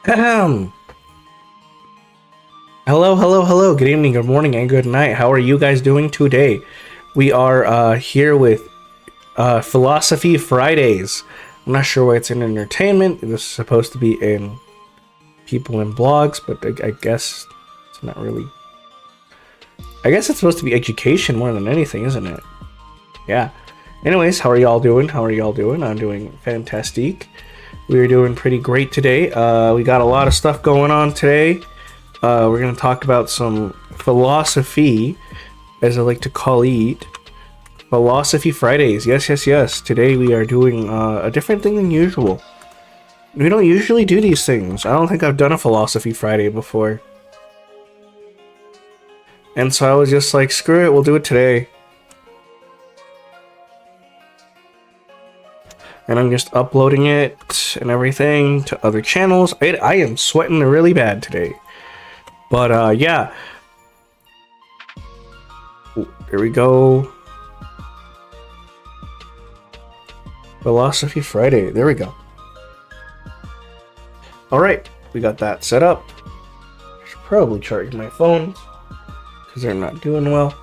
Ahem. Hello, hello, hello. Good evening, good morning, and good night. How are you guys doing today? We are here with Philosophy Fridays. I'm not sure why it's in entertainment. This is supposed to be in people in blogs, but I guess it's not really. I guess it's supposed to be education more than anything, isn't it? Yeah. Anyways, how are y'all doing? How are y'all doing? I'm doing fantastic. We're doing pretty great today. We got a lot of stuff going on today. We're going to talk about some philosophy, as I like to call it. Philosophy Fridays. Yes, yes, yes. Today we are doing a different thing than usual. We don't usually do these things. I don't think I've done a Philosophy Friday before. And so I was just like, screw it, we'll do it today. And I'm just uploading it and everything to other channels. I am sweating really bad today. But, yeah. Ooh, here we go. Philosophy Friday. There we go. Alright, we got that set up. I should probably charge my phone, because they're not doing well.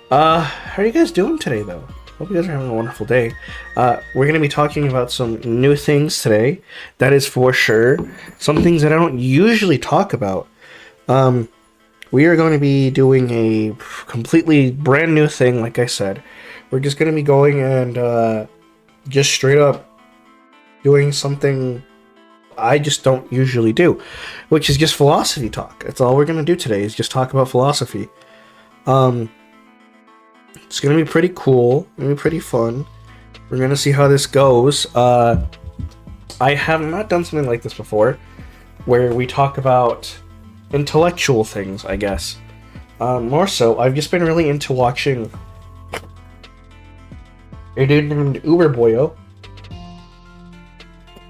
How are you guys doing today, though? Hope you guys are having a wonderful day. We're going to be talking about some new things today. That is for sure. Some things that I don't usually talk about. We are going to be doing a completely brand new thing, like I said. We're just going to be going and just straight up doing something I just don't usually do, which is just philosophy talk. That's all we're going to do today, is just talk about philosophy. It's going to be pretty cool. It's going to be pretty fun. We're going to see how this goes. I have not done something like this before, where we talk about intellectual things, I guess. More so, I've just been really into watching a dude named Uberboyo,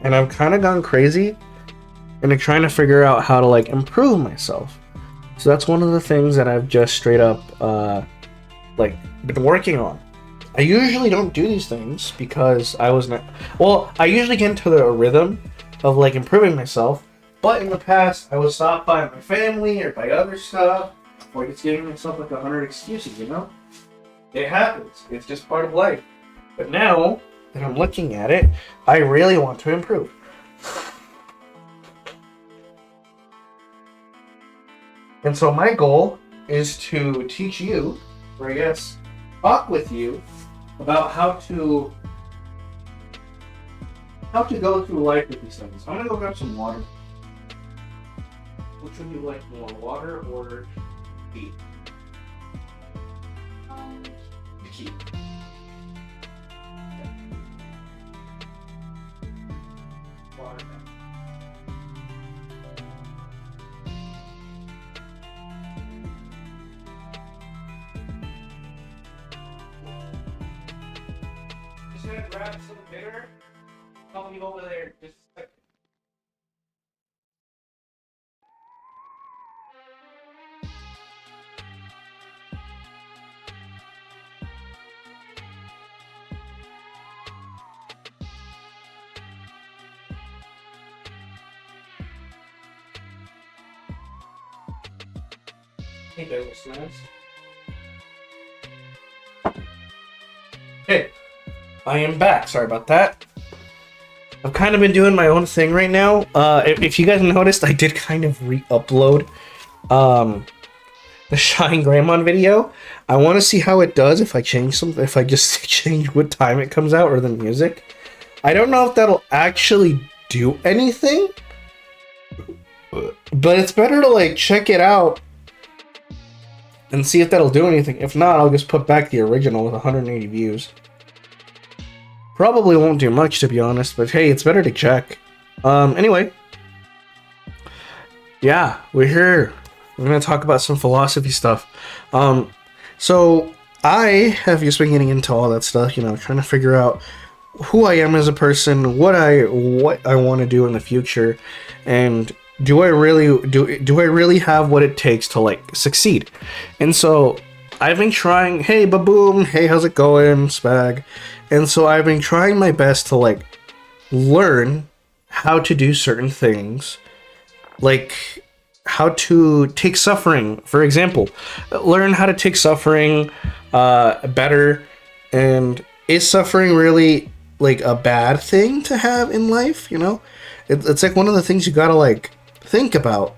and I've kind of gone crazy and I'm trying to figure out how to like improve myself. So that's one of the things that I've just straight up like been working on. I usually don't do these things because I was not. Well, I usually get into the rhythm of like improving myself, but in the past I was stopped by my family or by other stuff, or just giving myself like 100 excuses. You know, it happens. It's just part of life. But now that I'm looking at it, I really want to improve. And so my goal is to teach you, or I guess talk with you, about how to go through life with these things. I'm gonna go grab some water. Which would you like more, water or tea? Tea. Water. Just gonna grab some bitter. Help me over there. Just a second. Hey, there, listeners. Hey, I am back. Sorry about that. I've kind of been doing my own thing right now. If you guys noticed, I did kind of re-upload the Shine Greymon video. I want to see how it does if I change something. If I just change what time it comes out or the music. I don't know if that'll actually do anything, but it's better to like check it out and see if that'll do anything. If not, I'll just put back the original with 180 views. Probably won't do much, to be honest, but hey, it's better to check. Anyway. Yeah, we're here. We're going to talk about some philosophy stuff. So, I have just been getting into all that stuff, you know, trying to figure out who I am as a person, what I want to do in the future, and do I really have what it takes to like succeed? And so I've been trying. Hey, Baboom. Hey, how's it going, Spag? And so I've been trying my best to like learn how to do certain things like how to take suffering, for example. Learn how to take suffering better. And is suffering really like a bad thing to have in life? You know, it's like one of the things you gotta like think about.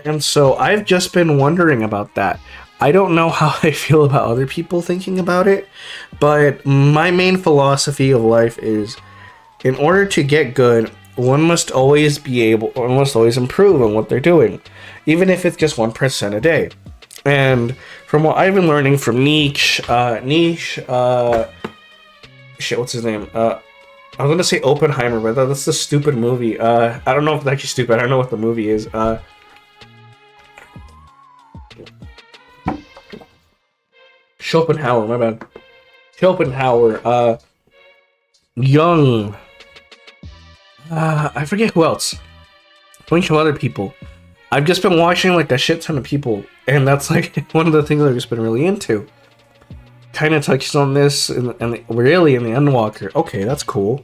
And so I've just been wondering about that. I don't know how I feel about other people thinking about it, but my main philosophy of life is, in order to get good, one must always improve on what they're doing, even if it's just 1% a day. And from what I've been learning from Nietzsche, shit, what's his name? I was gonna say Oppenheimer, but that's the stupid movie. I don't know if it's actually stupid. I don't know what the movie is. Schopenhauer, my bad. Schopenhauer, Jung. I forget who else. A bunch of other people. I've just been watching like a shit ton of people, and that's like one of the things I've just been really into. Kind of touches on this, and really in the Endwalker. Okay, that's cool.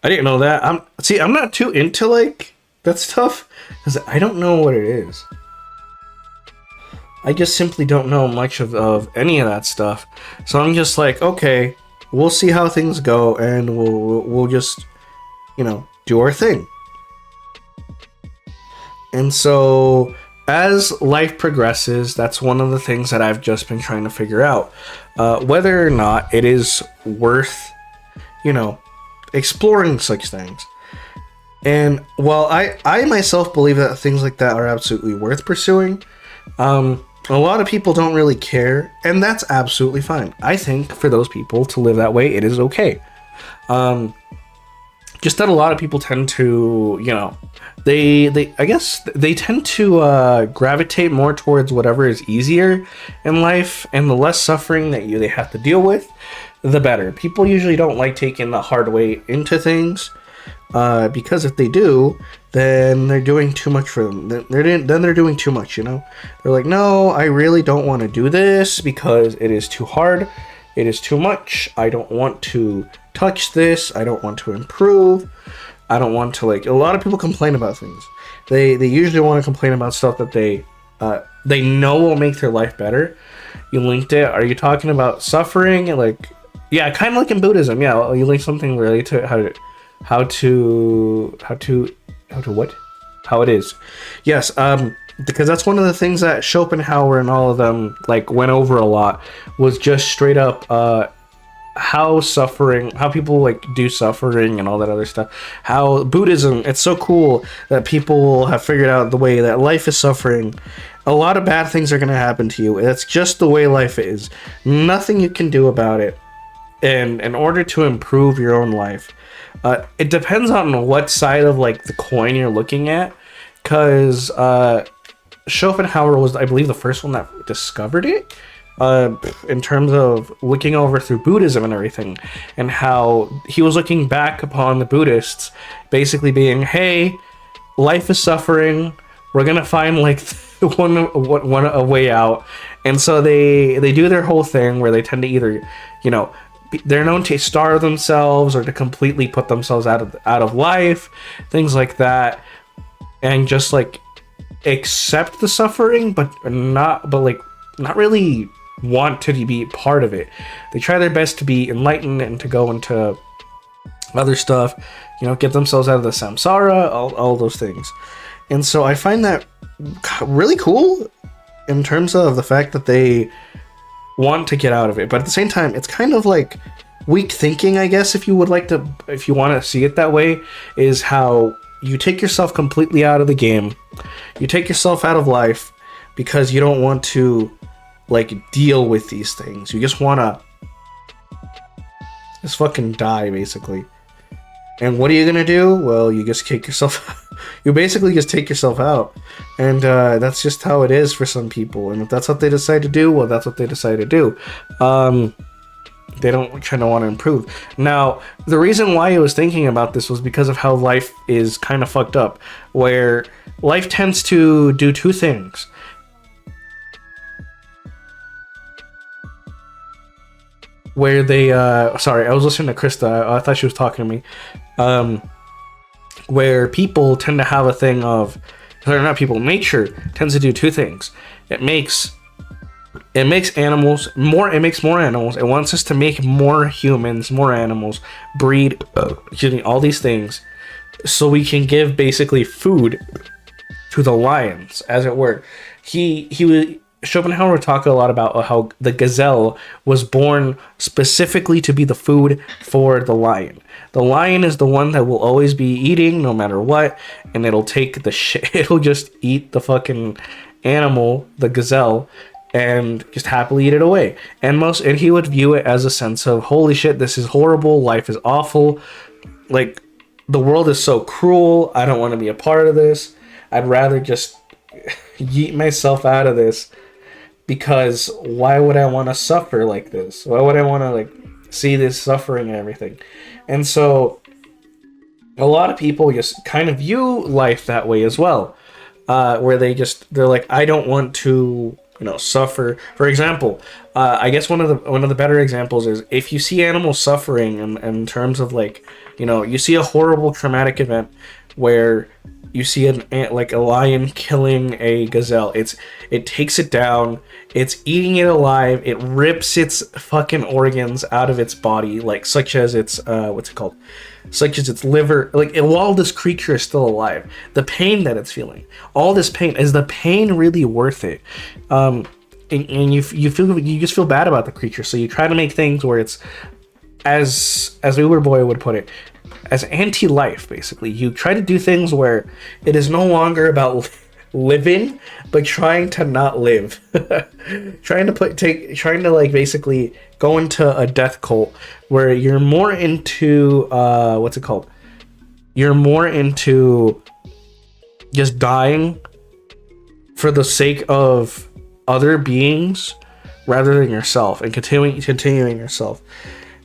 I didn't know that. I'm not too into like that stuff because I don't know what it is. I just simply don't know much of any of that stuff. So I'm just like, okay, we'll see how things go, and we'll just, you know, do our thing. And so as life progresses, that's one of the things that I've just been trying to figure out. Whether or not it is worth, you know, exploring such things. And while I myself believe that things like that are absolutely worth pursuing, a lot of people don't really care, and that's absolutely fine. I think for those people to live that way, it is okay. Just that a lot of people tend to, you know, I guess they tend to gravitate more towards whatever is easier in life, and the less suffering that they have to deal with, the better. People usually don't like taking the hard way into things, because if they do, then they're doing too much for them. Then they're doing too much, you know? They're like, no, I really don't want to do this because it is too hard. It is too much. I don't want to touch this. I don't want to improve. I don't want to, like, a lot of people complain about things. They usually want to complain about stuff that they know will make their life better. You linked it. Are you talking about suffering? Like, yeah, kind of like in Buddhism. Yeah, you link something related to how it is. Yes, because that's one of the things that Schopenhauer and all of them like went over a lot, was just straight up how people like do suffering and all that other stuff. How Buddhism, it's so cool that people have figured out the way that life is suffering. A lot of bad things are going to happen to you. That's just the way life is. Nothing you can do about it. And in order to improve your own life, it depends on what side of like the coin you're looking at, because Schopenhauer was, I believe, the first one that discovered it, in terms of looking over through Buddhism and everything, and how he was looking back upon the Buddhists basically being, hey, life is suffering, we're gonna find like a way out. And so they do their whole thing where they tend to either, you know, they're known to starve themselves or to completely put themselves out of life, things like that, and just like accept the suffering, but not really want to be part of it. They try their best to be enlightened and to go into other stuff, you know, get themselves out of the samsara, all those things. And so I find that really cool in terms of the fact that they want to get out of it, but at the same time it's kind of like weak thinking, I guess, if you want to see it that way, is how you take yourself completely out of the game, you take yourself out of life because you don't want to like deal with these things. You just want to just fucking die, basically. And what are you gonna do? Well, you just kick yourself you basically just take yourself out. And that's just how it is for some people. And if that's what they decide to do, well, that's what they decide to do. They don't kind of want to improve. Now, the reason why I was thinking about this was because of how life is kind of fucked up, where life tends to do two things. Where they, sorry, I was listening to Krista. I thought she was talking to me. Where people tend to have a thing of, or not people, nature tends to do two things. It makes animals more. It makes more animals. It wants us to make more humans, more animals, breed, all these things, so we can give basically food to the lions, as it were. Schopenhauer would talk a lot about how the gazelle was born specifically to be the food for the lion. The lion is the one that will always be eating no matter what, and it'll take the shit. It'll just eat the fucking animal, the gazelle, and just happily eat it away. And he would view it as a sense of, holy shit, this is horrible. Life is awful. Like, the world is so cruel. I don't want to be a part of this. I'd rather just yeet myself out of this. Because why would I want to suffer like this? Why would I want to like see this suffering and everything? And so a lot of people just kind of view life that way as well, where they're like, I don't want to, suffer. For example, I guess one of the better examples is if you see animals suffering in terms of like, you see a horrible traumatic event where you see a lion killing a gazelle. It takes it down. It's eating it alive. It rips its fucking organs out of its body, such as its such as its liver. While this creature is still alive, the pain that it's feeling, all this pain, is the pain really worth it? And you just feel bad about the creature, so you try to make things where it's, as Uber Boy would put it, as anti-life. Basically, you try to do things where it is no longer about living, but trying to not live. trying to basically go into a death cult where you're more into you're more into just dying for the sake of other beings rather than yourself, and continuing yourself.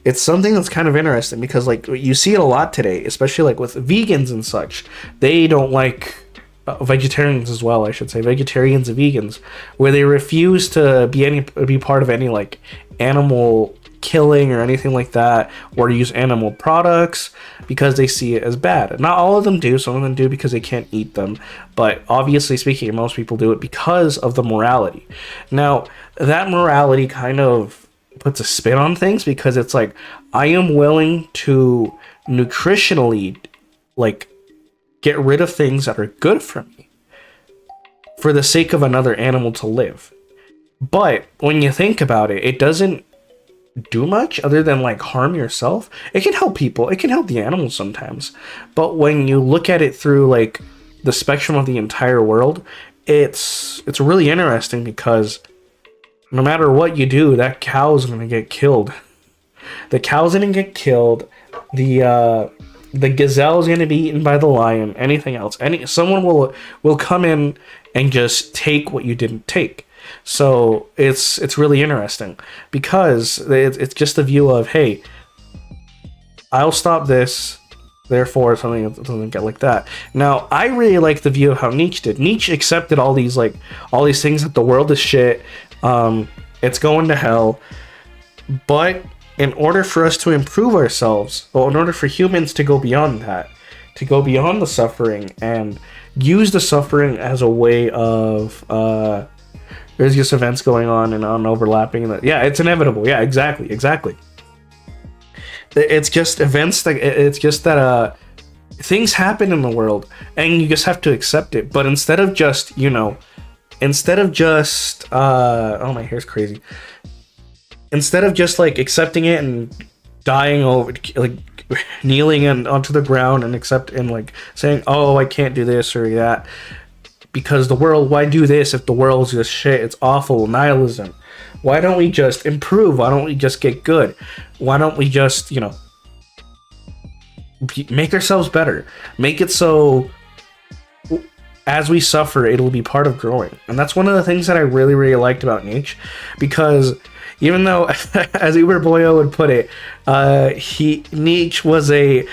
It's something that's kind of interesting because you see it a lot today, especially with vegans and such. They don't like vegetarians as well, I should say, vegetarians and vegans, where they refuse to be part of any animal killing or anything like that, or use animal products because they see it as bad. Not all of them do. Some of them do because they can't eat them, but obviously speaking, most people do it because of the morality. Now, that morality kind of puts a spin on things, because it's like, I am willing to nutritionally get rid of things that are good for me for the sake of another animal to live. But when you think about it, it doesn't do much other than harm yourself. It can help people, it can help the animals sometimes, but when you look at it through the spectrum of the entire world, it's really interesting, because no matter what you do, that cow's gonna get killed. The cow's gonna get killed. The gazelle's gonna be eaten by the lion. Anything else, someone will come in and just take what you didn't take. So it's really interesting, because it's just the view of, hey, I'll stop this, therefore something doesn't get like that. Now, I really like the view of how Nietzsche did. Nietzsche accepted all these things, that the world is shit. It's going to hell, but in order for us to improve ourselves, or in order for humans to go beyond that, to go beyond the suffering and use the suffering as a way of there's just events going on and overlapping that, yeah, it's inevitable, yeah, exactly, it's just events that things happen in the world, and you just have to accept it. But instead of just oh, my hair's crazy. Instead of just accepting it and dying over, kneeling onto the ground and saying, oh, I can't do this or that because the world, why do this if the world's just shit, it's awful, nihilism. Why don't we just improve? Why don't we just get good? Why don't we just, make ourselves better? Make it so as we suffer, it'll be part of growing. And that's one of the things that I really, really liked about Nietzsche, because even though, as Uber Boyo would put it, Nietzsche was a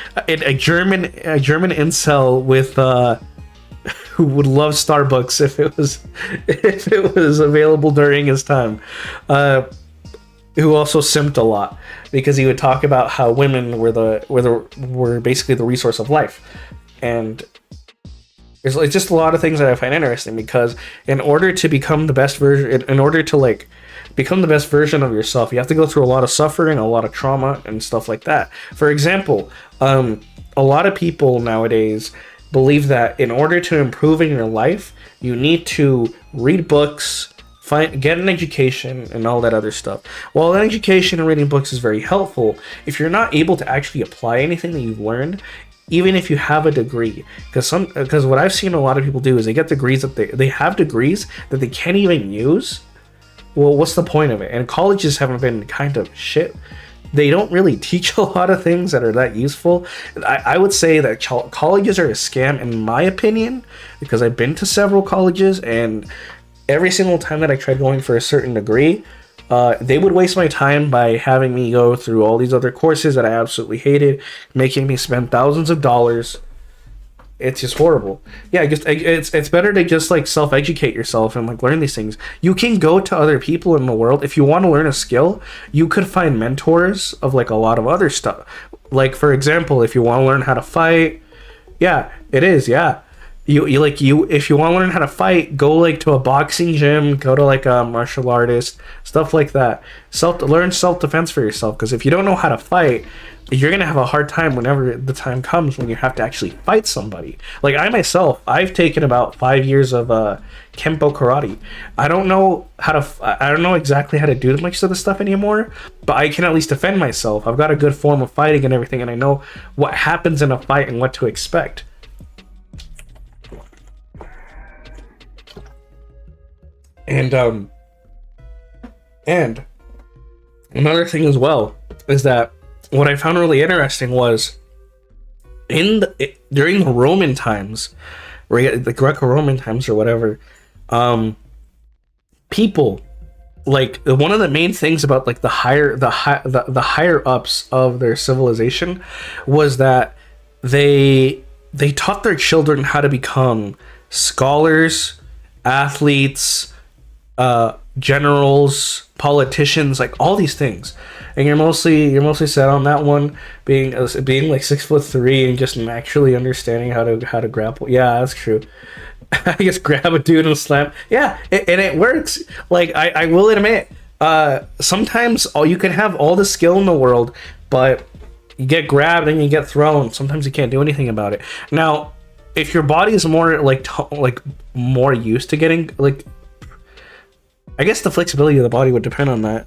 German incel with who would love Starbucks if it was available during his time, who also simped a lot, because he would talk about how women were basically the resource of life, and it's just a lot of things that I find interesting, because in order to become the best version, in order to like become the best version of yourself, you have to go through a lot of suffering, a lot of trauma, and stuff like that. For example, a lot of people nowadays believe that in order to improve in your life, you need to read books, get an education, and all that other stuff. While an education and reading books is very helpful, if you're not able to actually apply anything that you've learned, even if you have a degree, because what I've seen a lot of people do is they get degrees that they have degrees that they can't even use. Well, what's the point of it? And colleges haven't been kind of shit. They don't really teach a lot of things that are that useful. I would say that colleges are a scam, in my opinion, because I've been to several colleges, and every single time that I tried going for a certain degree, they would waste my time by having me go through all these other courses that I absolutely hated, making me spend thousands of dollars. It's just horrible. Yeah, it's better to just like self-educate yourself and like learn these things. You can go to other people in the world. If you want to learn a skill, you could find mentors of like a lot of other stuff. Like, for example, if you want to learn how to fight, yeah, it is, yeah. You if you want to learn how to fight, go like to a boxing gym, go to like a martial artist, stuff like that. Learn self-defense for yourself, because if you don't know how to fight, you're gonna have a hard time whenever the time comes when you have to actually fight somebody. Like I myself, I've taken about 5 years of Kempo karate. I don't know exactly how to do much of the stuff anymore, but I can at least defend myself. I've got a good form of fighting and everything, and I know what happens in a fight and what to expect. And another thing as well is that what I found really interesting was during the Roman times, the Greco-Roman times or whatever, people, like, one of the main things about like the higher ups of their civilization was that they taught their children how to become scholars, athletes, generals, politicians, like all these things. And you're mostly set on that one being like 6'3" and just naturally understanding how to grapple. Yeah, that's true. I just grab a dude and slam. Yeah, and it works. Like I will admit, sometimes you can have all the skill in the world, but you get grabbed and you get thrown. Sometimes you can't do anything about it. Now, if your body is more more used to getting like, I guess the flexibility of the body would depend on that.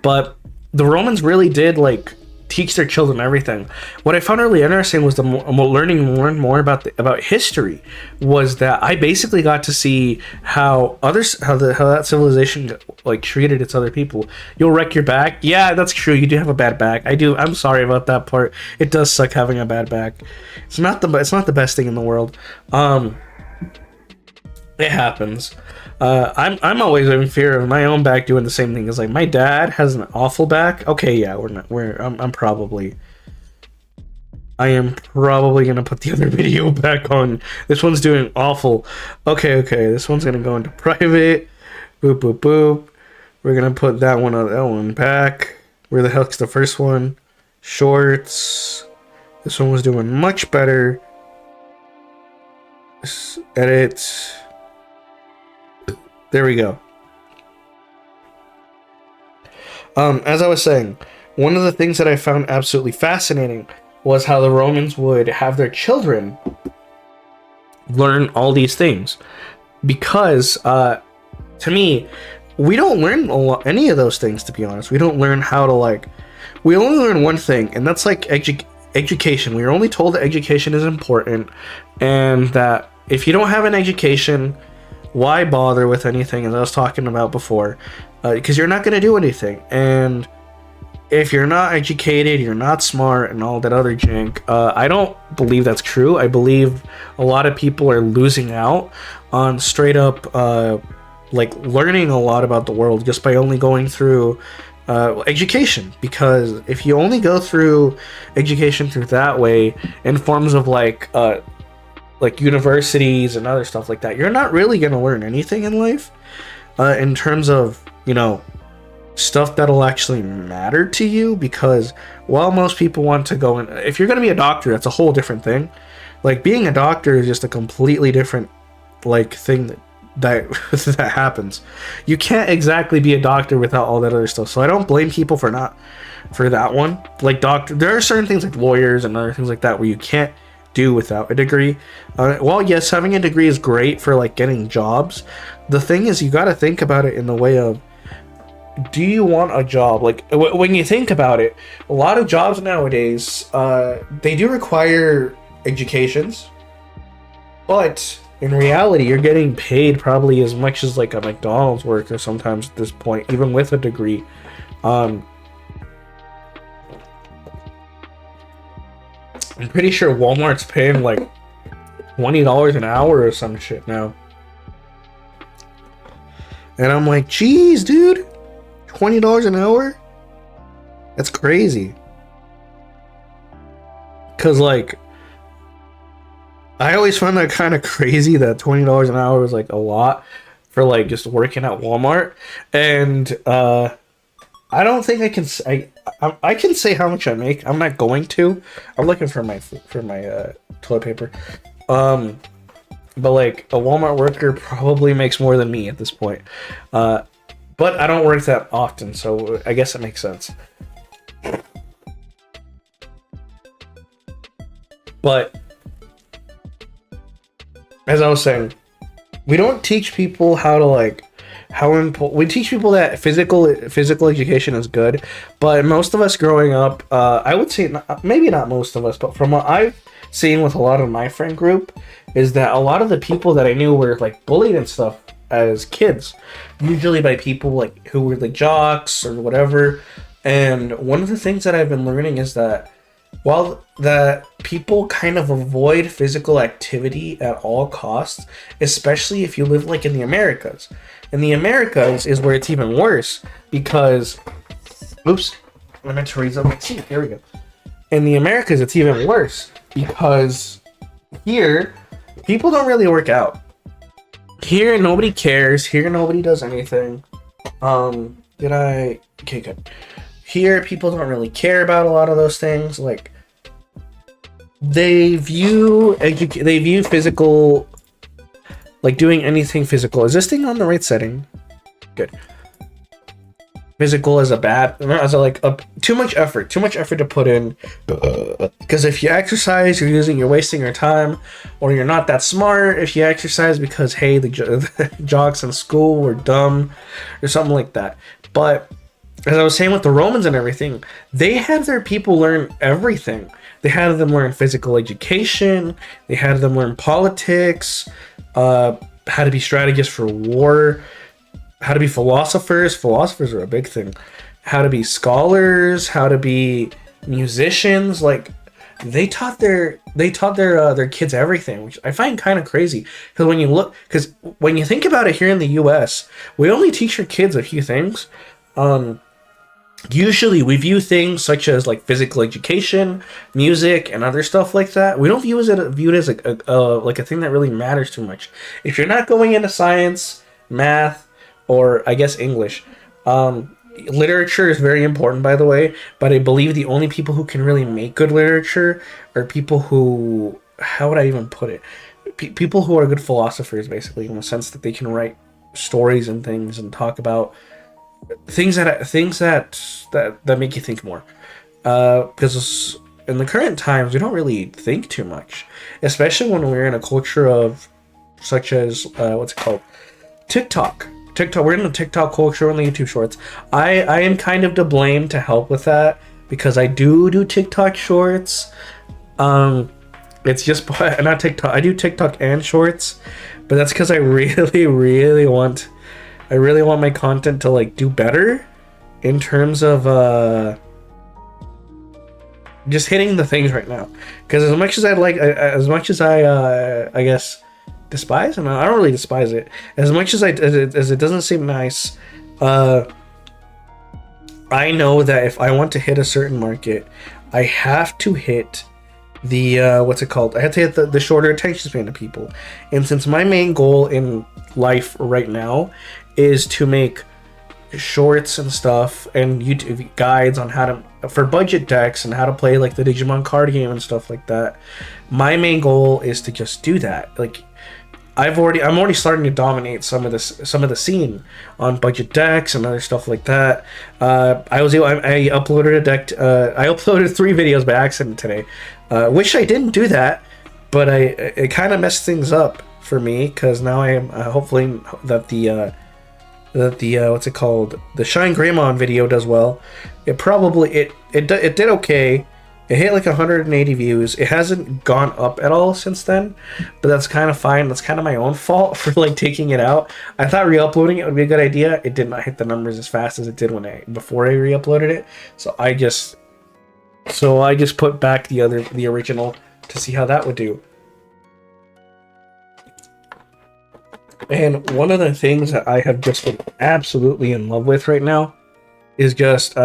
But the Romans really did like teach their children everything. What I found really interesting was learning more and more about history. Was that I basically got to see how that civilization like treated its other people. You'll wreck your back. Yeah, that's true. You do have a bad back. I do. I'm sorry about that part. It does suck having a bad back. It's not the best thing in the world. It happens. I'm always in fear of my own back doing the same thing. It's like my dad has an awful back. Okay, yeah, I'm probably gonna put the other video back on. This one's doing awful. Okay, this one's gonna go into private. Boop boop boop. We're gonna put that one back. Where the heck's the first one? Shorts. This one was doing much better. Edit. There we go. As I was saying, one of the things that I found absolutely fascinating was how the Romans would have their children learn all these things. Because, to me, we don't learn any of those things, to be honest. We don't learn how to, we only learn one thing, and that's, education. We are only told that education is important, and that if you don't have an education, why bother with anything, as I was talking about before, because you're not going to do anything. And if you're not educated, you're not smart, and all that other jank. I don't believe that's true. I believe a lot of people are losing out on straight up learning a lot about the world just by only going through education. Because if you only go through education through that way, in forms of universities and other stuff like that, you're not really going to learn anything in life in terms of, stuff that'll actually matter to you. Because while most people want to go in, if you're going to be a doctor, that's a whole different thing. Like being a doctor is just a completely different like thing that that happens. You can't exactly be a doctor without all that other stuff. So I don't blame people for that one. Like doctor, there are certain things like lawyers and other things like that where you can't do without a degree. Well, yes, having a degree is great for like getting jobs. The thing is, you got to think about it in the way of, do you want a job? Like when you think about it, a lot of jobs nowadays, they do require educations, but in reality, you're getting paid probably as much as like a McDonald's worker sometimes at this point, even with a degree. I'm pretty sure Walmart's paying like $20 an hour or some shit now. And I'm like, geez, dude, $20 an hour? That's crazy. Cause like, I always found that kind of crazy that $20 an hour was like a lot for like just working at Walmart. And I don't think I can I can say how much I make. I'm not going to. I'm looking for my toilet paper. But like a Walmart worker probably makes more than me at this point. But I don't work that often, so I guess it makes sense. But as I was saying, we don't teach people how to like we teach people that physical education is good, but most of us growing up, I would say maybe not most of us, but from what I've seen with a lot of my friend group, is that a lot of the people that I knew were like bullied and stuff as kids, usually by people like who were like jocks or whatever. And one of the things that I've been learning is that while that people kind of avoid physical activity at all costs, especially if you live like in the Americas. In the Americas is where it's even worse because, oops, I meant to raise up my seat. Here we go. In the Americas, it's even worse because here, people don't really work out. Here, nobody cares. Here, nobody does anything. Okay, good. Here, people don't really care about a lot of those things. Like, they view physical, like doing anything physical. Is this thing on the right setting? Good. Physical as too much effort to put in. Because if you exercise, you're wasting your time, or you're not that smart. If you exercise because hey, the jocks in school were dumb, or something like that. But as I was saying with the Romans and everything, they had their people learn everything. They had them learn physical education. They had them learn politics, how to be strategists for war, how to be philosophers. Philosophers are a big thing. How to be scholars, how to be musicians. Like they taught their kids everything, which I find kind of crazy. Because when you think about it, here in the U.S., we only teach our kids a few things. Usually we view things such as like physical education, music, and other stuff like that. We don't view it as like a thing that really matters too much. If you're not going into science, math, or I guess English, literature is very important, by the way. But I believe the only people who can really make good literature are people who, how would I even put it? People who are good philosophers, basically, in the sense that they can write stories and things and talk about things that make you think more, because in the current times we don't really think too much, especially when we're in a culture of such as what's it called, TikTok. We're in the TikTok culture, on the YouTube shorts. I am kind of to blame to help with that because I do TikTok shorts. It's just not TikTok. I do TikTok and shorts, but that's because I really want my content to like do better in terms of just hitting the things right now. Because as much as I guess despise, and I don't really despise it, as much as it doesn't seem nice, I know that if I want to hit a certain market, I have to hit the what's it called? I have to hit the shorter attention span of people. And since my main goal in life right now is to make shorts and stuff and YouTube guides on how to for budget decks and how to play like the Digimon card game and stuff like that. My main goal is to just do that. Like I'm already starting to dominate some of the scene on budget decks and other stuff like that. I uploaded a deck. I uploaded 3 videos by accident today. Wish I didn't do that, but it kind of messed things up for me because now I am hopefully that the what's it called, the Shine Greymon video does well. It did okay. It hit like 180 views. It hasn't gone up at all since then, but that's kind of fine. That's kind of my own fault for like taking it out. I thought re-uploading it would be a good idea. It did not hit the numbers as fast as it did before I re-uploaded it. So I just put back the original to see how that would do. And one of the things that I have just been absolutely in love with right now is just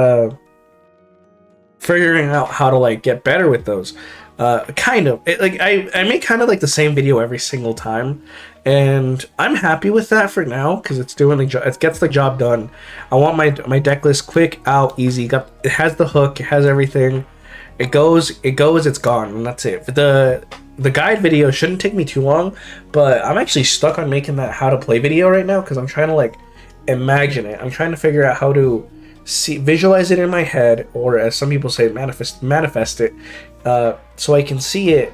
figuring out how to like get better with those. I make kind of like the same video every single time, and I'm happy with that for now because it's doing the job. It gets the job done. I want my deck list quick, out, easy. It has the hook. It has everything. It goes. It's gone, and that's it. The guide video shouldn't take me too long, but I'm actually stuck on making that how to play video right now because I'm trying to like imagine it. I'm trying to figure out how to visualize it in my head, or as some people say, manifest it, so I can see it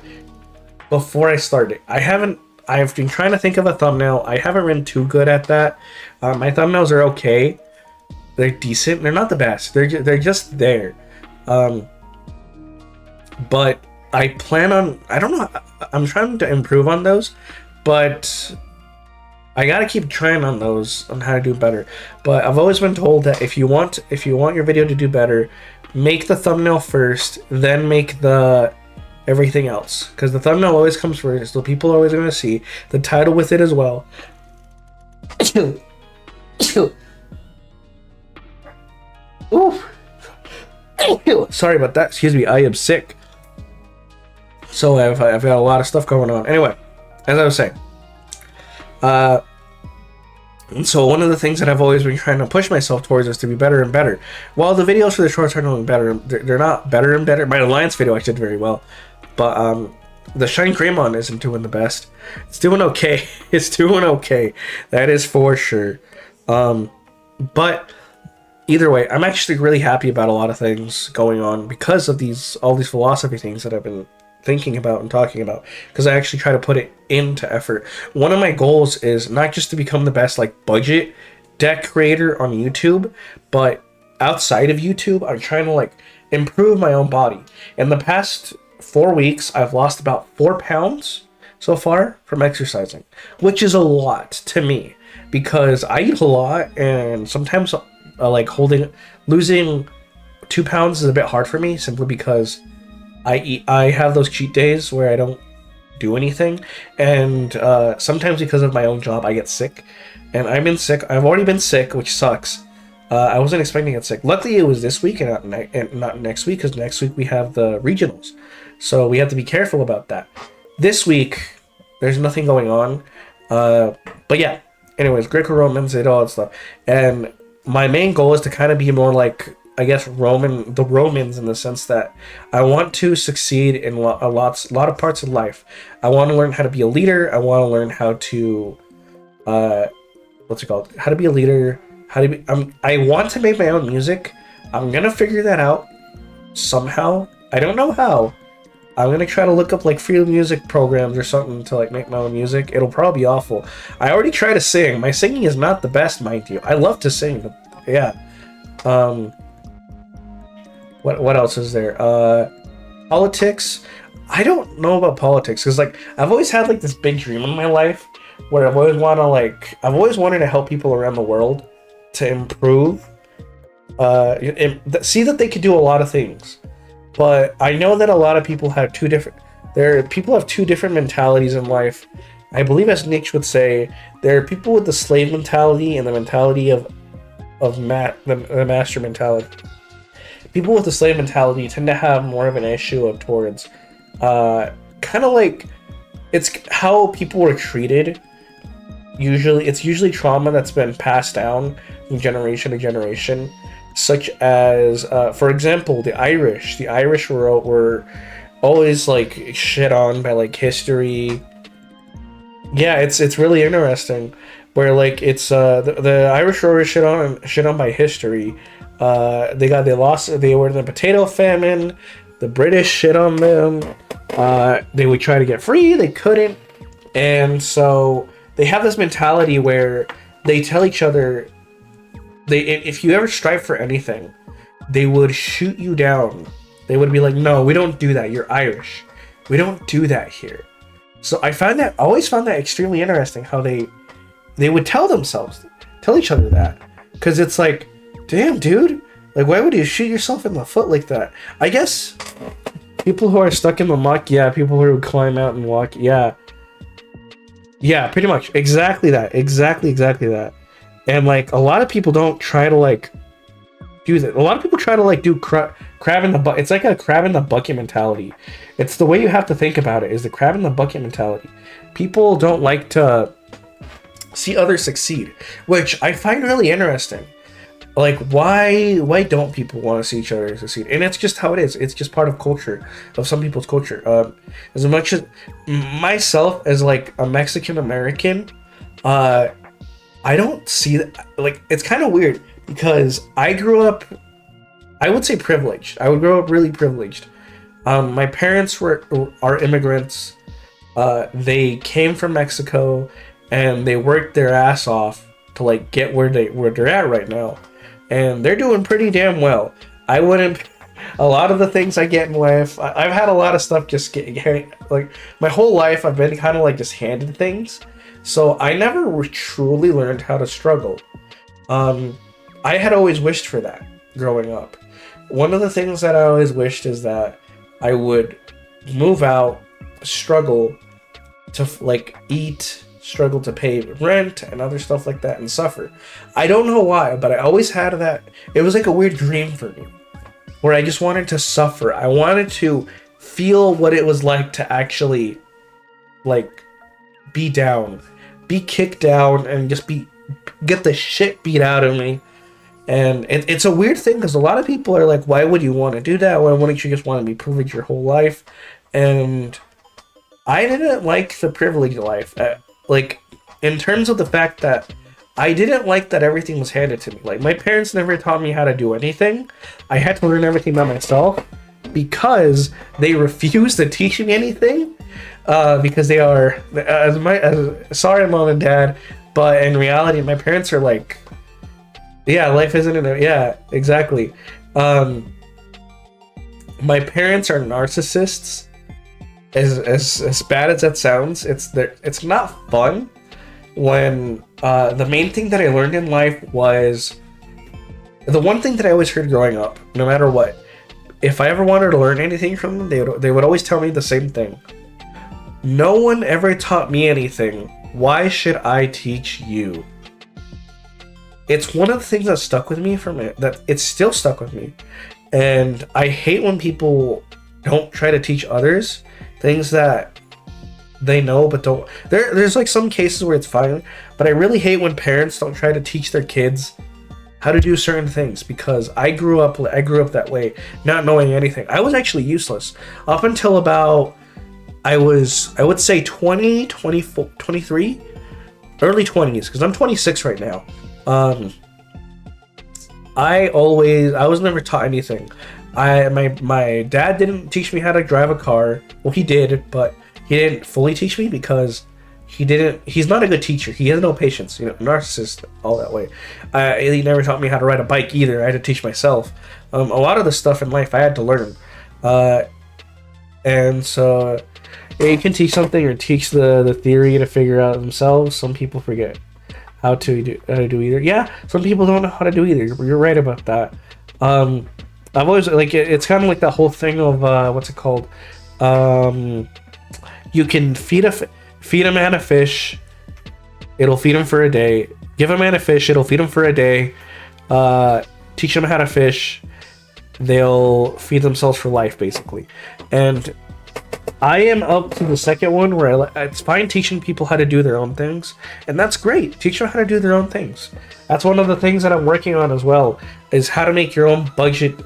before I start it. I've been trying to think of a thumbnail. I haven't been too good at that. My thumbnails are okay. They're decent. They're not the best. They're just there. But I plan on, I don't know, I'm trying to improve on those, but I gotta keep trying on those, on how to do better. But I've always been told that if you want your video to do better, make the thumbnail first, then make the everything else, because the thumbnail always comes first, so people are always going to see the title with it as well. Ooh. Sorry about that, excuse me, I am sick. So I've got a lot of stuff going on. Anyway, as I was saying, so one of the things that I've always been trying to push myself towards is to be better and better. While the videos for the shorts are doing better, they're not better and better. My Alliance video I did very well, but the Shine Greymon isn't doing the best. It's doing okay. It's doing okay. That is for sure. But either way, I'm actually really happy about a lot of things going on because of all these philosophy things that I've been thinking about and talking about, because I actually try to put it into effort. One of my goals is not just to become the best like budget deck creator on YouTube, but outside of YouTube, I'm trying to like improve my own body. In the past 4 weeks, I've lost about 4 pounds so far from exercising, which is a lot to me because I eat a lot, and sometimes losing 2 pounds is a bit hard for me simply because I have those cheat days where I don't do anything, and sometimes because of my own job I get sick, and I've already been sick, which sucks. I wasn't expecting to get sick. Luckily it was this week and not next week, because next week we have the regionals, so we have to be careful about that. This week there's nothing going on, but yeah, anyways, Greco-Romans and all that stuff, and my main goal is to kind of be more like, I guess, the Romans, in the sense that I want to succeed in a lot of parts of life. I want to learn how to be a leader. I want to learn how to, how to be a leader. I want to make my own music. I'm gonna figure that out somehow. I don't know how. I'm gonna try to look up like free music programs or something to like make my own music. It'll probably be awful. I already try to sing. My singing is not the best, mind you. I love to sing, but yeah. What else is there? Politics. I don't know about politics because like I've always had like this big dream in my life where I've always wanted to help people around the world to improve, see that they could do a lot of things. But I know that a lot of people have two different mentalities in life. I believe, as Nietzsche would say, there are people with the slave mentality and the mentality of the master mentality. People with the slave mentality tend to have more of an issue towards kind of like it's how people were treated. usually trauma that's been passed down from generation to generation, such as for example the Irish were always like shit on by like history. Yeah, it's really interesting where like it's the Irish were always shit on by history. They were in the potato famine. The British shit on them. They would try to get free, they couldn't. And so they have this mentality where they tell each other, if you ever strive for anything, they would shoot you down. They would be like, no, we don't do that. You're Irish. We don't do that here. So I always found that extremely interesting how they would tell each other that. Because it's like, damn, dude, like, why would you shoot yourself in the foot like that? I guess people who are stuck in the muck, yeah. People who climb out and walk, yeah. Yeah, pretty much. Exactly that. Exactly that. And, like, a lot of people don't try to, like, do that. A lot of people try to, like, do crab in the bucket. It's like a crab in the bucket mentality. It's the way you have to think about it, is the crab in the bucket mentality. People don't like to see others succeed, which I find really interesting. Like, why don't people want to see each other succeed? And it's just how it is. It's just part of culture, of some people's culture. As much as myself as like a Mexican American, I don't see that. Like, it's kind of weird because I grew up, I would say privileged. I would grow up really privileged. My parents are immigrants. They came from Mexico and they worked their ass off to like get where they're at right now. And they're doing pretty damn well. A lot of the things I get in life, I've had a lot of stuff just like, my whole life I've been kind of like just handed things. So I never truly learned how to struggle. I had always wished for that growing up. One of the things that I always wished is that I would move out, struggle to like eat, struggle to pay rent and other stuff like that, and suffer. I don't know why, but I always had that. It was like a weird dream for me where I just wanted to suffer. I wanted to feel what it was like to actually like be down, be kicked down, and just get the shit beat out of me. And it's a weird thing because a lot of people are like, why would you want to do that? Why wouldn't you just want to be privileged your whole life? And I didn't like the privileged life. Like, in terms of the fact that I didn't like that everything was handed to me. Like, my parents never taught me how to do anything. I had to learn everything by myself because they refused to teach me anything. Because they are, sorry, mom and dad, but in reality, my parents are like, yeah, life isn't yeah, exactly. My parents are narcissists. As bad as that sounds, it's not fun when the main thing that I learned in life was the one thing that I always heard growing up, no matter what. If I ever wanted to learn anything from them, they would always tell me the same thing. No one ever taught me anything. Why should I teach you? It's one of the things that stuck with me from it, that it's still stuck with me. And I hate when people don't try to teach others things that they know but don't. There's like some cases where it's fine, but I really hate when parents don't try to teach their kids how to do certain things, because I grew up that way, not knowing anything. I was actually useless up until about I would say 20, 24, 23, early 20s, because I'm 26 right now. I was never taught anything. My dad didn't teach me how to drive a car. Well, he did, but he didn't fully teach me because he's not a good teacher. He has no patience, narcissist, all that way. He never taught me how to ride a bike either. I had to teach myself. A lot of the stuff in life I had to learn. And so you can teach something or teach the theory to figure out themselves. Some people forget how to do either. Yeah, some people don't know how to do either. You're right about that. I've always like it's kind of like that whole thing of what's it called? You can feed a man a fish, it'll feed him for a day. Give a man a fish, it'll feed him for a day. Teach them how to fish, they'll feed themselves for life, basically. And I am up to the second one where it's fine teaching people how to do their own things, and that's great. Teach them how to do their own things. That's one of the things that I'm working on as well, is how to make your own budget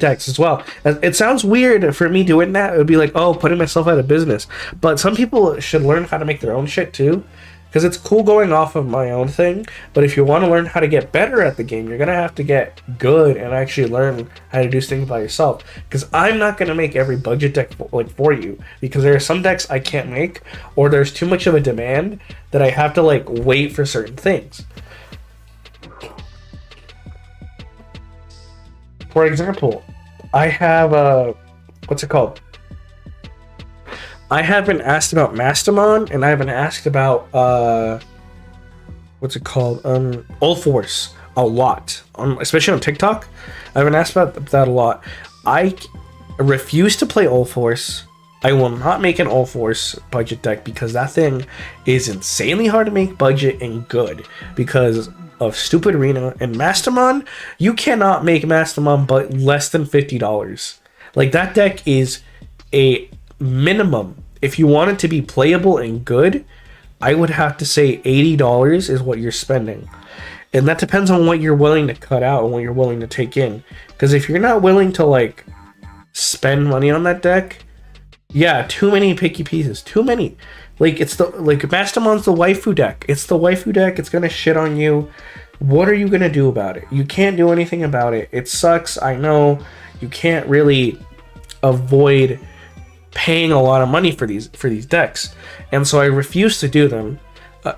decks as well. It sounds weird for me doing that. It would be like, oh, putting myself out of business. But some people should learn how to make their own shit too. Because it's cool going off of my own thing, but if you want to learn how to get better at the game, you're going to have to get good and actually learn how to do things by yourself. Because I'm not going to make every budget deck for you, because there are some decks I can't make, or there's too much of a demand that I have to wait for certain things. For example, I have what's it called? I have been asked about Mastamon, and I have been asked about what's it called? Ulforce a lot, especially on TikTok. I've been asked about that a lot. I refuse to play Ulforce. I will not make an Ulforce budget deck because that thing is insanely hard to make budget and good because of stupid Rena and Mastamon. You cannot make Mastamon but less than $50. That deck is a minimum. If you want it to be playable and good, I would have to say $80 is what you're spending. And that depends on what you're willing to cut out and what you're willing to take in. Because if you're not willing to spend money on that deck, yeah, too many picky pieces. Too many. It's the Mastamon's the waifu deck. It's the waifu deck. It's gonna shit on you. What are you gonna do about it? You can't do anything about it. It sucks, I know. You can't really avoid paying a lot of money for these decks, and so I refuse to do them.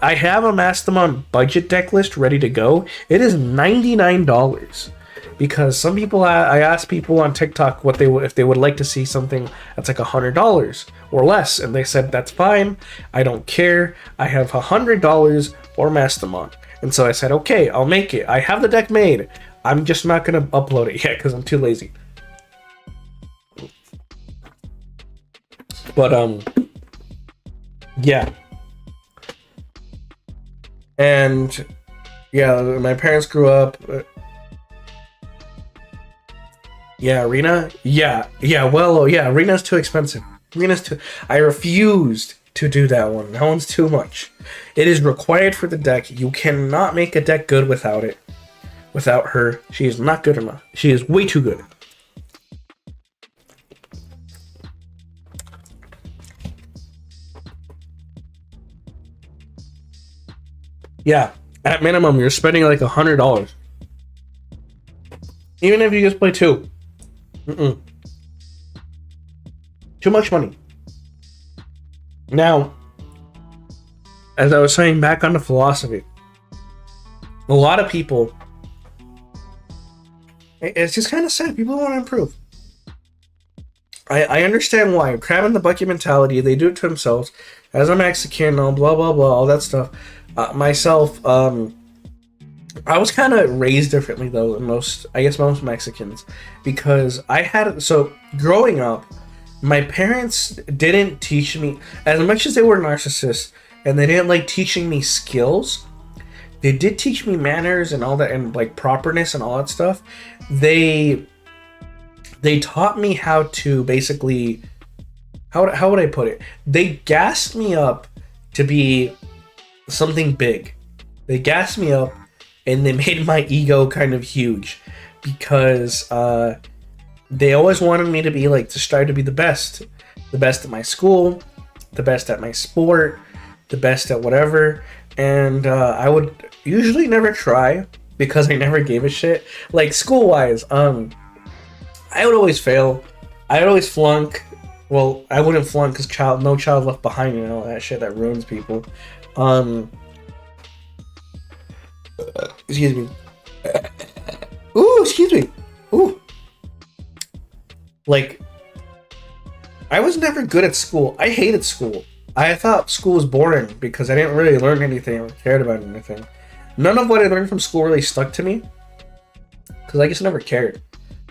I have a Mastamon budget deck list ready to go. It is $99 because some people, I asked people on TikTok if they would like to see something that's $100 or less, and they said that's fine. I don't care. I have $100 or Mastamon, and so I said okay, I'll make it. I have the deck made. I'm just not gonna upload it yet because I'm too lazy. But yeah, and yeah, my parents grew up. Yeah, Rena. Yeah. Well, yeah, Rena's too expensive. I refused to do that one. That one's too much. It is required for the deck. You cannot make a deck good without it. Without her, she is not good enough. She is way too good. Yeah, at minimum, you're spending $100. Even if you just play two. Too much money. Now, as I was saying, back on the philosophy, a lot of people, it's just kind of sad. People want to improve. I understand why. Crab in the bucket mentality, they do it to themselves. As a Mexican, blah, blah, blah, all that stuff. Myself, I was kind of raised differently though than most Mexicans, because growing up, my parents didn't teach me, as much as they were narcissists and they didn't like teaching me skills, they did teach me manners and all that, and properness and all that stuff. They taught me how to basically, how would I put it? They gassed me up to be something big. They gassed me up and they made my ego kind of huge, because they always wanted me to be to strive to be the best at my school, the best at my sport, the best at whatever. And I would usually never try because I never gave a shit. School wise, I would always fail. I would always flunk. Well, I wouldn't flunk because no child left behind, and all that shit that ruins people. Excuse me. Ooh, excuse me. Ooh. I was never good at school. I hated school. I thought school was boring because I didn't really learn anything or cared about anything. None of what I learned from school really stuck to me because I just never cared.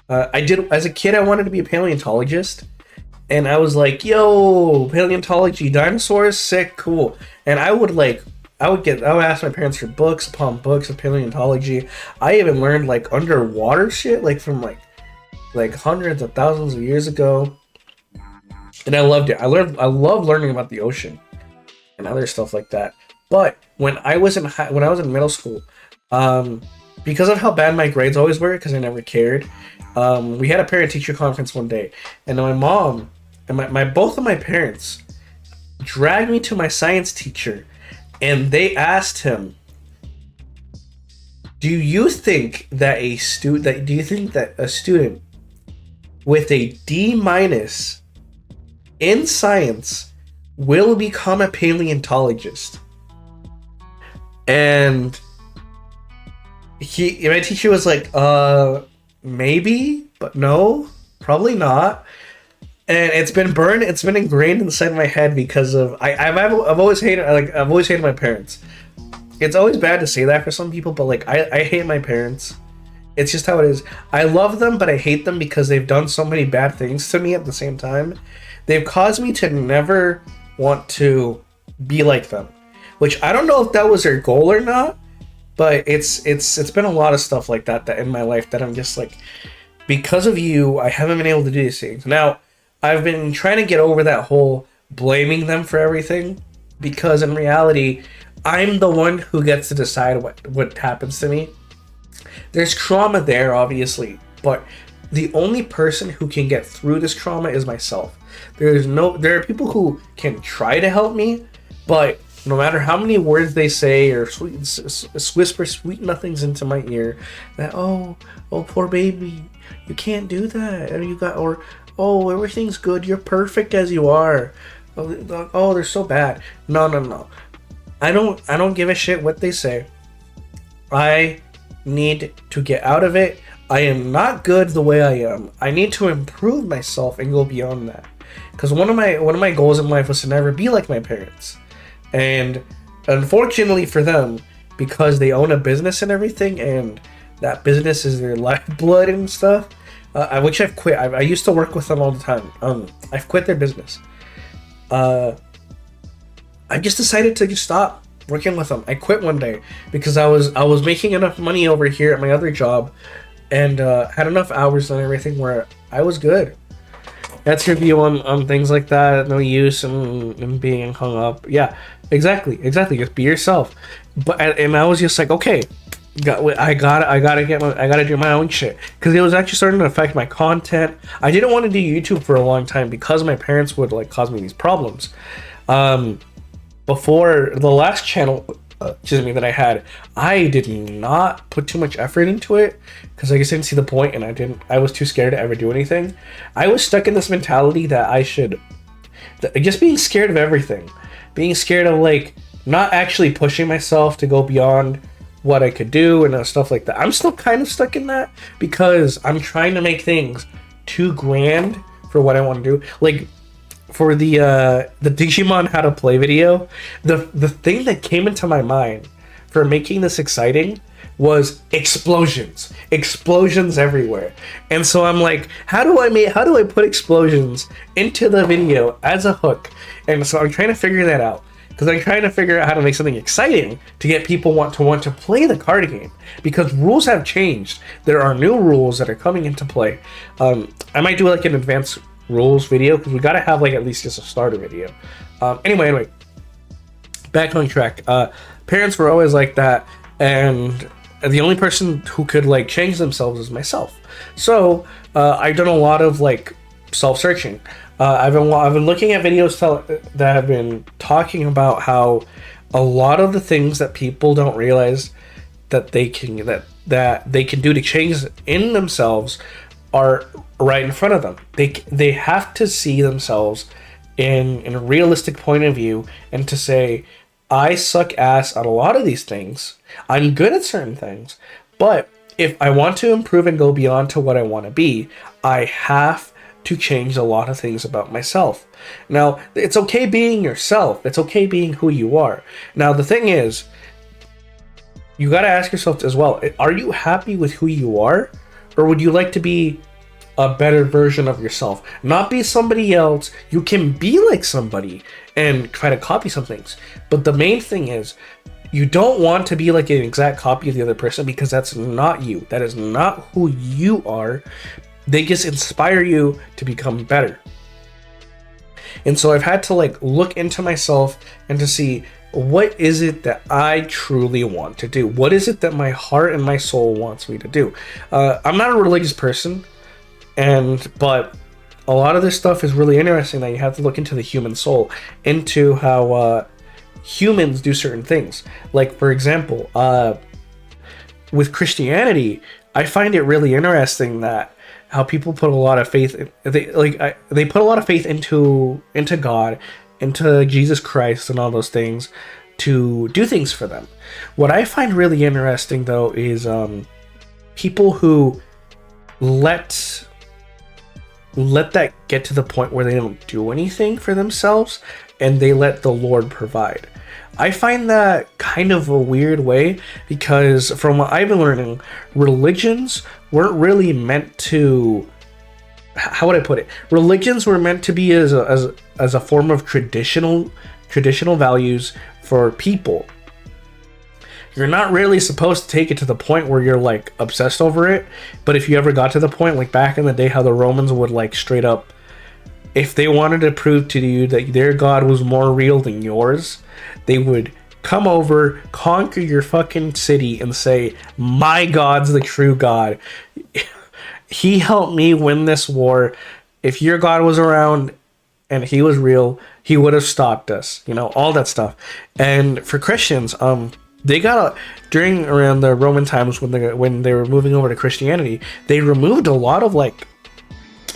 As a kid, I wanted to be a paleontologist, and I was like, yo, paleontology, dinosaurs, sick, cool. And I would ask my parents for books upon books of paleontology. I even learned underwater shit, from hundreds of thousands of years ago. and I loved it. I love learning about the ocean and other stuff like that. But when I was in middle school, because of how bad my grades always were, because I never cared, we had a parent teacher conference one day, and my mom and my both of my parents dragged me to my science teacher, and they asked him, do you think that a student with a D- in science will become a paleontologist? And my teacher was like, maybe, but no, probably not. And it's been ingrained inside my head because of I've always hated my parents. It's always bad to say that for some people, but like I hate my parents. It's just how it is. I love them, but I hate them because they've done so many bad things to me at the same time. They've caused me to never want to be like them, which I don't know if that was their goal or not, but it's been a lot of stuff like that in my life that I'm just like, because of you, I haven't been able to do these things. Now, I've been trying to get over that whole blaming them for everything, because in reality, I'm the one who gets to decide what happens to me. There's trauma there, obviously, but the only person who can get through this trauma is myself. There are people who can try to help me, but no matter how many words they say or whisper sweet nothings into my ear, that oh poor baby, you can't do that, or everything's good, you're perfect as you are. Oh, they're so bad. No. I don't give a shit what they say. I need to get out of it. I am not good the way I am. I need to improve myself and go beyond that. Because one of my goals in life was to never be like my parents. And unfortunately for them, because they own a business and everything, and that business is their lifeblood and stuff, which I've quit. I used to work with them all the time. I've quit their business. I just decided to just stop working with them. I quit one day because I was making enough money over here at my other job, and had enough hours and everything where I was good. That's your view on things like that. No use in being hung up. Yeah, exactly. Just be yourself. But and I was just like, okay, I gotta do my own shit, because it was actually starting to affect my content. I didn't want to do YouTube for a long time because my parents would like cause me these problems. Before the last channel, that I had, I did not put too much effort into it because I just didn't see the point, and I was too scared to ever do anything. I was stuck in this mentality that just being scared of everything, being scared of like not actually pushing myself to go beyond what I could do and stuff like that. I'm still kind of stuck in that because I'm trying to make things too grand for what I want to do. Like, for the Digimon how to play video, the thing that came into my mind for making this exciting was explosions everywhere. And so I'm like, how do I put explosions into the video as a hook? And so I'm trying to figure that out, because I'm trying to figure out how to make something exciting to get people want to play the card game, because rules have changed. There are new rules that are coming into play. I might do like an advanced rules video, because we gotta have like at least just a starter video. Anyway, back on track. Parents were always like that, and the only person who could like change themselves is myself. So I've done a lot of like self-searching. I've been looking at videos that have been talking about how a lot of the things that people don't realize that they can do to change in themselves are right in front of them. They have to see themselves in a realistic point of view, and to say, I suck ass at a lot of these things. I'm good at certain things, but if I want to improve and go beyond to what I want to be, I have to change a lot of things about myself. Now, it's okay being yourself. It's okay being who you are. Now, the thing is, you got to ask yourself as well, are you happy with who you are? Or would you like to be a better version of yourself? Not be somebody else. You can be like somebody and try to copy some things. But the main thing is, you don't want to be like an exact copy of the other person, because that's not you. That is not who you are. They just inspire you to become better. And so I've had to like look into myself and to see, what is it that I truly want to do? What is it that my heart and my soul wants me to do? I'm not a religious person, but a lot of this stuff is really interesting, that you have to look into the human soul, into how humans do certain things. Like, for example, with Christianity, I find it really interesting that how people put a lot of faith in, they put a lot of faith into God, into Jesus Christ and all those things, to do things for them. What I find really interesting though is people who let that get to the point where they don't do anything for themselves and they let the Lord provide. I find that kind of a weird way, because from what I've been learning, religions weren't really meant to, how would I put it? Religions were meant to be as a form of traditional values for people. You're not really supposed to take it to the point where you're like obsessed over it, but if you ever got to the point, like back in the day, how the Romans would like straight up, if they wanted to prove to you that their God was more real than yours, they would come over, conquer your fucking city, and say, my God's the true God. He helped me win this war. If your God was around and he was real, he would have stopped us. You know, all that stuff. And for Christians, they got during around the Roman times when they were moving over to Christianity, they removed a lot of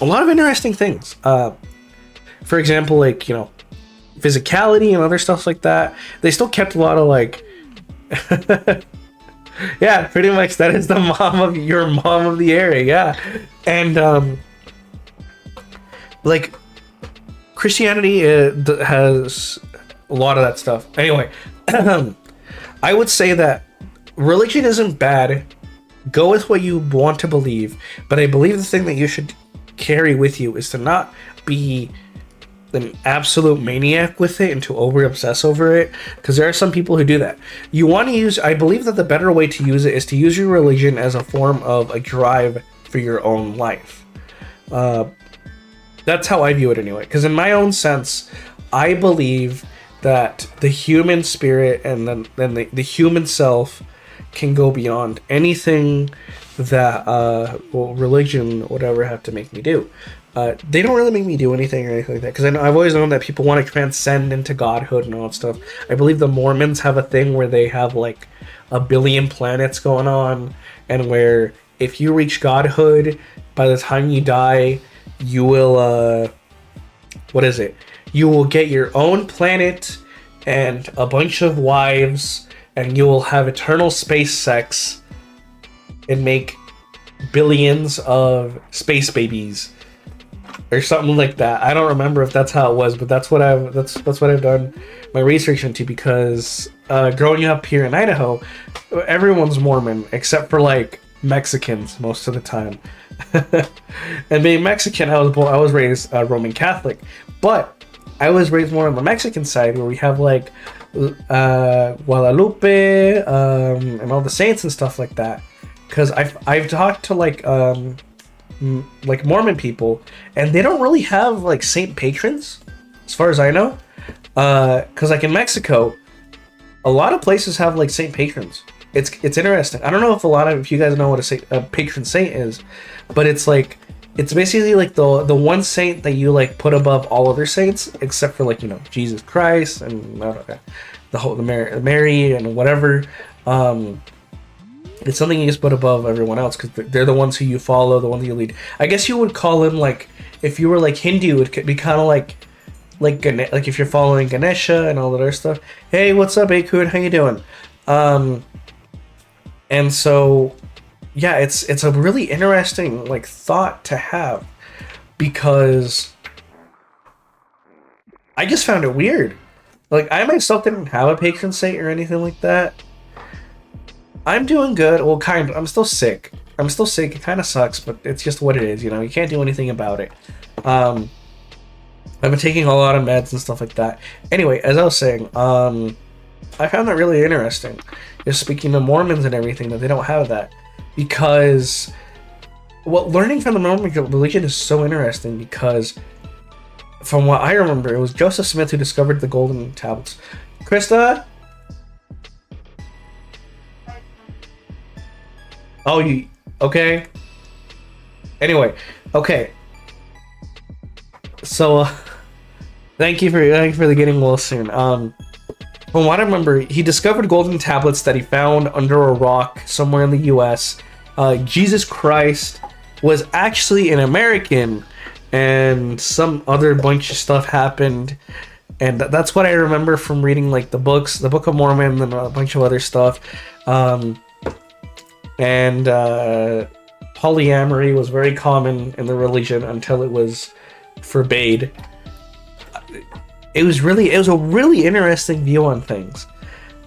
interesting things. For example, like, you know, physicality and other stuff like that. They still kept a lot of like yeah, pretty much that is the mom of the area, yeah. And like Christianity has a lot of that stuff. Anyway, I would say that religion isn't bad. Go with what you want to believe, but I believe the thing that you should carry with you is to not be an absolute maniac with it and to over obsess over it, because there are some people who do that. You want to use, I believe that the better way to use it is to use your religion as a form of a drive for your own life. That's how I view it anyway, because in my own sense, I believe that the human spirit and then the human self can go beyond anything that religion would ever have to make me do. They don't really make me do anything or anything like that, because I've always known that people want to transcend into godhood and all that stuff. I believe the Mormons have a thing where they have like 1 billion planets going on, and where if you reach godhood, by the time you die, you will you will get your own planet and a bunch of wives, and you will have eternal space sex and make billions of space babies or something like that. I don't remember if that's how it was, but that's what I've done my research into, because growing up here in Idaho, everyone's Mormon except for like Mexicans most of the time. And being Mexican, I was raised Roman Catholic, but I was raised more on the Mexican side, where we have like Guadalupe and all the saints and stuff like that. Because I've talked to like Mormon people, and they don't really have like saint patrons, as far as I know. Because like in Mexico, a lot of places have like saint patrons. It's interesting. I don't know if you guys know what a patron saint is, but it's basically like the one saint that you like put above all other saints, except for like, you know, Jesus Christ and the Mary and whatever. It's something you just put above everyone else, because they're the ones who you follow, the ones you lead. I guess you would call him, like, if you were like Hindu, it could be kind of like if you're following Ganesha and all that other stuff. Hey, what's up, Akun? How you doing? And so, yeah, it's a really interesting like thought to have, because I just found it weird. Like, I myself didn't have a patron saint or anything like that. I'm doing good. Well, kind of. I'm still sick. It kind of sucks, but it's just what it is, you know? You can't do anything about it. I've been taking a lot of meds and stuff like that. Anyway, as I was saying, I found that really interesting. Just speaking to Mormons and everything, that they don't have that. Because, well, learning from the Mormon religion is so interesting, because from what I remember, it was Joseph Smith who discovered the golden tablets. Krista? Oh, you okay? Anyway, okay. So, thank you for the getting well soon. From what I remember, he discovered golden tablets that he found under a rock somewhere in the U.S. Jesus Christ was actually an American, and some other bunch of stuff happened, and that's what I remember from reading like the books, the Book of Mormon, and a bunch of other stuff. And polyamory was very common in the religion until it was forbade. It was a really interesting view on things,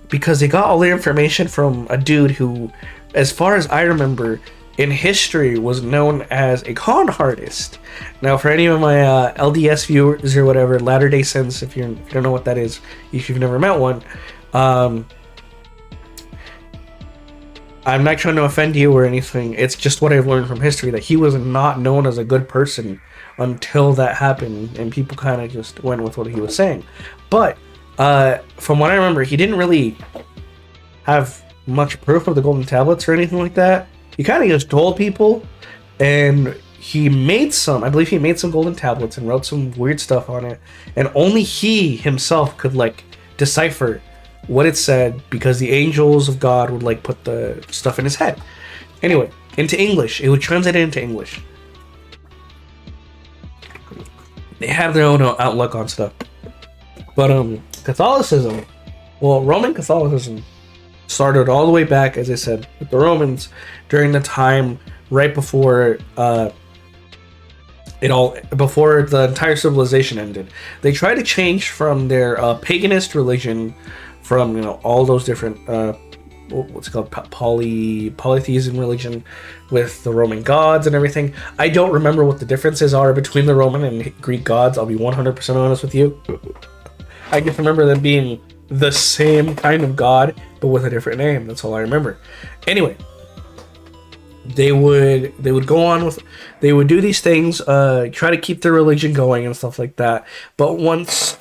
because they got all their information from a dude who, as far as I remember, in history was known as a con artist. Now, for any of my LDS viewers or whatever, Latter-day Saints, if you don't know what that is, if you've never met one, I'm not trying to offend you or anything. It's just what I've learned from history, that he was not known as a good person until that happened, and people kind of just went with what he was saying. But from what I remember, he didn't really have much proof of the golden tablets or anything like that. He kind of just told people, and he made some, I believe he made some golden tablets and wrote some weird stuff on it, and only he himself could like decipher what it said, because the angels of God would like put the stuff in his head. Anyway, into English, it would translate it into English. They have their own outlook on stuff. But Catholicism, well, Roman Catholicism started all the way back, as I said, with the Romans during the time right before before the entire civilization ended. They tried to change from their paganist religion, from all those different what's it called, polytheism religion with the Roman gods and everything. I don't remember what the differences are between the Roman and Greek gods. I'll be 100% honest with you. I just remember them being the same kind of god, but with a different name. That's all I remember. Anyway, they would go on with, they would do these things, try to keep their religion going and stuff like that. But once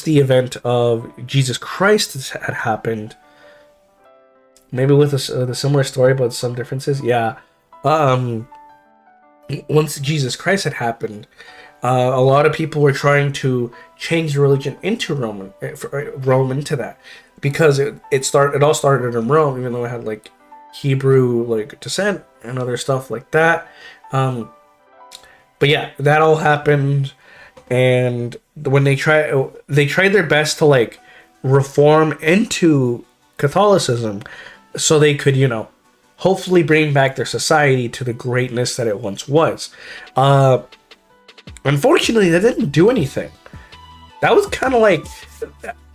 the event of Jesus Christ had happened, maybe with a similar story but some differences, once Jesus Christ had happened, a lot of people were trying to change the religion into Rome into that, because it all started in Rome, even though it had like Hebrew like descent and other stuff like that. But yeah, that all happened, and when they tried their best to like reform into Catholicism, so they could hopefully bring back their society to the greatness that it once was. Unfortunately, that didn't do anything. That was kind of like,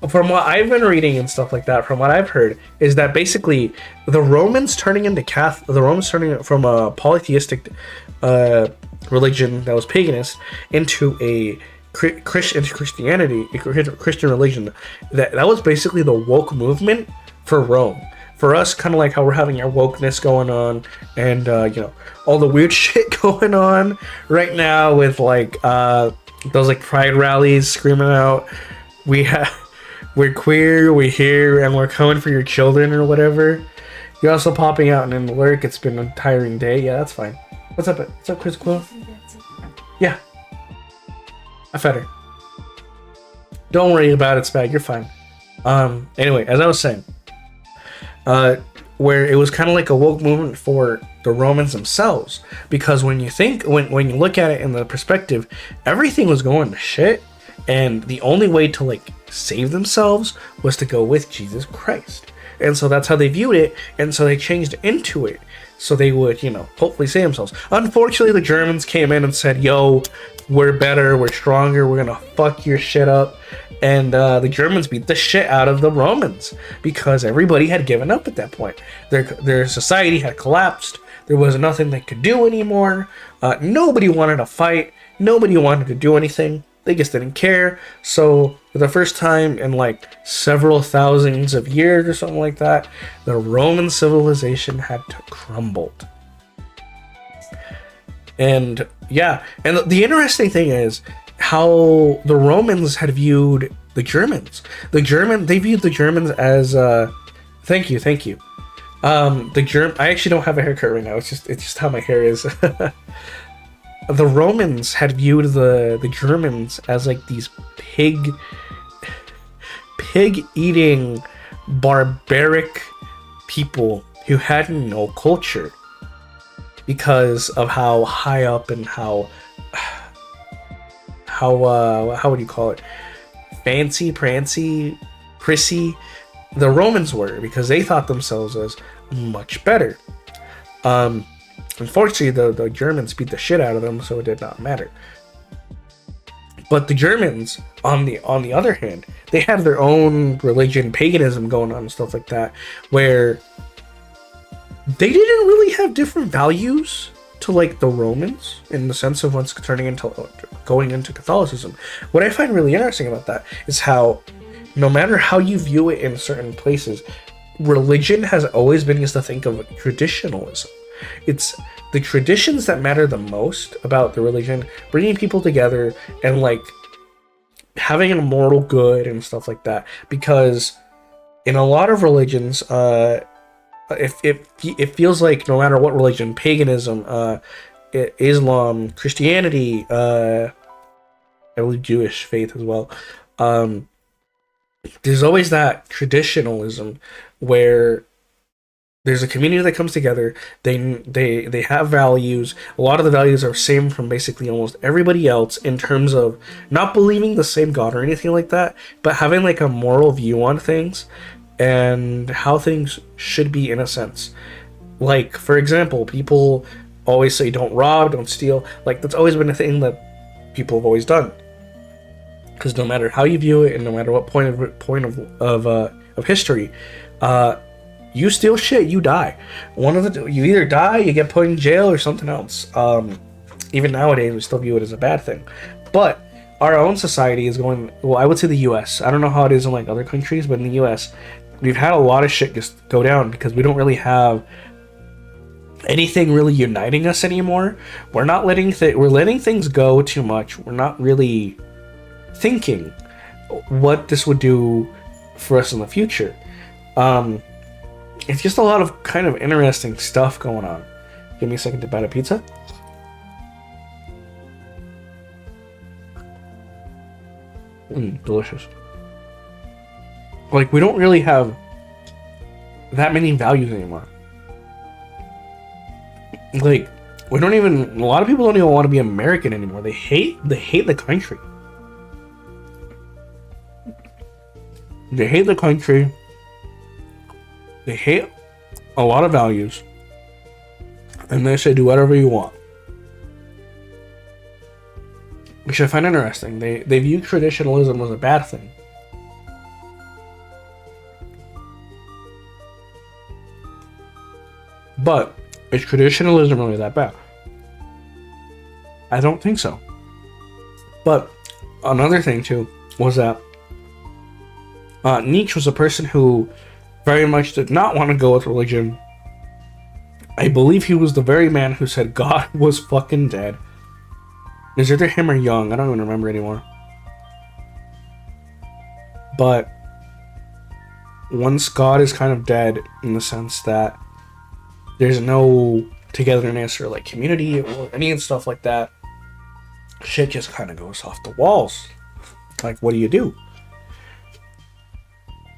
from what I've been reading and stuff like that, from what I've heard, is that basically the Romans turning from a polytheistic religion that was paganist into a Christianity, a Christian religion, that was basically the woke movement for Rome. For us, kind of like how we're having our wokeness going on, and all the weird shit going on right now with like those like pride rallies screaming out, we're queer, we're here, and we're coming for your children or whatever. You're also popping out and in work. It's been a tiring day. Yeah, that's fine. What's up? What's up, Chris Quill? Yeah, I fed her. Don't worry about it, Spag. You're fine. Anyway, as I was saying, where it was kind of like a woke movement for the Romans themselves, because when you look at it in the perspective, everything was going to shit, and the only way to like save themselves was to go with Jesus Christ, and so that's how they viewed it, and so they changed into it so they would hopefully save themselves. Unfortunately, the Germans came in and said, yo, we're better, we're stronger, we're gonna fuck your shit up. And the Germans beat the shit out of the Romans, because everybody had given up at that point. Their society had collapsed. There was nothing they could do anymore. Nobody wanted to fight. Nobody wanted to do anything. They just didn't care. So for the first time in like several thousands of years or something like that, the Roman civilization had to crumble. And Yeah, and the interesting thing is how the Romans had viewed the Germans. They viewed the Germans as thank you, thank you. I actually don't have a haircut right now. It's just how my hair is. The Romans had viewed the Germans as like these pig eating barbaric people who had no culture because of how high up and how would you call it, fancy prancy prissy the Romans were, because they thought themselves as much better. Unfortunately, the Germans beat the shit out of them, so it did not matter. But the Germans, on the other hand, they had their own religion, paganism going on and stuff like that, where they didn't really have different values to like the Romans in the sense of what's going into Catholicism. What I find really interesting about that is how, no matter how you view it in certain places, religion has always been used to think of traditionalism. It's the traditions that matter the most about the religion, bringing people together and like having a moral good and stuff like that. Because in a lot of religions, it feels like no matter what religion, paganism, Islam, Christianity, I believe Jewish faith as well, there's always that traditionalism where there's a community that comes together. They have values. A lot of the values are same from basically almost everybody else in terms of not believing the same God or anything like that, but having like a moral view on things and how things should be in a sense. Like, for example, people always say don't rob, don't steal. Like, that's always been a thing that people have always done. Because no matter how you view it and no matter what point of history, you steal shit, you die. You either die, you get put in jail, or something else. Even nowadays, we still view it as a bad thing. But our own society is going. Well, I would say the U.S. I don't know how it is in like other countries, but in the U.S., we've had a lot of shit just go down because we don't really have anything really uniting us anymore. We're not letting we're letting things go too much. We're not really thinking what this would do for us in the future. It's just a lot of kind of interesting stuff going on. Give me a second to bite a pizza. Delicious. Like, we don't really have that many values anymore. Like, we don't even, a lot of people don't even want to be American anymore. They hate the country. They hate the country. They hate a lot of values. And they say do whatever you want. Which I find interesting. They view traditionalism as a bad thing. But is traditionalism really that bad? I don't think so. But another thing too was that Nietzsche was a person who very much did not want to go with religion. I believe he was the very man who said God was fucking dead. It's either him or Jung, I don't even remember anymore. But once God is kind of dead in the sense that there's no togetherness or like community or any stuff like that, shit just kind of goes off the walls. Like, what do?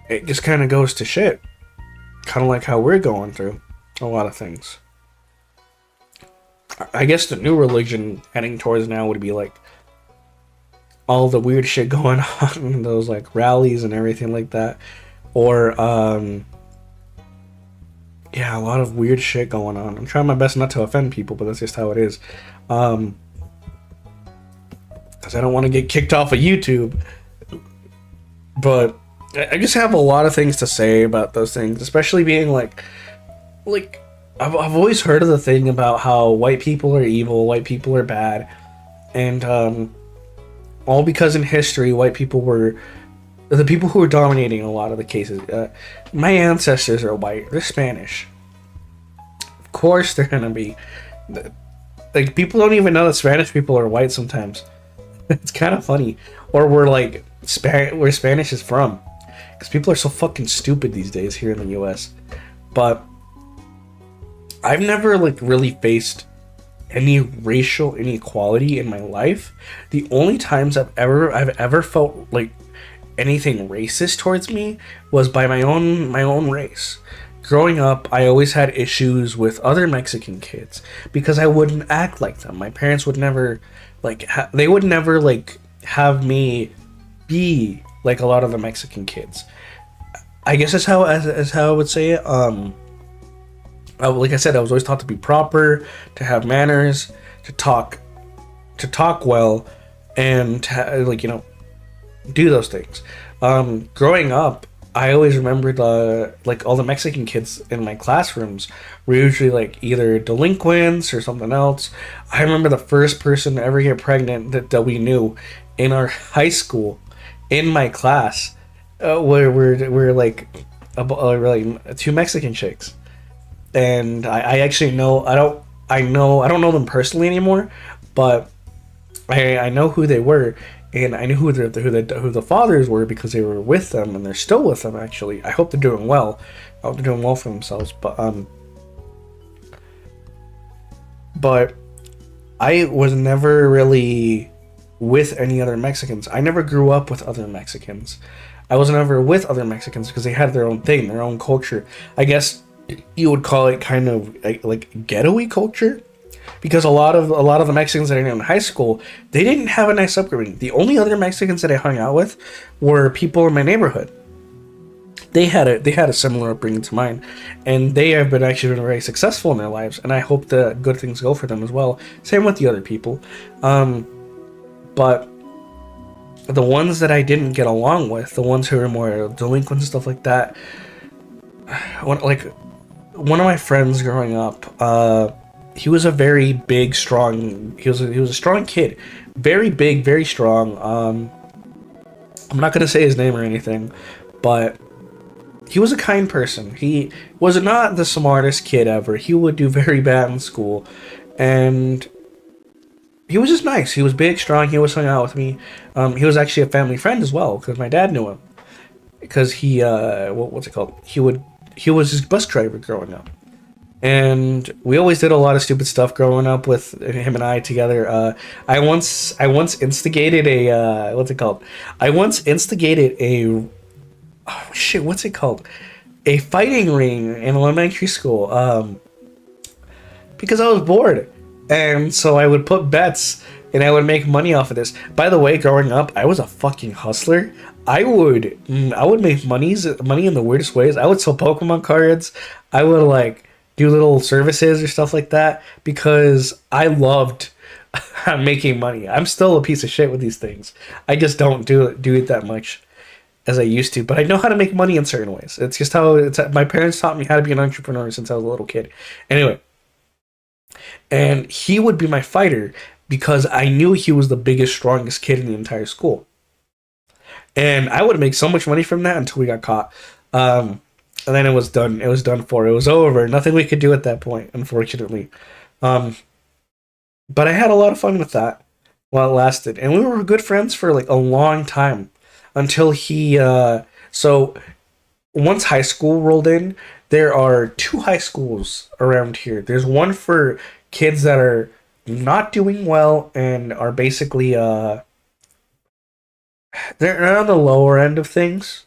It just kind of goes to shit. Kind of like how we're going through a lot of things. I guess the new religion heading towards now would be like all the weird shit going on, those like rallies and everything like that. Or, yeah, a lot of weird shit going on. I'm trying my best not to offend people, but that's just how it is. Because I don't want to get kicked off of YouTube. But I just have a lot of things to say about those things, especially being like I've always heard of the thing about how white people are evil, white people are bad, and all because in history white people were the people who were dominating a lot of the cases. My ancestors are white, they're Spanish. Of course they're gonna be Like, people don't even know that Spanish people are white sometimes. It's kind of funny. Or we're like where Spanish is from, because people are so fucking stupid these days here in the U.S. But I've never like really faced any racial inequality in my life. The only times I've ever felt like anything racist towards me was by my own race. Growing up, I always had issues with other Mexican kids because I wouldn't act like them. My parents would never like they would never like have me be like a lot of the Mexican kids. I guess that's how I would say it. Like I said, I was always taught to be proper, to have manners, to talk well, and to, like, you know, do those things. Growing up, I always remembered like all the Mexican kids in my classrooms were usually like either delinquents or something else. I remember the first person to ever get pregnant that we knew in our high school, in my class, were like two Mexican chicks, and I actually know I don't know them personally anymore, but I know who they were. And I knew who the fathers were because they were with them, and they're still with them. Actually, I hope they're doing well. I hope they're doing well for themselves. But I was never really with any other Mexicans. I never grew up with other Mexicans. I was never with other Mexicans because they had their own thing, their own culture. I guess you would call it kind of like ghetto-y culture. Because a lot of the Mexicans that I knew in high school, they didn't have a nice upbringing. The only other Mexicans that I hung out with were people in my neighborhood. They had a similar upbringing to mine, and they have been very successful in their lives. And I hope that good things go for them as well. Same with the other people, but the ones that I didn't get along with, the ones who were more delinquent and stuff like that, one of my friends growing up. He was a very big, strong. He was a strong kid, very big, very strong. I'm not gonna say his name or anything, but he was a kind person. He was not the smartest kid ever. He would do very bad in school, and he was just nice. He was big, strong. He always hung out with me. He was actually a family friend as well because my dad knew him. Because he what's it called? He was his bus driver growing up. And we always did a lot of stupid stuff growing up with him and I together. I once instigated a what's it called? I once instigated a what's it called? A fighting ring in elementary school. Because I was bored, and so I would put bets and I would make money off of this. By the way, growing up, I was a fucking hustler. I would make money in the weirdest ways. I would sell Pokemon cards. I would like do little services or stuff like that because I loved making money. I'm still a piece of shit with these things. I just don't do it that much as I used to, but I know how to make money in certain ways. It's just my parents taught me how to be an entrepreneur since I was a little kid. Anyway, and he would be my fighter because I knew he was the biggest, strongest kid in the entire school. And I would make so much money from that until we got caught. And then it was done. It was done for. It was over. Nothing we could do at that point, unfortunately. But I had a lot of fun with that while it lasted. And we were good friends for like a long time until he... So once high school rolled in, there are 2 high schools around here. There's one for kids that are not doing well and are basically... they're on the lower end of things.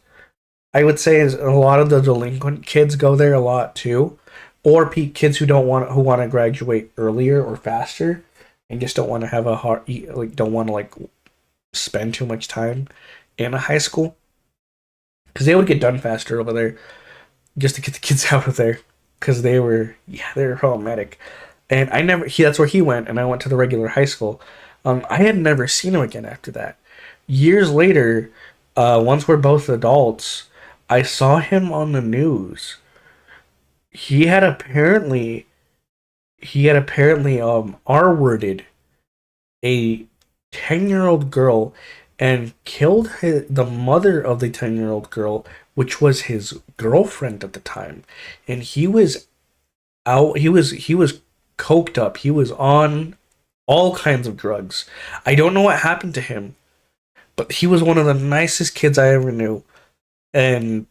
I would say is a lot of the delinquent kids go there a lot too, or kids who want to graduate earlier or faster, and just don't want to have don't want to spend too much time in a high school, because they would get done faster over there, just to get the kids out of there, because they were problematic. And that's where he went, and I went to the regular high school. I had never seen him again after that. Years later, once we're both adults, I saw him on the news. He had apparently R-worded a 10-year-old girl and killed the mother of the 10-year-old girl, which was his girlfriend at the time. And he was coked up. He was on all kinds of drugs. I don't know what happened to him, but he was one of the nicest kids I ever knew. And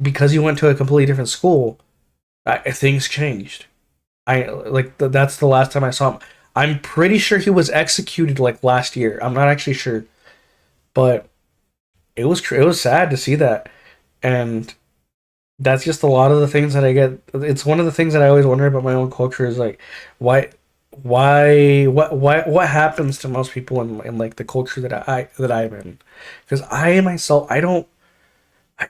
because he went to a completely different school, things changed. That's the last time I saw him. I'm pretty sure he was executed like last year. I'm not actually sure, but it was sad to see that, and that's just a lot of the things that I get. It's one of the things that I always wonder about my own culture is like, what happens to most people in like the culture that I'm in, because I myself I don't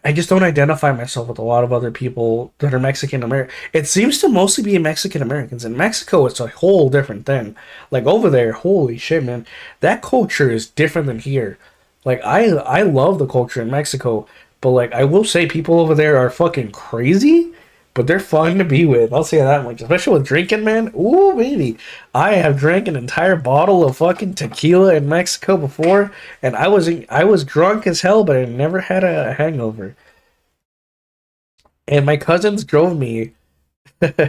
I just don't identify myself with a lot of other people that are Mexican American. It seems to mostly be Mexican Americans. In Mexico, it's a whole different thing. Like over there, holy shit, man, that culture is different than here. Like I love the culture in Mexico, but like I will say, people over there are fucking crazy, but they're fun to be with. I'll say that much. Especially with drinking, man. Ooh, baby, I have drank an entire bottle of fucking tequila in Mexico before, and I was drunk as hell, but I never had a hangover. And my cousins drove me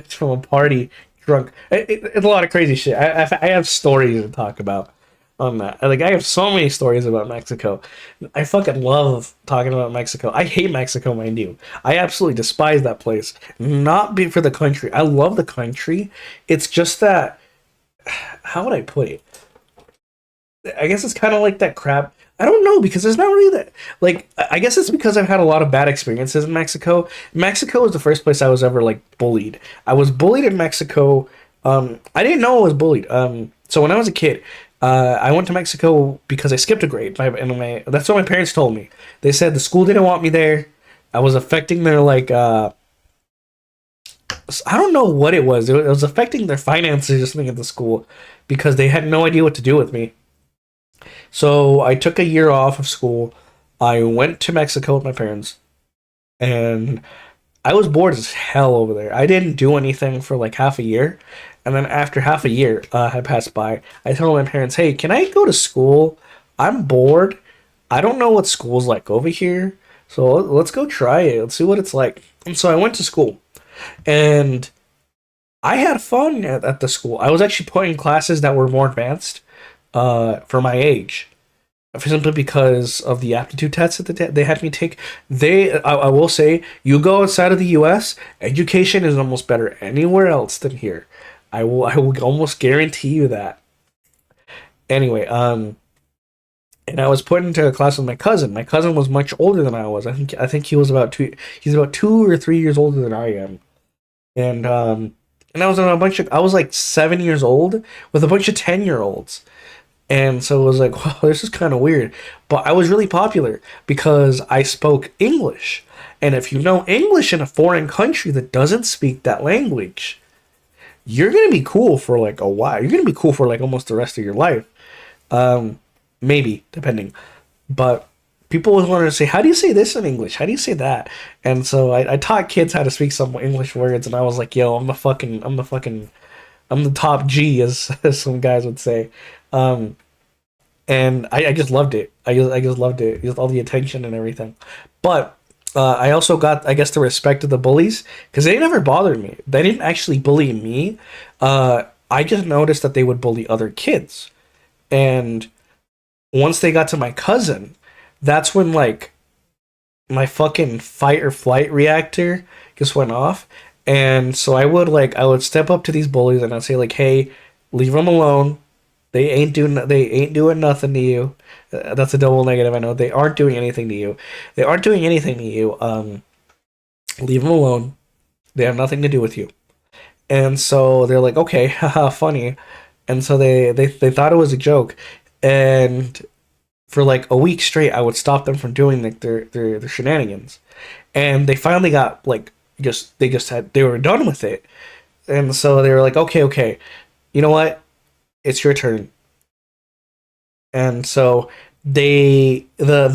from a party drunk. It's a lot of crazy shit. I have stories to talk about on that. Like I have so many stories about Mexico. I fucking love talking about Mexico. I hate Mexico, mind you. I absolutely despise that place. Not be for the country. I love the country. It's just that, how would I put it? I guess it's kind of like that crap. I don't know, because there's not really that. Like, I guess it's because I've had a lot of bad experiences in Mexico. Mexico was the first place I was ever like bullied. I was bullied in Mexico. I didn't know I was bullied. So when I was a kid, I went to Mexico because I skipped a grade. That's what my parents told me. They said the school didn't want me there. I was affecting their like. I don't know what it was. It was affecting their finances or something at the school, because they had no idea what to do with me. So I took a year off of school. I went to Mexico with my parents, and I was bored as hell over there. I didn't do anything for like half a year, and then after half a year had passed by, I told my parents, "Hey, can I go to school? I'm bored. I don't know what school's like over here, so let's go try it. Let's see what it's like." And so I went to school, and I had fun at the school. I was actually put in classes that were more advanced for my age, simply because of the aptitude tests that they had me take. I will say, you go outside of the U.S., education is almost better anywhere else than here. I will almost guarantee you that. Anyway, and I was put into a class with my cousin. My cousin was much older than I was. I think he was about two. He's about 2 or 3 years older than I am, and I was in a bunch of. I was like 7 years old with a bunch of 10-year-olds. And so it was like, wow, this is kind of weird. But I was really popular because I spoke English. And if you know English in a foreign country that doesn't speak that language, you're going to be cool for like a while. You're going to be cool for like almost the rest of your life. Maybe, depending. But people always wanted to say, how do you say this in English? How do you say that? And so I taught kids how to speak some English words. And I was like, yo, I'm the top G, as some guys would say. Um, and I just loved it. I just loved it, just all the attention and everything. But I also got, I guess, the respect of the bullies, because they never bothered me. They didn't actually bully me. I just noticed that they would bully other kids, and once they got to my cousin, that's when like my fucking fight or flight reactor just went off. And so I would step up to these bullies and I'd say like, "Hey, leave them alone. They ain't doing nothing to you." That's a double negative. I know they aren't doing anything to you. They aren't doing anything to you. Leave them alone. They have nothing to do with you. And so they're like, "Okay, haha, funny." And so they thought it was a joke. And for like a week straight, I would stop them from doing like their shenanigans. And they finally got like, they were done with it. And so they were like, "Okay, okay, you know what? It's your turn." And so the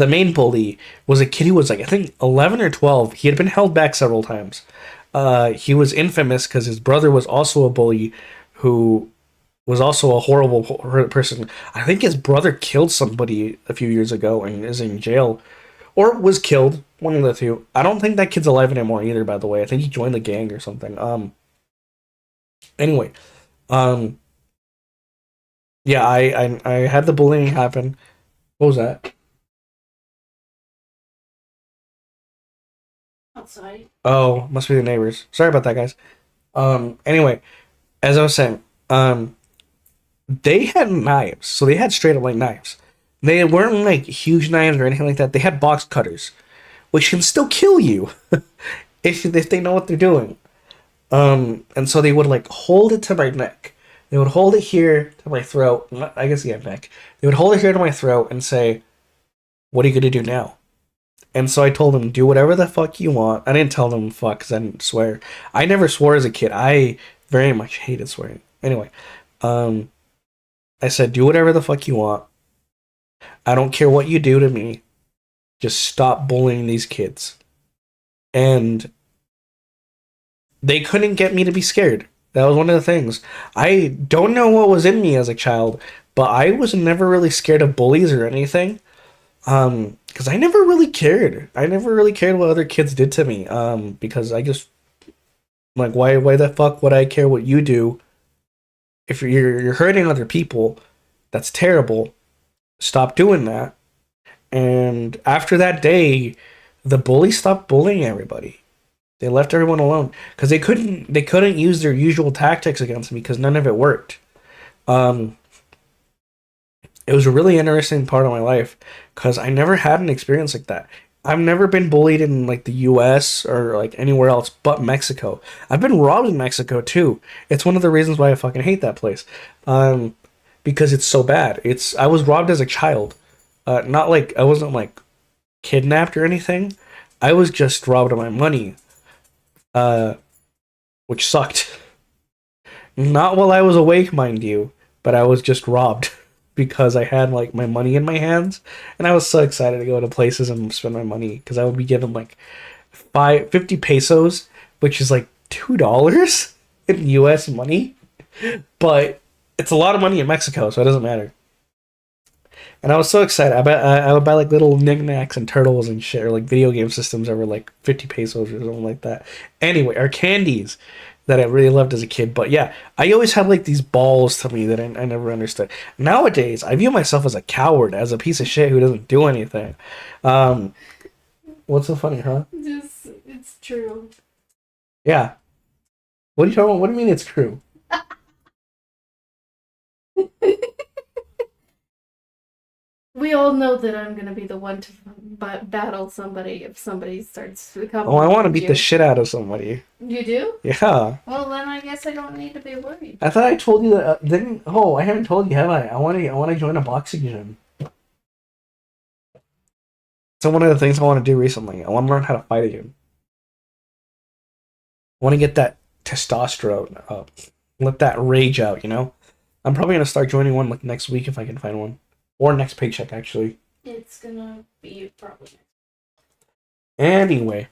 main bully was a kid who was like, I think 11 or 12. He had been held back several times. He was infamous because his brother was also a bully who was also a horrible person. I think his brother killed somebody a few years ago and is in jail, or was killed. One of the two. I don't think that kid's alive anymore either. By the way, I think he joined the gang or something. Anyway, um, Yeah, I had the bullying happen. What was that? Outside. Oh, must be the neighbors. Sorry about that, guys. Anyway, as I was saying, they had knives, so they had straight up like knives. They weren't like huge knives or anything like that. They had box cutters, which can still kill you if they know what they're doing. And so they would like hold it to my neck. They would hold it here to my throat. I guess yeah, neck. They would hold it here to my throat and say, "What are you gonna do now?" And so I told them, "Do whatever the fuck you want." I didn't tell them fuck because I didn't swear. I never swore as a kid. I very much hated swearing. Anyway, um, I said, "Do whatever the fuck you want. I don't care what you do to me. Just stop bullying these kids." And they couldn't get me to be scared. That was one of the things. I don't know what was in me as a child, but I was never really scared of bullies or anything. Because I never really cared. I never really cared what other kids did to me. Because I just like why the fuck would I care what you do if you're hurting other people? That's terrible. Stop doing that. And after that day, the bullies stopped bullying everybody. They left everyone alone because they couldn't use their usual tactics against me because none of it worked. Um, it was a really interesting part of my life because I never had an experience like that. I've never been bullied in like the U.S. or like anywhere else but Mexico. I've been robbed in Mexico too. It's one of the reasons why I fucking hate that place, um, because it's so bad. I was robbed as a child, not like I wasn't like kidnapped or anything. I was just robbed of my money, uh, which sucked. Not while I was awake, mind you, but I was just robbed because I had like my money in my hands, and I was so excited to go to places and spend my money because I would be given like 50 pesos, which is like $2 in U.S. money, but it's a lot of money in Mexico, so it doesn't matter. And I was so excited. I would buy like little knickknacks and turtles and shit, or like video game systems that were like 50 pesos or something like that. Anyway, or candies that I really loved as a kid. But yeah, I always had like these balls to me that I never understood. Nowadays, I view myself as a coward, as a piece of shit who doesn't do anything. Um, what's so funny, huh? Just, it's true. Yeah. What are you talking about? What do you mean it's true? We all know that I'm gonna be the one to battle somebody if somebody starts Oh, coming I want to towards beat the you. shit out of somebody. You do? Yeah. Well, then I guess I don't need to be worried. I thought I told you that. Didn't? Oh, I haven't told you, have I? I want to join a boxing gym. So one of the things I want to do recently, I want to learn how to fight again. I want to get that testosterone up, let that rage out. I'm probably gonna start joining one like next week if I can find one, or next paycheck actually. It's gonna be probably. Anyway,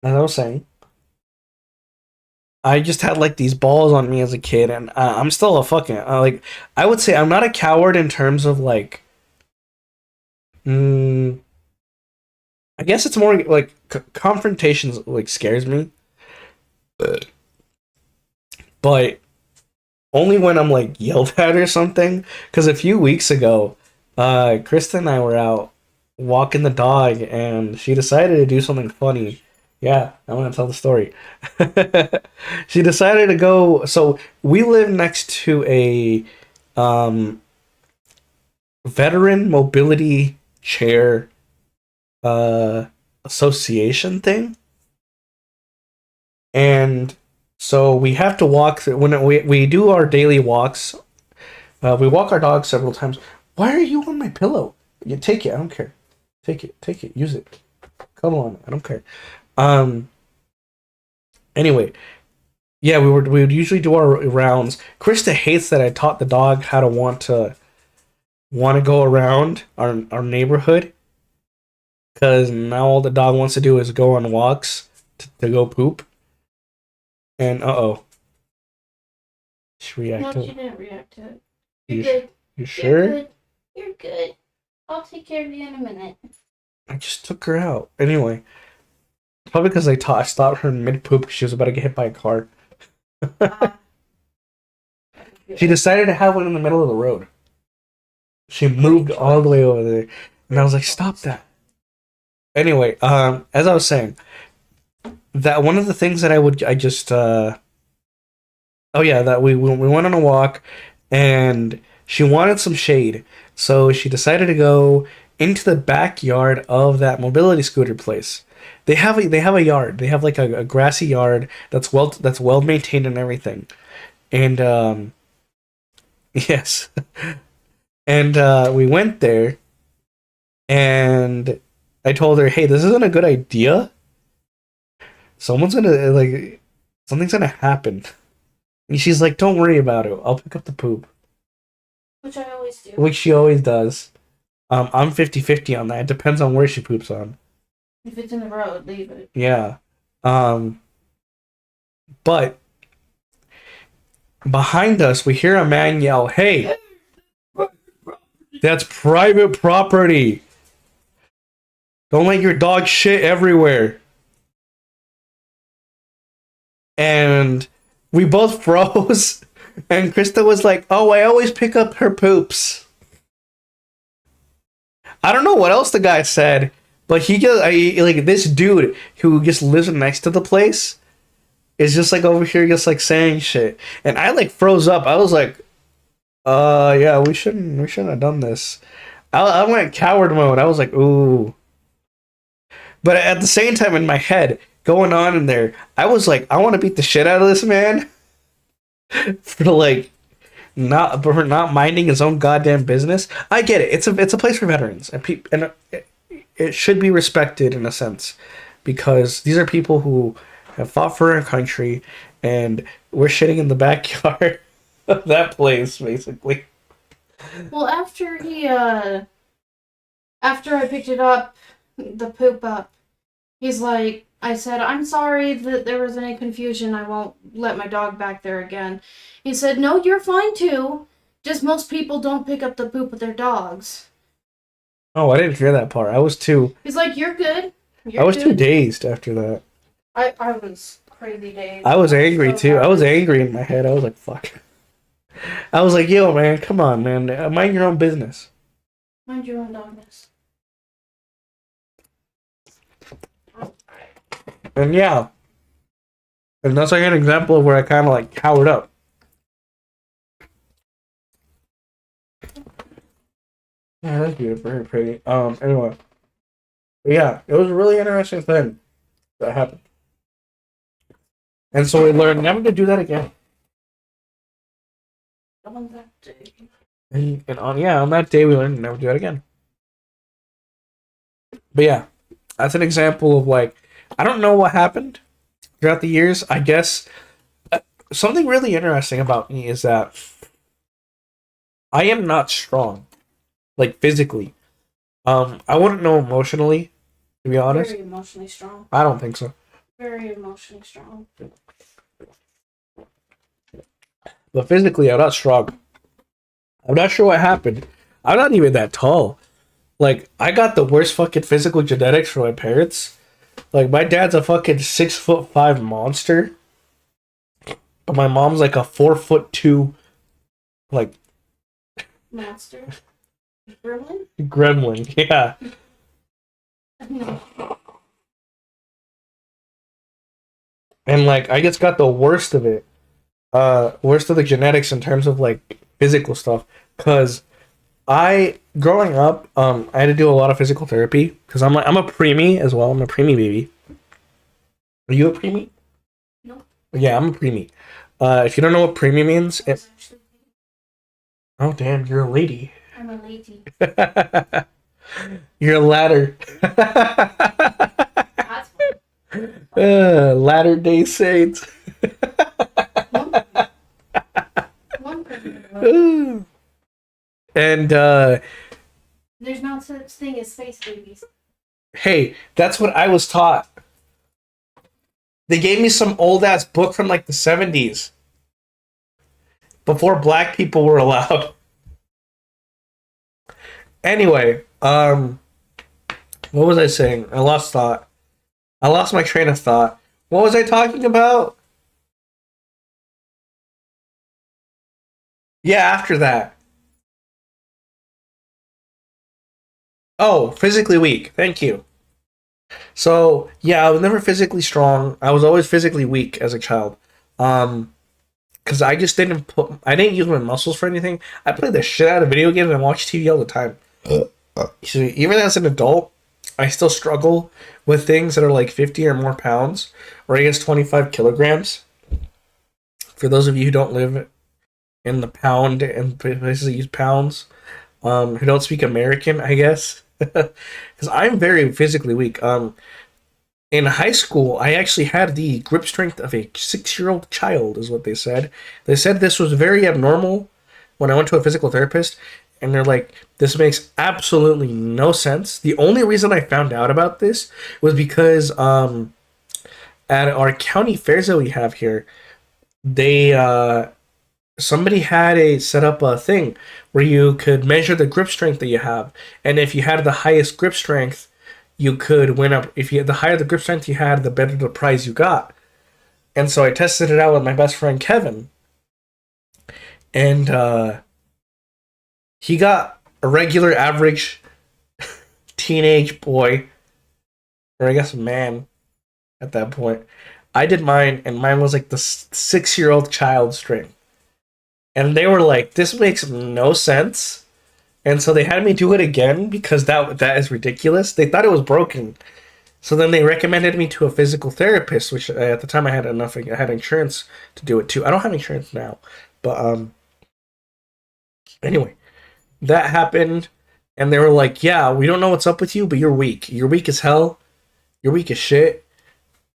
as I was saying, I just had like these balls on me as a kid, and I'm still a fucking like. I would say I'm not a coward in terms of like. Mm, I guess it's more like confrontations like scares me, but only when I'm like yelled at or something. Because a few weeks ago, Krista and I were out walking the dog, and she decided to do something funny. Yeah, I want to tell the story. She decided to go. So we live next to a um, veteran mobility chair uh, association thing, and so we have to walk through when we do our daily walks. We walk our dog several times. Why are you on my pillow? You take it. I don't care. Take it. Use it. Cuddle on it. I don't care. Um. Anyway, yeah, we would usually do our rounds. Krista hates that I taught the dog how to want to go around our neighborhood because now all the dog wants to do is go on walks to go poop. And she No, reacted. she didn't react to it. You, You're good. you You're sure? good. You're good. I'll take care of you in a minute. I just took her out. Anyway, probably because I stopped her mid poop because she was about to get hit by a car. Ah, She decided to have one in the middle of the road. She moved all the way over there, and I was like, "Stop that!" Anyway, as I was saying, that one of the things that I just oh yeah, that we went on a walk, and she wanted some shade, so she decided to go into the backyard of that mobility scooter place. They have a yard. They have like a grassy yard that's well maintained and everything. And yes, and we went there, and I told her, "Hey, this isn't a good idea. Someone's gonna like something's gonna happen." And she's like, "Don't worry about it. I'll pick up the poop." Which I always do. Which she always does. I'm 50-50 on that. It depends on where she poops on. If it's in the road, leave it. Yeah. But behind us, we hear a man yell, "Hey, that's private property. Don't let your dog shit everywhere." And we both froze. And Krista was like, "Oh, I always pick up her poops." I don't know what else the guy said, but like this dude who just lives next to the place is just like over here just like saying shit. And I like froze up. I was like, yeah, we shouldn't have done this. I went coward mode. I was like, ooh. But at the same time in my head, going on in there, I was like, I want to beat the shit out of this man for like not minding his own goddamn business. I get it. It's a place for veterans, and it should be respected in a sense, because these are people who have fought for our country, and we're shitting in the backyard of that place, basically. Well, after I picked it up, the poop up, he's like, I said, "I'm sorry that there was any confusion. I won't let my dog back there again." He said, "No, you're fine too. Just most people don't pick up the poop with their dogs." Oh, I didn't hear that part. I was too. He's like, "You're good. I was too dazed after that. I was crazy dazed. I was angry too. I was angry in my head. I was like, fuck. I was like, yo, man, come on, man. Mind your own business. Mind your own dogness. And yeah. And that's like an example of where I kind of like cowered up. Yeah, that's beautiful. Very pretty. Anyway. But yeah, it was a really interesting thing that happened. And so we learned never to do that again. On that day. And on that day we learned to never do that again. But yeah, that's an example of like, I don't know what happened throughout the years. I guess something really interesting about me is that I am not strong, like physically. I wouldn't know emotionally, to be honest. Very emotionally strong. I don't think so. Very emotionally strong. But physically, I'm not strong. I'm not sure what happened. I'm not even that tall. Like, I got the worst fucking physical genetics from my parents. Like, my dad's a fucking 6'5" monster. But my mom's like a 4'2", like... Monster? Gremlin? Gremlin, yeah. And, like, I just got the worst of it. Worst of the genetics in terms of, like, physical stuff. Because growing up, I had to do a lot of physical therapy. Because I'm a preemie as well. I'm a preemie baby. Are you a preemie? No. Yeah, I'm a preemie. If you don't know what preemie means... Oh, damn, you're a lady. I'm a lady. You're a ladder. That's Latter-day Saints. one person. And There's no such thing as space babies. hey, that's what I was taught. They gave me some old ass book from like the 70s. Before black people were allowed. Anyway, what was I saying? I lost thought. I lost my train of thought. What was I talking about? Yeah, after that. Oh, physically weak. Thank you. So yeah, I was never physically strong. I was always physically weak as a child. Um, because I didn't use my muscles for anything. I played the shit out of video games and watched TV all the time. So even as an adult, I still struggle with things that are like 50 or more pounds, or I guess 25 kilograms. For those of you who don't live in the pound and places that use pounds, who don't speak American, I guess, because I'm very physically weak. In high school, I actually had the grip strength of a 6-year-old child, is what they said. They said this was very abnormal when I went to a physical therapist, and they're like, this makes absolutely no sense. The only reason I found out about this was because at our county fairs that we have here, they somebody had a set up a thing where you could measure the grip strength that you have, and if you had the highest grip strength, you could win up. If you the higher the grip strength you had, the better the prize you got. And so I tested it out with my best friend Kevin, and he got a regular average teenage boy, or I guess man at that point. I did mine, and mine was like the 6-year-old child strength. And they were like, "This makes no sense." And so they had me do it again because that is ridiculous. They thought it was broken. So then they recommended me to a physical therapist, which at the time I had insurance to do it too. I don't have insurance now. But anyway, that happened and they were like, "Yeah, we don't know what's up with you, but you're weak. You're weak as hell. You're weak as shit.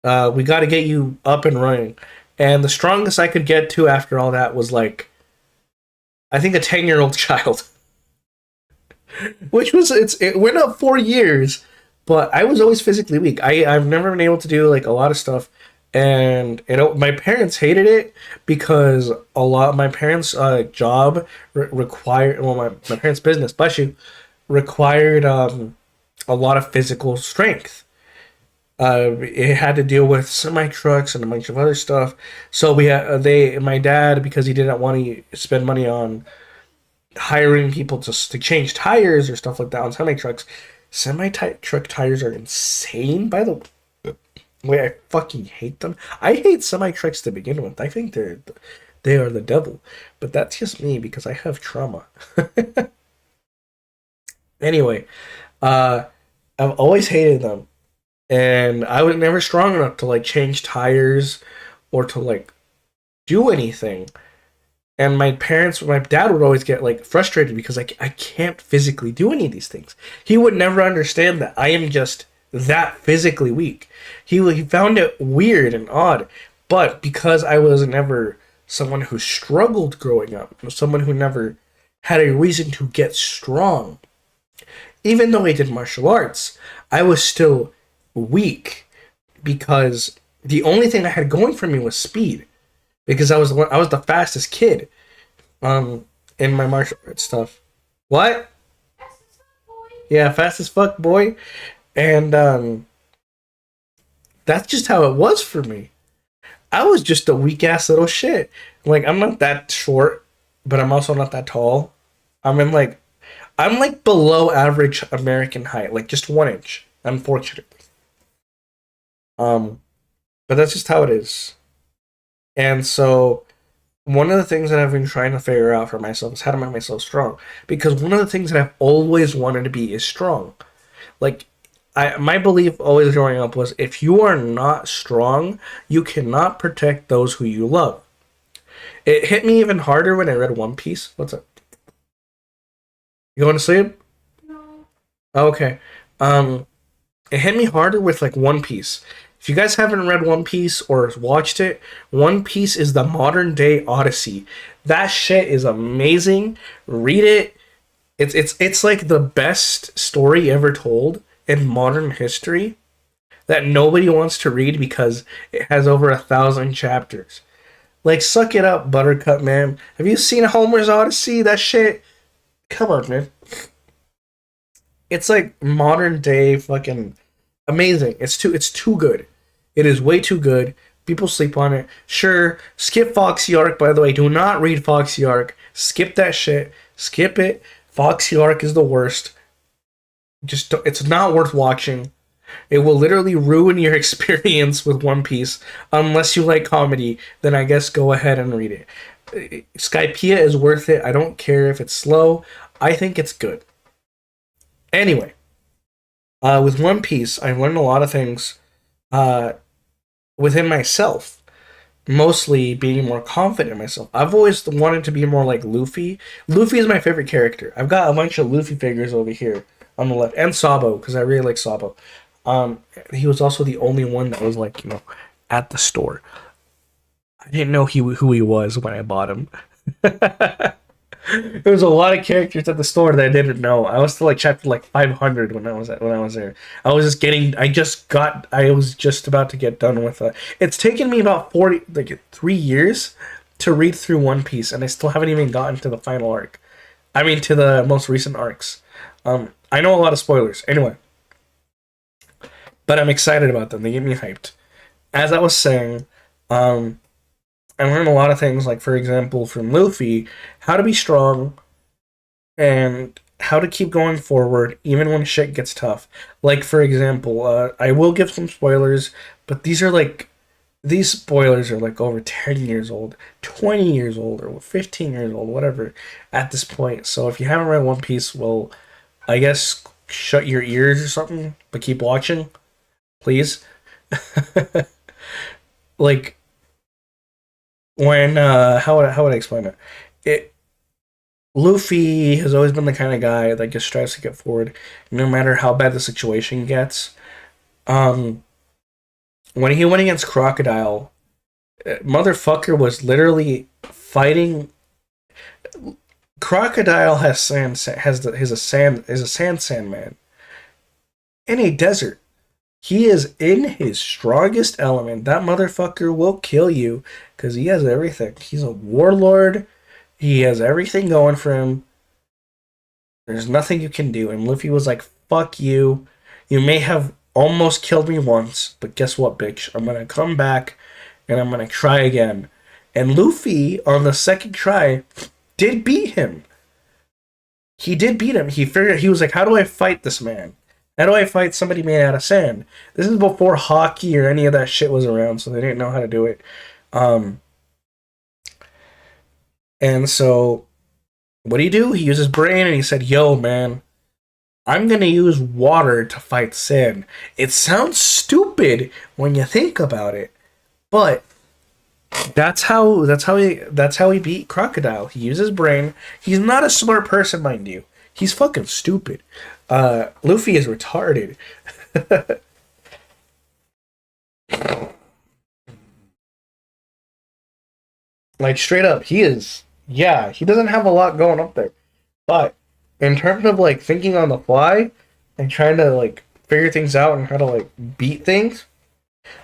We got to get you up and running." And the strongest I could get to after all that was like I think a 10-year-old child. Which was it went up 4 years, but I was always physically weak. I've never been able to do like a lot of stuff, and my parents hated it because a lot my parents' job required my parents' business, bless you, required a lot of physical strength. It had to deal with semi trucks and a bunch of other stuff. So we had my dad, because he didn't want to spend money on hiring people to change tires or stuff like that on semi trucks. Truck tires are insane, by the way. I fucking hate them. I hate semi trucks to begin with. I think they are the devil, but that's just me because I have trauma. Anyway, I've always hated them, and I was never strong enough to like change tires or to like do anything. And my dad would always get like frustrated because I can't physically do any of these things. He would never understand that I am just that physically weak. He found it weird and odd, but because I was never someone who struggled growing up, someone who never had a reason to get strong, even though I did martial arts, I was still weak because the only thing I had going for me was speed. Because I was the fastest kid, in my martial arts stuff. What? Yeah, fast as fuck, boy. And that's just how it was for me. I was just a weak ass little shit. Like I'm not that short, but I'm also not that tall. I'm like below average American height, like just 1 inch, unfortunately. But that's just how it is. And so, one of the things that I've been trying to figure out for myself is how to make myself strong. Because one of the things that I've always wanted to be is strong. Like, my belief always growing up was if you are not strong, you cannot protect those who you love. It hit me even harder when I read One Piece. What's up? You going to sleep? No. Okay. It hit me harder with like One Piece. If you guys haven't read One Piece or watched it, One Piece is the modern day Odyssey. That shit is amazing. Read it. It's like the best story ever told in modern history that nobody wants to read because it has over 1,000 chapters. Like, suck it up, Buttercup, man. Have you seen Homer's Odyssey? That shit. Come on, man. It's like modern day fucking amazing. It's too good. It is way too good. People sleep on it. Sure, skip Foxy Arc, by the way. Do not read Foxy Arc. Skip that shit. Skip it. Foxy arc is the worst. Just it's not worth watching. It will literally ruin your experience with One Piece unless you like comedy. Then I guess go ahead and read it. Skypiea is worth it. I don't care if it's slow. I think it's good. Anyway, with One Piece, I've learned a lot of things within myself. Mostly being more confident in myself. I've always wanted to be more like Luffy. Luffy is my favorite character. I've got a bunch of Luffy figures over here on the left, and Sabo, because I really like Sabo. He was also the only one that was like, at the store. I didn't know who he was when I bought him. There was a lot of characters at the store that I didn't know. I was still like chapter like 500 when I was there. I was just about to get done with it. It's taken me about 3 years to read through One Piece, and I still haven't even gotten to the final arc. I mean, to the most recent arcs. I know a lot of spoilers. Anyway, but I'm excited about them. They get me hyped. As I was saying, I learned a lot of things, like, for example, from Luffy, how to be strong and how to keep going forward even when shit gets tough. Like, for example, I will give some spoilers, but these spoilers are like over 10 years old, 20 years old, or 15 years old, whatever, at this point. So if you haven't read One Piece, well, I guess shut your ears or something, but keep watching, please. Like, when how would I explain it? Luffy has always been the kind of guy that just strives to get forward, no matter how bad the situation gets. When he went against Crocodile, motherfucker was literally fighting. Crocodile is a sandman in a desert. He is in his strongest element. That motherfucker will kill you because he has everything. He's a warlord. He has everything going for him. There's nothing you can do. And Luffy was like, fuck you. You may have almost killed me once, but guess what, bitch? I'm going to come back and I'm going to try again. And Luffy, on the second try, did beat him. He did beat him. He was like, how do I fight this man? How do I fight somebody made out of sand? This is before hockey or any of that shit was around, so they didn't know how to do it. And so, what did he do? He used his brain and he said, yo, man, I'm going to use water to fight sand. It sounds stupid when you think about it, but that's how he beat Crocodile. He used his brain. He's not a smart person, mind you. He's fucking stupid. Luffy is retarded. Like, straight up, he is. Yeah, he doesn't have a lot going up there. But in terms of, like, thinking on the fly and trying to, like, figure things out and how to, like, beat things,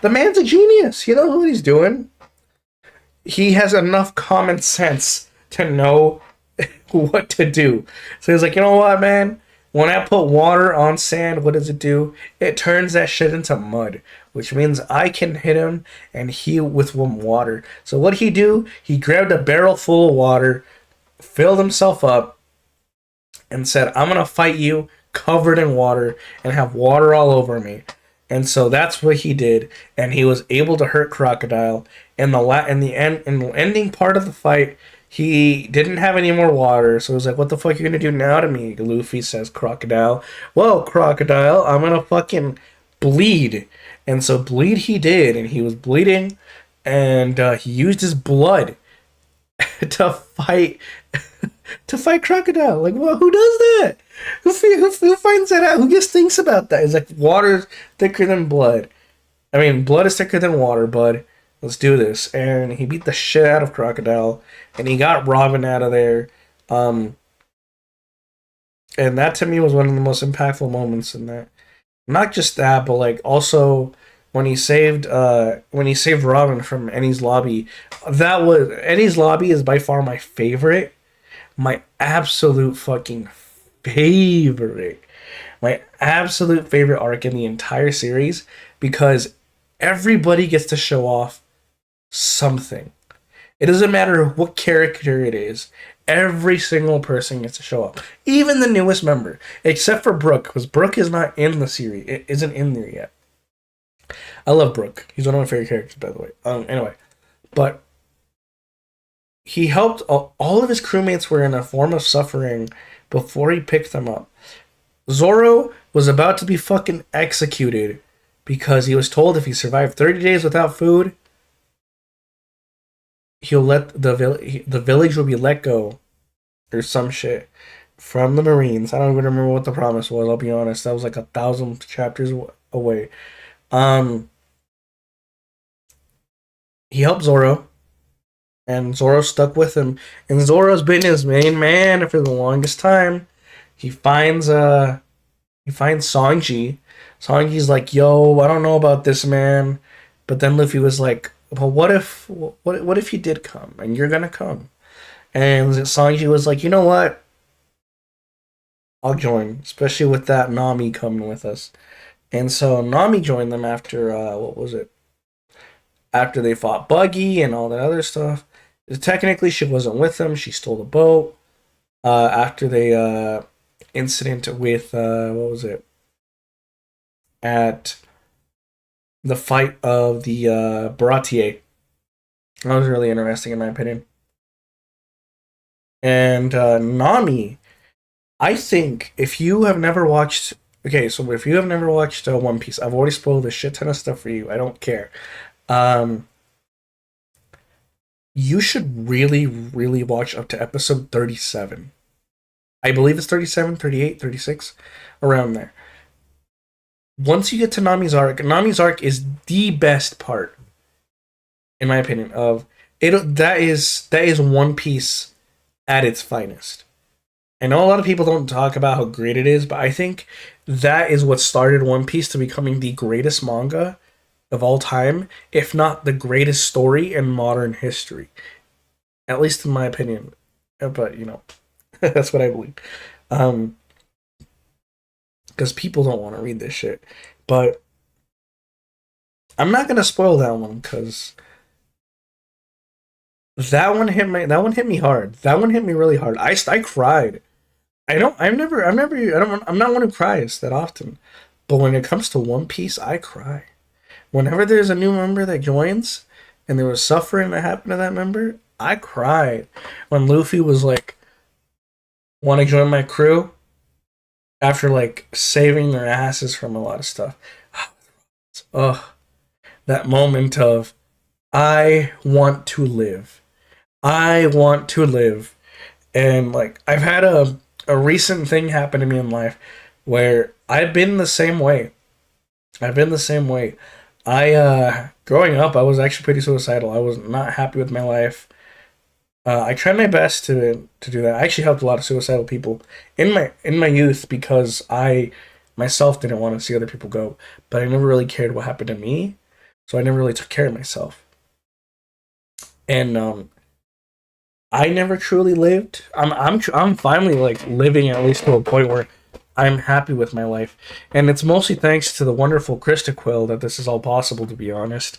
the man's a genius. He knows what he's doing. He has enough common sense to know what to do. So he's like, you know what, man? When I put water on sand, what does it do? It turns that shit into mud, which means I can hit him and he with warm water. So what he do? He grabbed a barrel full of water, filled himself up, and said, I'm going to fight you covered in water and have water all over me. And so that's what he did, and he was able to hurt Crocodile. In the ending part of the fight, he didn't have any more water, so he was like, what the fuck are you gonna do now to me? Luffy says, Crocodile. Well, Crocodile, I'm gonna fucking bleed. And so bleed he did, and he was bleeding, and he used his blood to fight Crocodile. Like, well, who does that? Who finds that out? Who just thinks about that? It's like, water's thicker than blood. I mean, blood is thicker than water, bud. Let's do this. And he beat the shit out of Crocodile, and he got Robin out of there. And that to me was one of the most impactful moments in that. Not just that, but like also when he saved Robin from Ennie's lobby. Ennie's lobby is by far my favorite. My absolute fucking favorite. My absolute favorite arc in the entire series, because everybody gets to show off something. It doesn't matter what character it is. Every single person gets to show up, even the newest member, except for Brooke, because Brooke is not in the series. It isn't in there yet. I love Brooke. He's one of my favorite characters, by the way. Anyway, but he helped all of his crewmates were in a form of suffering before he picked them up. Zoro was about to be fucking executed because he was told if he survived 30 days without food, he'll let the village will be let go or some shit from the Marines. I don't even remember what the promise was. I'll be honest. That was like 1,000 chapters away. He helped Zoro, and Zoro stuck with him. And Zoro's been his main man for the longest time. He finds Sanji. Sanji's like, "Yo, I don't know about this, man." But then Luffy was like, "Well, what if you did come and you're gonna come?" And Sanji was like, "You know what? I'll join, especially with that Nami coming with us." And so Nami joined them after what was it? After they fought Buggy and all that other stuff. Technically, she wasn't with them. She stole the boat. After the incident with what was it? At the fight of the Baratier. That was really interesting in my opinion. And Nami, I think if you have never watched, okay, so if you have never watched One Piece, I've already spoiled a shit ton of stuff for you. I don't care. You should really, really watch up to episode 37. I believe it's 37, 38, 36, around there. Once you get to Nami's arc is the best part, in my opinion, of it. That is One Piece at its finest. I know a lot of people don't talk about how great it is, but I think that is what started One Piece to becoming the greatest manga of all time, if not the greatest story in modern history. At least in my opinion. But, you know, that's what I believe. Because people don't want to read this shit. But I'm not going to spoil that one, because that one hit me hard. That one hit me really hard. I cried. I'm not one who cries that often. But when it comes to One Piece, I cry. Whenever there's a new member that joins and there was suffering that happened to that member, I cried. When Luffy was like, "Want to join my crew?" After like saving their asses from a lot of stuff. Ugh. That moment of, I want to live. I want to live. And like, I've had a recent thing happen to me in life where I've been the same way. Growing up, I was actually pretty suicidal. I was not happy with my life. I tried my best to do that. I actually helped a lot of suicidal people in my youth because I myself didn't want to see other people go, but I never really cared what happened to me, so I never really took care of myself. And I never truly lived. I'm finally like living, at least to a point where I'm happy with my life, and it's mostly thanks to the wonderful Krista Quill that this is all possible. To be honest,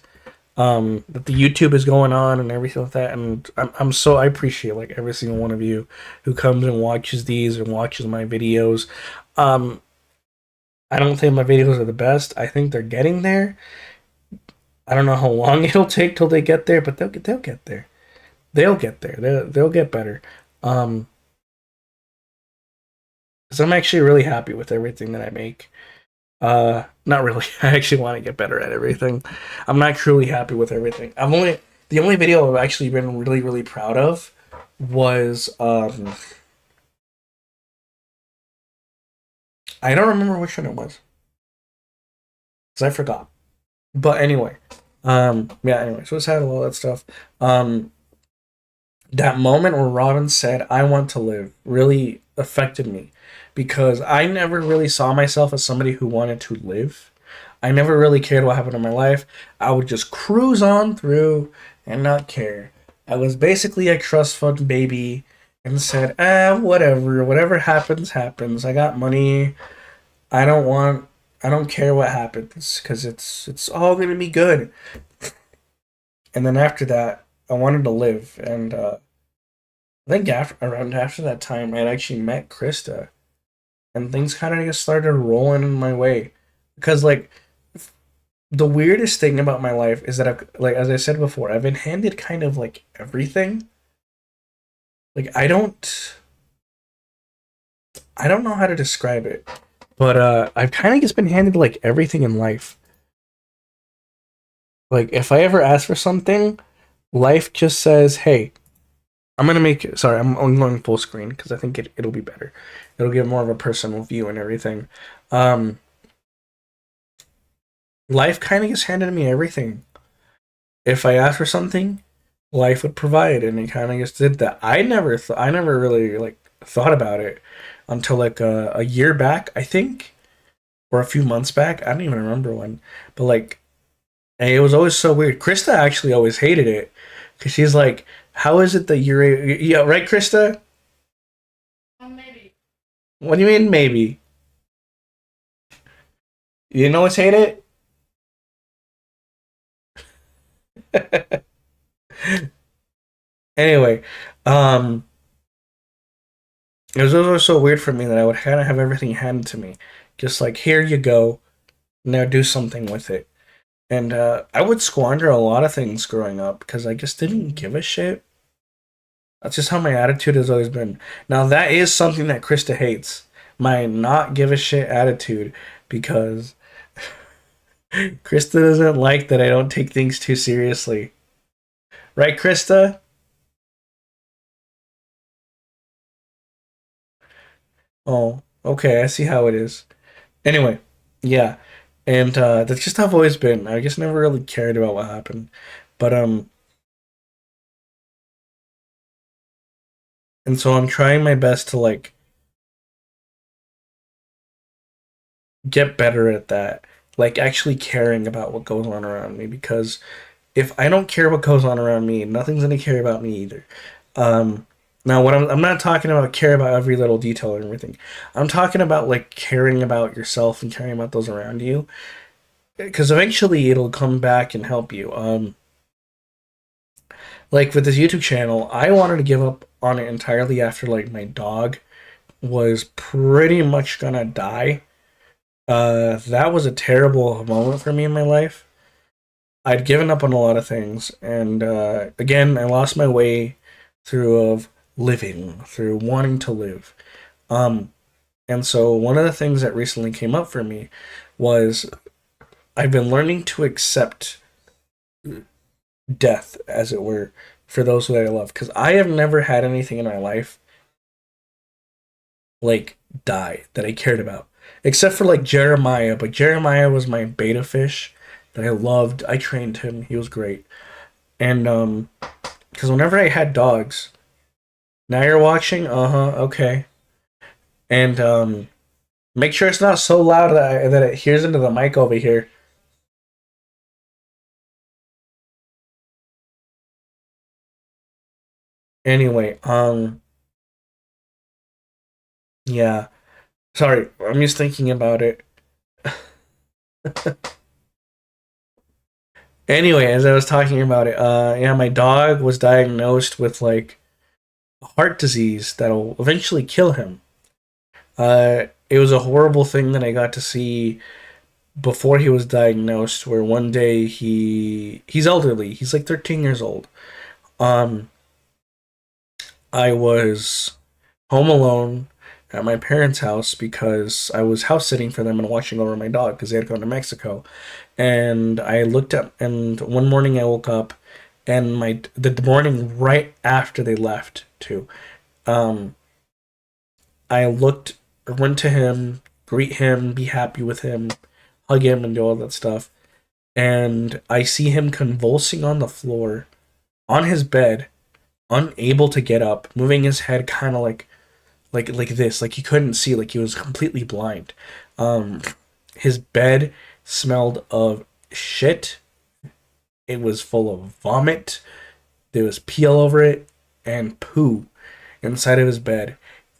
that the YouTube is going on and everything like that, and I appreciate like every single one of you who comes and watches these and watches my videos. I don't think my videos are the best. I think they're getting there. I don't know how long it'll take till they get there, but they'll get there. They'll get there. They'll get better. Because I'm actually really happy with everything that I make. Not really. I actually want to get better at everything. I'm not truly happy with everything. The only video I've actually been really, really proud of was I don't remember which one it was, because I forgot. But anyway, yeah. Anyway, so it's had all that stuff. That moment where Robin said, "I want to live," really affected me because I never really saw myself as somebody who wanted to live. I never really cared what happened in my life. I would just cruise on through and not care. I was basically a trust fund baby and said, whatever happens, happens. I got money. I don't care what happens because it's all going to be good. And then after that, I wanted to live, and I think after that time, I had actually met Krista, and things kind of just started rolling in my way. Because like the weirdest thing about my life is that I've, like as I said before, I've been handed kind of like everything. Like I don't know how to describe it, but I've kind of just been handed like everything in life. Like if I ever ask for something, life just says, "Hey, I'm gonna make it." Sorry, I'm going full screen because I think it'll be better. It'll give more of a personal view and everything. Um, Life kind of just handed me everything. If I asked for something, life would provide, and it kind of just did that. I never really like thought about it until like a year back, I think, or a few months back. I don't even remember when, but like, and it was always so weird. Krista actually always hated it because she's like, "How is it that yeah, right, Krista? Maybe. What do you mean maybe? You didn't always hate it?" Anyway, um, it was always so weird for me that I would kind of have everything handed to me, just like here you go, now do something with it. And I would squander a lot of things growing up because I just didn't give a shit. That's just how my attitude has always been. Now that is something that Krista hates, my not give a shit attitude, because Krista doesn't like that I don't take things too seriously. Right, Krista? Oh, okay, I see how it is. Anyway, yeah. And that's just how I've always been. I just never really cared about what happened. But and so I'm trying my best to like get better at that. Like actually caring about what goes on around me, because if I don't care what goes on around me, nothing's gonna care about me either. Um Now what I'm not talking about care about every little detail and everything. I'm talking about like caring about yourself and caring about those around you, because eventually it'll come back and help you. Like with this YouTube channel, I wanted to give up on it entirely after like my dog was pretty much gonna die. That was a terrible moment for me in my life. I'd given up on a lot of things, and again, I lost my way through of living, through wanting to live. Um, and so one of the things that recently came up for me was I've been learning to accept death, as it were, for those that I love. Because I have never had anything in my life like die that I cared about, except for like Jeremiah. But Jeremiah was my beta fish that I loved. I trained him; he was great. And because whenever I had dogs, now you're watching. Uh huh. Okay. And make sure it's not so loud that it hears into the mic over here. Anyway, yeah. Sorry, I'm just thinking about it. Anyway, as I was talking about it, yeah, my dog was diagnosed with like heart disease that'll eventually kill him. It was a horrible thing that I got to see before he was diagnosed. Where one day he's elderly, he's like 13 years old. Um, I was home alone at my parents' house because I was house sitting for them and watching over my dog because they had gone to Mexico. And I looked up, and one morning I woke up, and the morning right after they left too. Um, I went to him, greet him, be happy with him, hug him, and do all that stuff. And I see him convulsing on the floor, on his bed, unable to get up, moving his head kind of like this, like he couldn't see, like he was completely blind. Um, his bed smelled of shit. It was full of vomit. There was pee all over it and poo inside of his bed.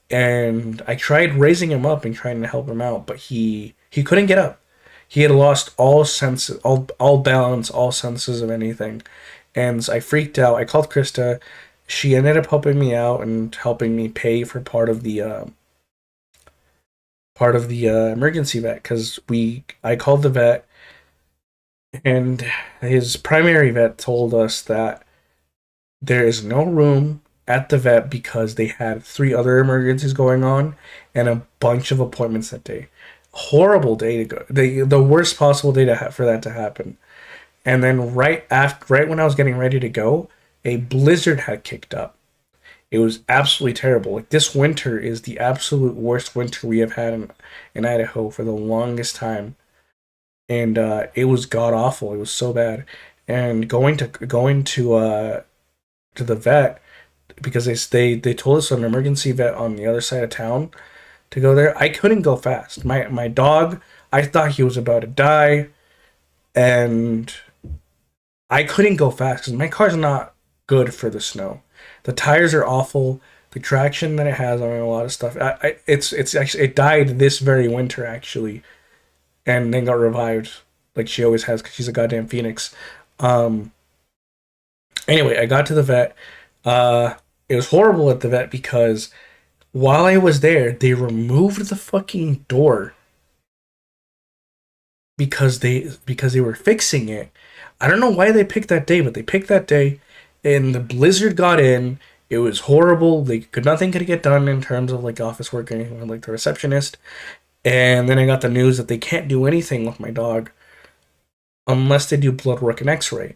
And I tried raising him up and trying to help him out, but he couldn't get up. He had lost all senses, all balance, all senses of anything. And I freaked out. I called Krista, she ended up helping me out and helping me pay for part of the emergency vet, because I called the vet, and his primary vet told us that there is no room at the vet because they had 3 other emergencies going on and a bunch of appointments that day. Horrible day to go. The worst possible day to for that to happen. And then right when I was getting ready to go, a blizzard had kicked up. It was absolutely terrible. Like, this winter is the absolute worst winter we have had in Idaho for the longest time, and it was god awful. It was so bad. And going to the vet, because they told us an emergency vet on the other side of town to go there. I couldn't go fast. My dog, I thought he was about to die, and I couldn't go fast because my car's not good for the snow. The tires are awful. The traction that it has on a lot of stuff, it's actually, it died this very winter actually, and then got revived like she always has because she's a goddamn phoenix. Um. Anyway, I got to the vet. Uh, it was horrible at the vet because while I was there, they removed the fucking door because they were fixing it. I don't know why they picked that day, but they picked that day, and the blizzard got in. It was horrible. Nothing could get done in terms of like office work or anything, like the receptionist. And then I got the news that they can't do anything with my dog unless they do blood work and X-ray.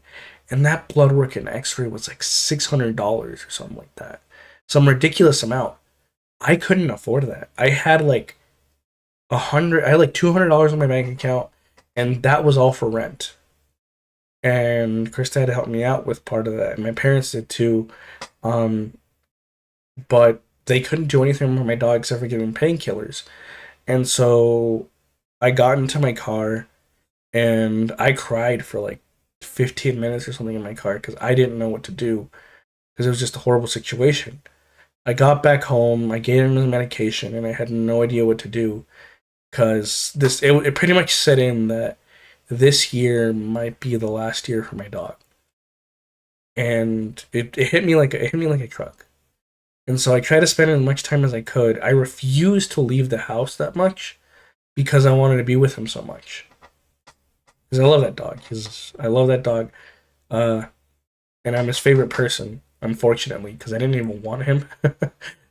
And that blood work and X-ray was like $600 or something like that, some ridiculous amount. I couldn't afford that. I had like I had like $200 in my bank account, and that was all for rent. And Krista had to help me out with part of that, and my parents did too. Um, but they couldn't do anything with my dog except for giving painkillers. And so I got into my car, and I cried for like 15 minutes or something in my car because I didn't know what to do because it was just a horrible situation. I got back home, I gave him his medication, and I had no idea what to do because it pretty much set in that this year might be the last year for my dog, and it hit me like a truck. And so I tried to spend as much time as I could. I refused to leave the house that much because I wanted to be with him so much. Because I love that dog. I love that dog, uh, and I'm his favorite person. Unfortunately, because I didn't even want him,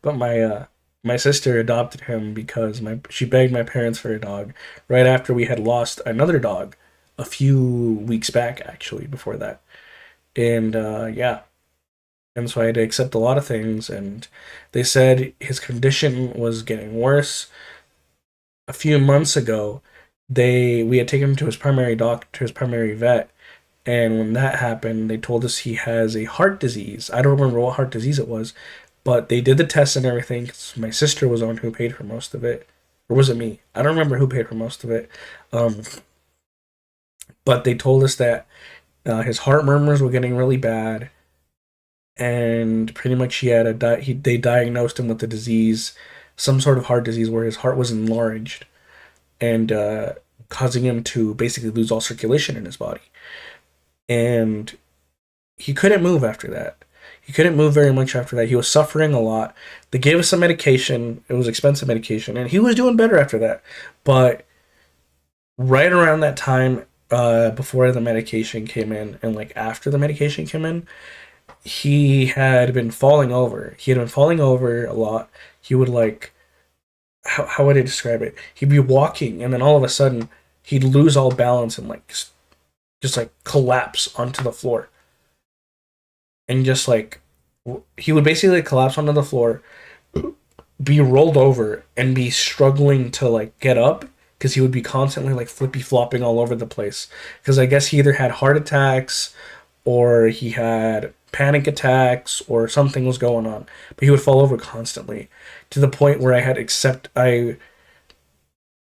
but my sister adopted him because she begged my parents for a dog right after we had lost another dog a few weeks back, actually, before that. And yeah, and so I had to accept a lot of things, and they said his condition was getting worse. A few months ago, we had taken him to his primary doctor, to his primary vet, and when that happened, they told us he has a heart disease. I don't remember what heart disease it was, but they did the tests and everything. 'Cause my sister was the one who paid for most of it, or was it me? I don't remember who paid for most of it. Um, but they told us that his heart murmurs were getting really bad, and pretty much they diagnosed him with the disease, some sort of heart disease where his heart was enlarged and causing him to basically lose all circulation in his body. And he couldn't move after that. He couldn't move very much after that. He was suffering a lot. They gave us some medication. It was expensive medication, and he was doing better after that. But right around that time, before the medication came in, and like after the medication came in, he had been falling over. He had been falling over a lot. He would like, how would I describe it? He'd be walking, and then all of a sudden, he'd lose all balance and like just like collapse onto the floor. And just like he would basically collapse onto the floor, be rolled over, and be struggling to like get up because he would be constantly like flippy flopping all over the place. Because I guess he either had heart attacks or he had panic attacks or something was going on. But he would fall over constantly to the point where I had accept I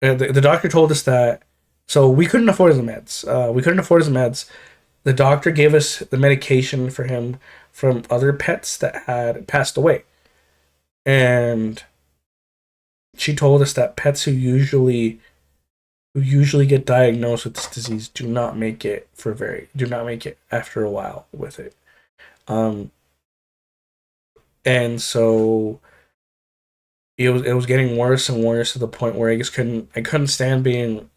the doctor told us that, so we couldn't afford his meds. We couldn't afford his meds. The doctor gave us the medication for him from other pets that had passed away. And she told us that pets who usually get diagnosed with this disease do not make it after a while with it. Um And so it was getting worse and worse to the point where I couldn't stand being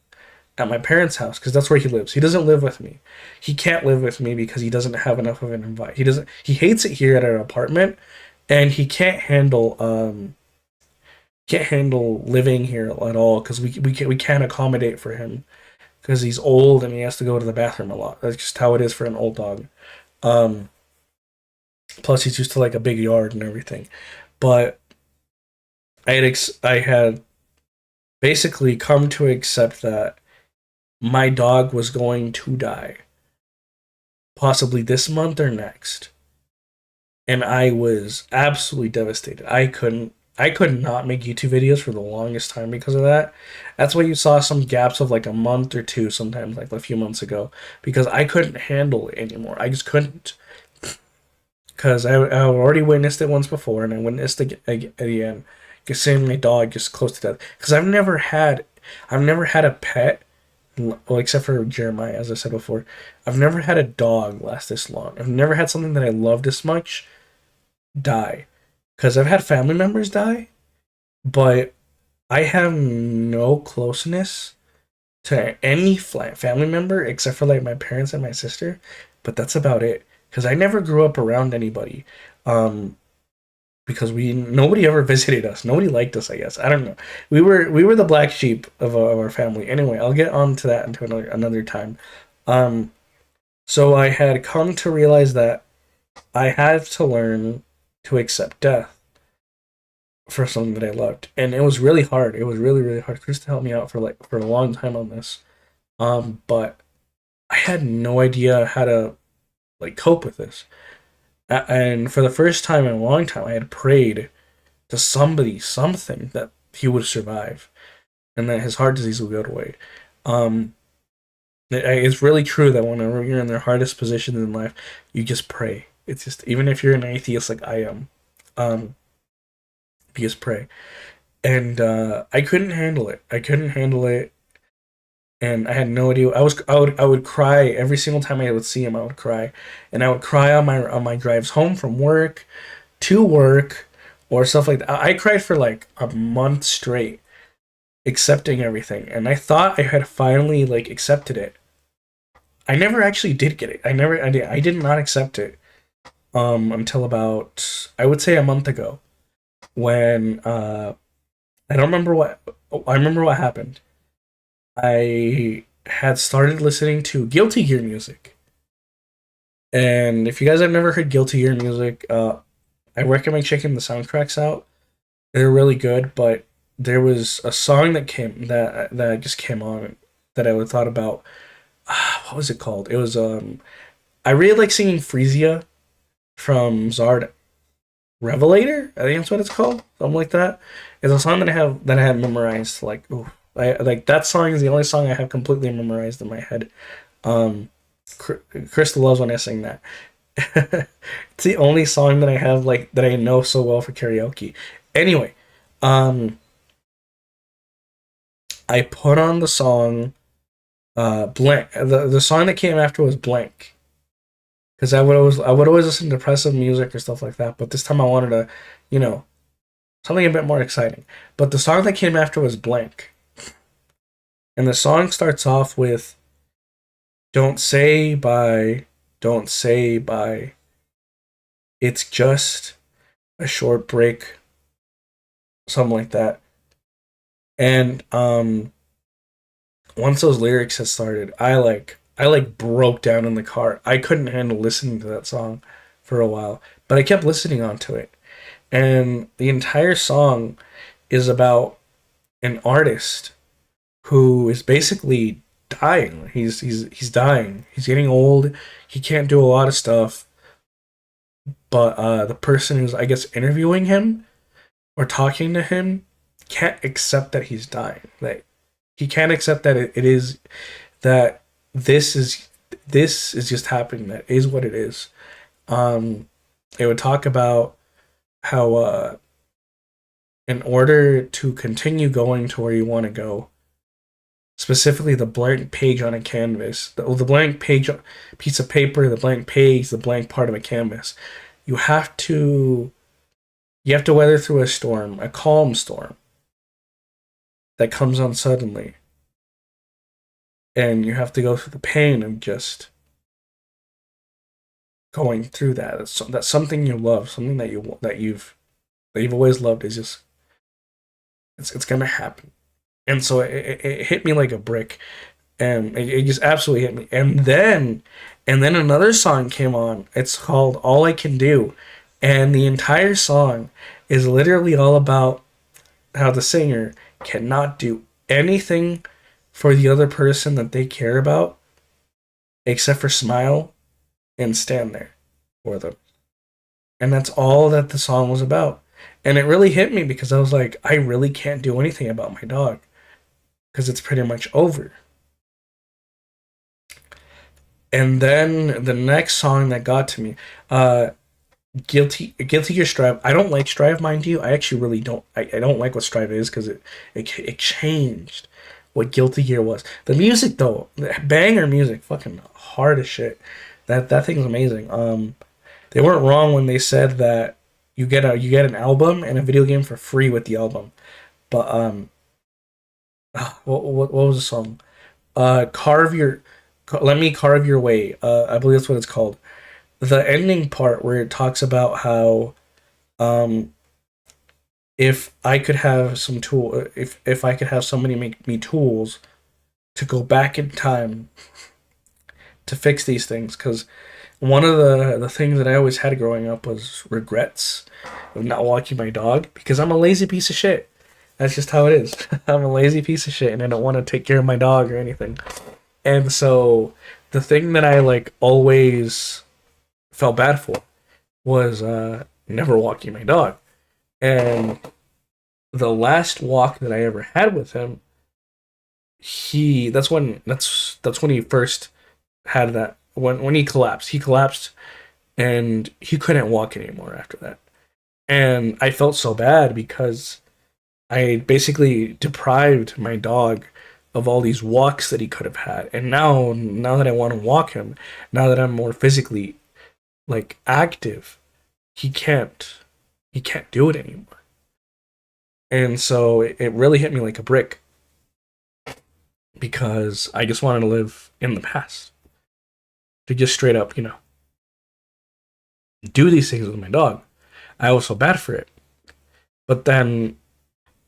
at my parents' house because that's where he lives. He doesn't live with me. He can't live with me because he doesn't have enough of an invite. He hates it here at our apartment, and he can't handle living here at all because we can't accommodate for him because he's old and he has to go to the bathroom a lot. That's just how it is for an old dog. Um, Plus he's used to like a big yard and everything. But I had basically come to accept that my dog was going to die, possibly this month or next. And I was absolutely devastated. I could not make YouTube videos for the longest time because of that. That's why you saw some gaps of like a month or two sometimes, like a few months ago, because I couldn't handle it anymore. I just couldn't. Because I already witnessed it once before, and I witnessed it again. Just seeing my dog just close to death. Because I've never had a pet, well, except for Jeremiah, as I said before. I've never had a dog last this long. I've never had something that I love this much die. Because I've had family members die, but I have no closeness to any family member except for like my parents and my sister. But that's about it. Because I never grew up around anybody. Um, because nobody ever visited us. Nobody liked us, I guess. I don't know. We were the black sheep of our family. Anyway, I'll get on to that into another time. Um, so I had come to realize that I had to learn to accept death for something that I loved, and it was really hard. It was really really hard. Krista helped me out for a long time on this. But I had no idea how to like cope with this. And for the first time in a long time, I had prayed to somebody, something, that he would survive and that his heart disease would go away. Um, it's really true that whenever you're in the hardest positions in life, you just pray. It's just, even if you're an atheist like I am, um, you just pray. And I couldn't handle it. I couldn't handle it, and I had no idea. I would cry every single time I would see him. I would cry, and I would cry on my drives home from work, to work, or stuff like that. I cried for like a month straight, accepting everything, and I thought I had finally like accepted it. I never actually did get it. I did not accept it until about, I would say, a month ago, when I don't remember what I remember what happened. I had started listening to Guilty Gear music. And if you guys have never heard Guilty Gear music, I recommend checking the soundtracks out. They're really good, but there was a song that just came on that I would thought about. What was it called? It was I really like singing Frisia from Zard Revelator. I think that's what it's called. Something like that. It's a song that I have memorized. Like, ooh, I like that song is the only song I have completely memorized in my head. Um, Krista loves when I sing that. It's the only song that I have like that I know so well for karaoke. Anyway, um, I put on the song blank. The song that came after was blank because I would always listen to depressive music or stuff like that. But this time I wanted to, you know, something a bit more exciting. But the song that came after was blank, and the song starts off with "Don't say bye, don't say bye. It's just a short break," something like that. And once those lyrics had started, I like broke down in the car. I couldn't handle listening to that song for a while, but I kept listening onto it. And the entire song is about an artist who is basically dying. He's dying. He's getting old. He can't do a lot of stuff. But the person who's, I guess, interviewing him or talking to him can't accept that he's dying. Like, he can't accept that it is that this is just happening. That is what it is. Um, it would talk about how in order to continue going to where you want to go, specifically the blank page on a canvas, the blank page piece of paper, the blank page, the blank part of a canvas, you have to You have to weather through a storm, a calm storm that comes on suddenly, and you have to go through the pain of just going through that. That's something you love, something that you've always loved is just it's gonna happen. And so it hit me like a brick, and it just absolutely hit me. And then another song came on. It's called "All I Can Do," and the entire song is literally all about how the singer cannot do anything for the other person that they care about except for smile and stand there for them. And that's all that the song was about. And it really hit me because I was like, I really can't do anything about my dog because it's pretty much over. And then the next song that got to me, Guilty Gear Strive. I don't like Strive, mind you. I actually really don't. I don't like what Strive is because it changed what Guilty Gear was. The music though, banger music, fucking hard as shit. That thing's amazing. They weren't wrong when they said that you get an album and a video game for free with the album. But what was the song? Carve your, let me carve your way. I believe that's what it's called. The ending part where it talks about how, um, if I could have some tool, if I could have somebody make me tools to go back in time to fix these things, because one of the things that I always had growing up was regrets of not walking my dog because I'm a lazy piece of shit. That's just how it is. I'm a lazy piece of shit and I don't want to take care of my dog or anything. And so the thing that I like always felt bad for was never walking my dog. And the last walk that I ever had with him, that's when he first had that when he collapsed. He collapsed and he couldn't walk anymore after that. And I felt so bad because I basically deprived my dog of all these walks that he could have had. And now that I want to walk him, now that I'm more physically like active, he can't do it anymore. And so it really hit me like a brick because I just wanted to live in the past. To just straight up, do these things with my dog. I was so bad for it. But then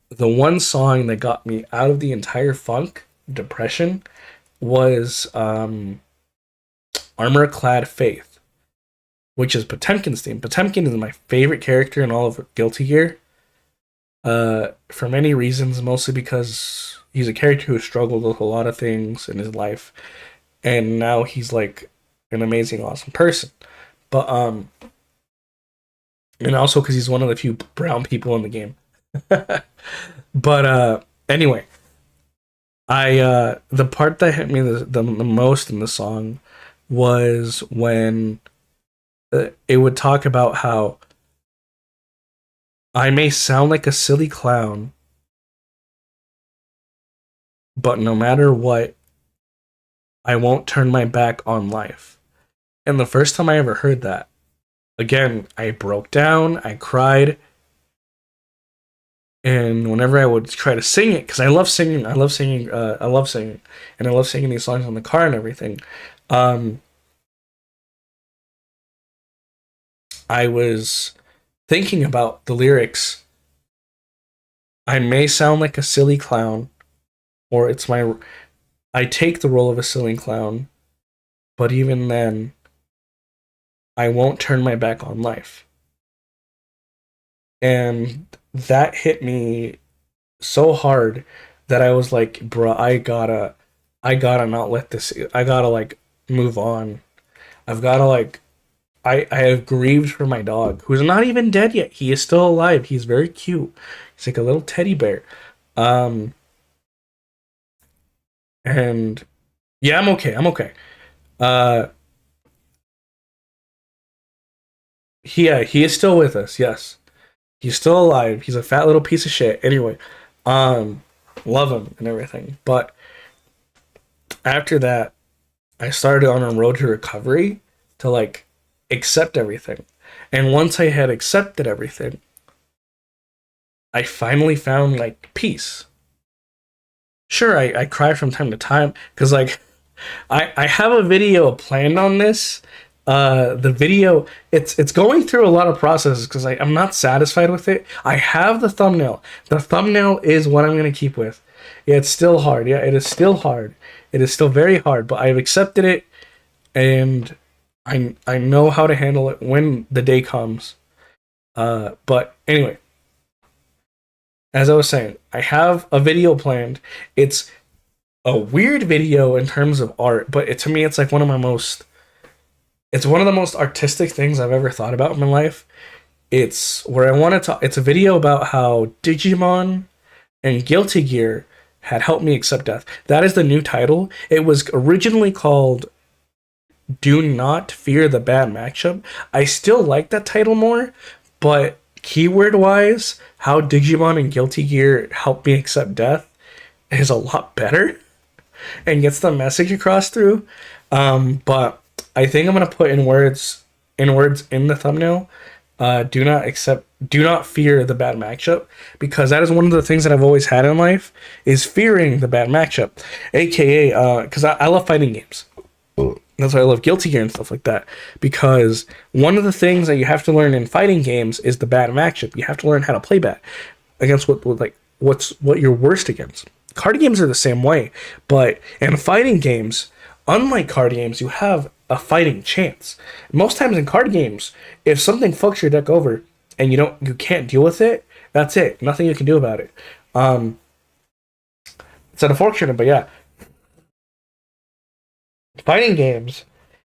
the one song that got me out of the entire funk, depression, was Armor Clad Faith, which is Potemkin's theme. Potemkin is my favorite character in all of Guilty Gear. For many reasons, mostly because he's a character who struggled with a lot of things in his life. And now he's like an amazing, awesome person. But and also because he's one of the few brown people in the game. But anyway, I the part that hit me the most in the song was when it would talk about how I may sound like a silly clown, but no matter what, I won't turn my back on life. And the first time I ever heard that, again, I broke down, I cried, and whenever I would try to sing it, because I love singing, and I love singing these songs on the car and everything. I was thinking about the lyrics. I may sound like a silly clown, or I take the role of a silly clown, but even then, I won't turn my back on life. And that hit me so hard that I was like, bruh, I gotta not let this, I gotta like move on. I've gotta like, I have grieved for my dog, who's not even dead yet. He is still alive. He's very cute. He's like a little teddy bear. And yeah, I'm okay. I'm okay. Uh, he is still with us. Yes, he's still alive. He's a fat little piece of shit. Anyway, um, love him and everything. But after that, I started on a road to recovery to like accept everything. And once I had accepted everything, I finally found like peace. Sure, I cry from time to time because like I have a video planned on this. The video it's going through a lot of processes because I'm not satisfied with it. I have the thumbnail. The thumbnail is what I'm gonna keep with. Yeah, it's still hard. Yeah, it is still hard. It is still very hard, but I've accepted it, and I know how to handle it when the day comes. But anyway, as I was saying, I have a video planned. It's a weird video in terms of art, but to me, it's like it's one of the most artistic things I've ever thought about in my life. It's where I want to talk. It's a video about how Digimon and Guilty Gear had helped me accept death. That is the new title. It was originally called "Do Not Fear the Bad Matchup." I still like that title more, but keyword wise, how Digimon and Guilty Gear helped me accept death is a lot better and gets the message across through. But I think I'm gonna put in words in the thumbnail. Do not fear the bad matchup, because that is one of the things that I've always had in life is fearing the bad matchup, aka because I love fighting games. That's why I love Guilty Gear and stuff like that, because one of the things that you have to learn in fighting games is the bad matchup. You have to learn how to play bad against what you're worst against. Card games are the same way, but in fighting games, unlike card games, you have a fighting chance. Most times in card games, if something fucks your deck over and you can't deal with it, that's it. Nothing you can do about it. It's unfortunate, but yeah. Fighting games,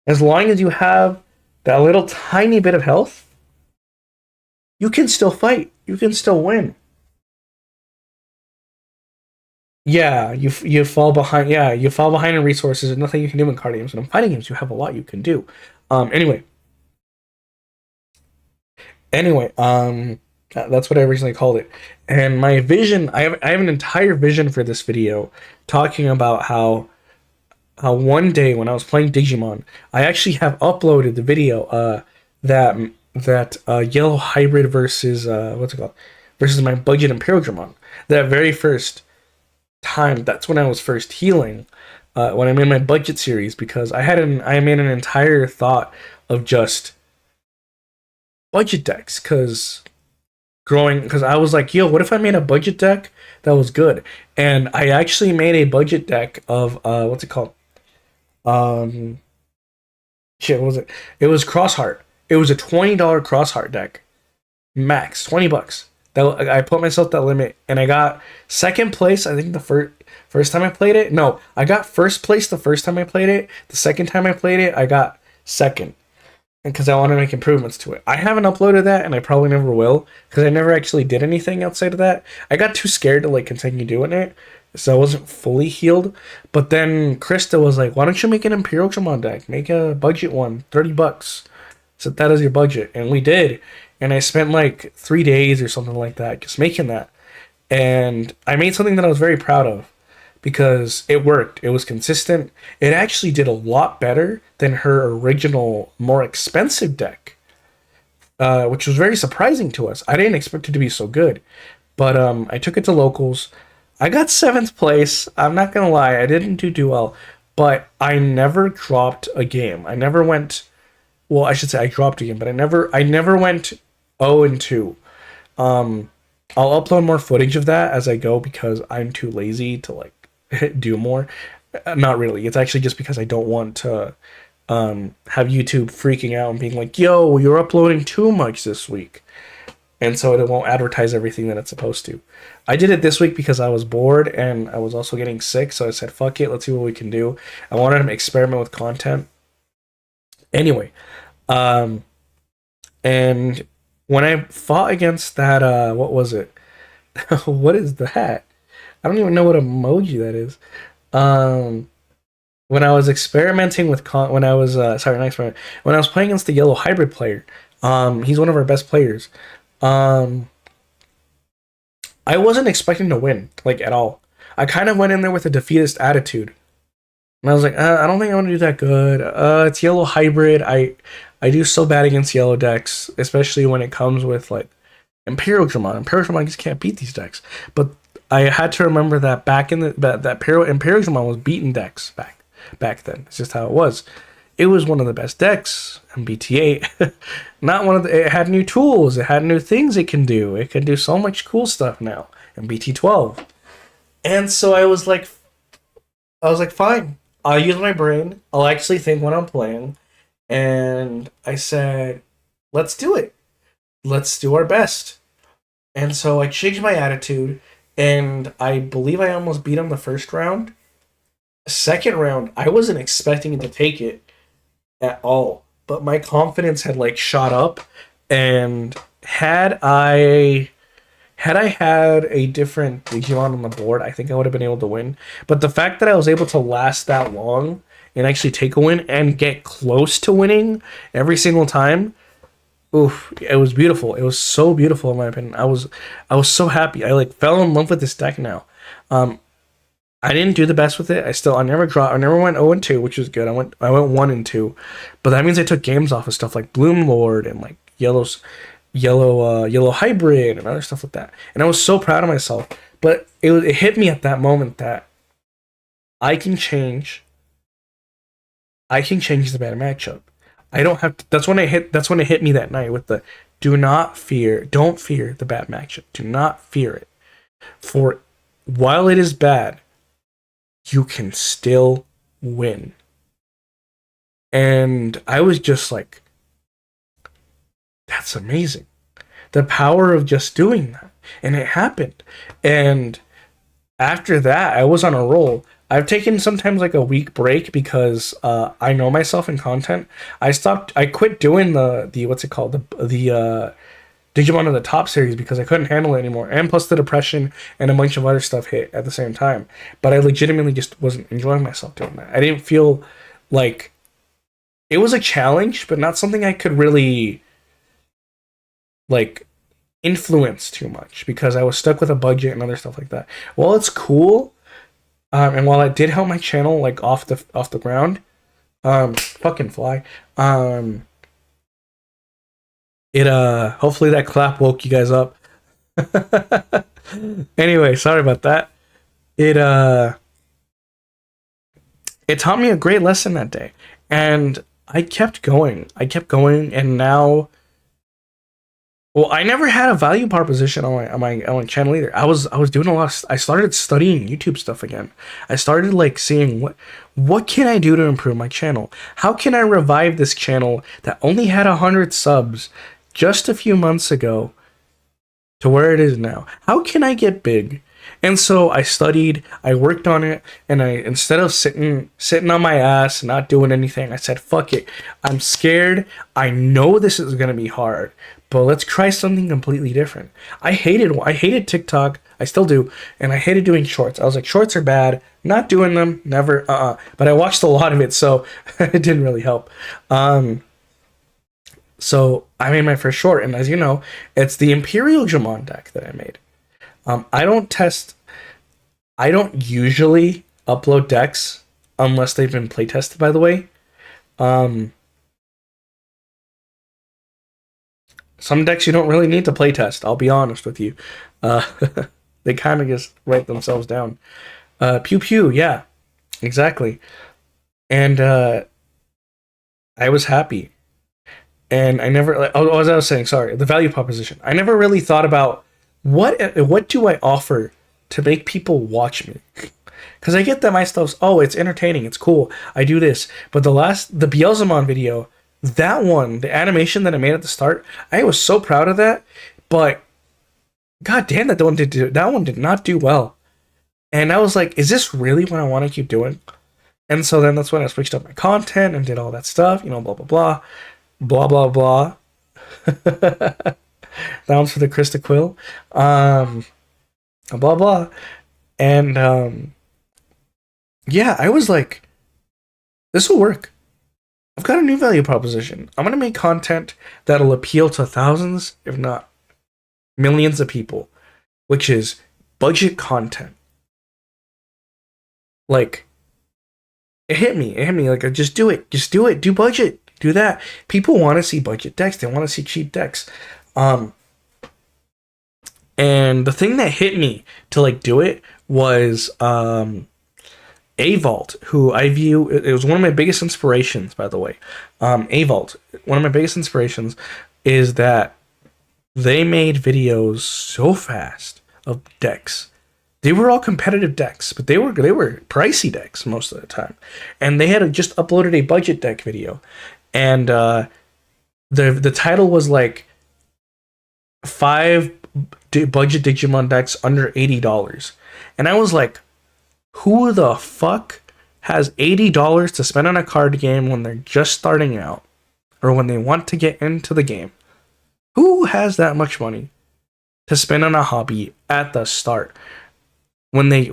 as long as you have that little tiny bit of health, you can still fight. You can still win. Yeah, you fall behind. Yeah, you fall behind in resources. There's nothing you can do in card games. But in fighting games, you have a lot you can do. Anyway, that's what I originally called it. And my vision, I have an entire vision for this video, talking about how one day when I was playing Digimon, I actually have uploaded the video that yellow hybrid versus what's it called, versus my budget Imperial Dramon. That very first time, that's when I was first healing, when I made my budget series, because I made an entire thought of just budget decks, because I was like, yo, what if I made a budget deck that was good? And I actually made a budget deck of what's it called, shit, what was it? It was Crossheart. It was a $20 Crossheart deck, max $20. That I put myself that limit, and I got second place. I think the first time I played it. No, I got first place the first time I played it. The second time I played it, I got second, and because I want to make improvements to it. I haven't uploaded that, and I probably never will, because I never actually did anything outside of that. I got too scared to like continue doing it, so I wasn't fully healed. But then Krista was like, "Why don't you make an Imperial Dramon deck? Make a budget one, $30. So that is your budget," and we did. And I spent like 3 days or something like that just making that. And I made something that I was very proud of, because it worked. It was consistent. It actually did a lot better than her original, more expensive deck, which was very surprising to us. I didn't expect it to be so good. But I took it to locals. I got 7th place. I'm not going to lie. I didn't do too well. But I never dropped a game. I never went... Well, I should say I dropped a game, but I never went 0-2. I'll upload more footage of that as I go, because I'm too lazy to like do more. Not really. It's actually just because I don't want to have YouTube freaking out and being like, "Yo, you're uploading too much this week," and so it won't advertise everything that it's supposed to. I did it this week because I was bored and I was also getting sick, so I said, "Fuck it, let's see what we can do." I wanted to experiment with content. Anyway, and when I fought against that, what was it? What is that? I don't even know what emoji that is. When I was experimenting with when I was sorry, not experiment. When I was playing against the yellow hybrid player, he's one of our best players. I wasn't expecting to win, like, at all. I kind of went in there with a defeatist attitude. And I was like, I don't think I'm gonna do that good. It's yellow hybrid. I do so bad against yellow decks, especially when it comes with like Imperial Dramon. Imperial Dramon just can't beat these decks. But I had to remember that back in that Imperial Dramon was beating decks back then. It's just how it was. It was one of the best decks in BT8. Not one of the. It had new tools. It had new things it can do. It can do so much cool stuff now in BT12. And so I was like, fine. I'll use my brain. I'll actually think when I'm playing. And I said, let's do it. Let's do our best. And so I changed my attitude. And I believe I almost beat him the first round. Second round, I wasn't expecting to take it at all. But my confidence had like shot up. And had I had a different Digimon on the board, I think I would have been able to win. But the fact that I was able to last that long and actually take a win and get close to winning every single time, oof, it was beautiful. It was so beautiful in my opinion. I was so happy. I like fell in love with this deck now. I didn't do the best with it. I never went 0-2, which was good. I went 1-2. But that means I took games off of stuff like Bloom Lord and like Yellow Hybrid and other stuff like that. And I was so proud of myself. But it hit me at that moment that I can change the bad matchup. I don't have to, that's when it hit me that night with the don't fear the bad matchup. Do not fear it. For while it is bad, you can still win. And I was just like, that's amazing. The power of just doing that. And it happened. And after that, I was on a roll. I've taken sometimes like a week break because I know myself in content. I quit doing the what's it called? The Digimon of the Top series because I couldn't handle it anymore. And plus the depression and a bunch of other stuff hit at the same time. But I legitimately just wasn't enjoying myself doing that. I didn't feel like it was a challenge, but not something I could really like influence too much because I was stuck with a budget and other stuff like that. Well, it's cool. And while it did help my channel like off the ground, fucking fly. It hopefully that clap woke you guys up. Anyway, sorry about that. It taught me a great lesson that day. And I kept going, and now, well, I never had a value proposition on my channel either. I was doing a lot. I started studying YouTube stuff again. I started like seeing what can I do to improve my channel? How can I revive this channel that only had 100 subs just a few months ago to where it is now? How can I get big? And so I studied, I worked on it, and instead of sitting on my ass and not doing anything, I said, fuck it. I'm scared. I know this is gonna be hard, but let's try something completely different. I hated TikTok. I still do, and I hated doing shorts. I was like, shorts are bad. Not doing them, never. But I watched a lot of it, so it didn't really help. So I made my first short, and as you know, it's the Imperial Dramon deck that I made. I don't usually upload decks unless they've been playtested, by the way. Some decks you don't really need to playtest, I'll be honest with you. They kind of just write themselves down. Pew Pew, yeah, exactly. And I was happy. And I never, as I was saying, sorry, the value proposition. I never really thought about what do I offer to make people watch me? Because I get that my stuff's, it's entertaining, it's cool, I do this. But the Beelzemon video, that one, the animation that I made at the start, I was so proud of that. But god damn, that one did not do well. And I was like, is this really what I want to keep doing? And so then that's when I switched up my content and did all that stuff, blah blah blah, blah blah blah. That one's for the Krista Quill. Blah blah. And yeah, I was like, this will work. I've got a new value proposition. I'm gonna make content that'll appeal to thousands, if not millions of people, which is budget content. Like, it hit me like, just do it, do budget, do that. People want to see budget decks, they want to see cheap decks. And the thing that hit me to like do it was A Vault, who I view, it was one of my biggest inspirations, by the way. A Vault, one of my biggest inspirations is that they made videos so fast of decks. They were all competitive decks, but they were pricey decks most of the time. And they had just uploaded a budget deck video. And the title was like 5 budget Digimon decks under $80. And I was like, who the fuck has $80 to spend on a card game when they're just starting out or when they want to get into the game? Who has that much money to spend on a hobby at the start when they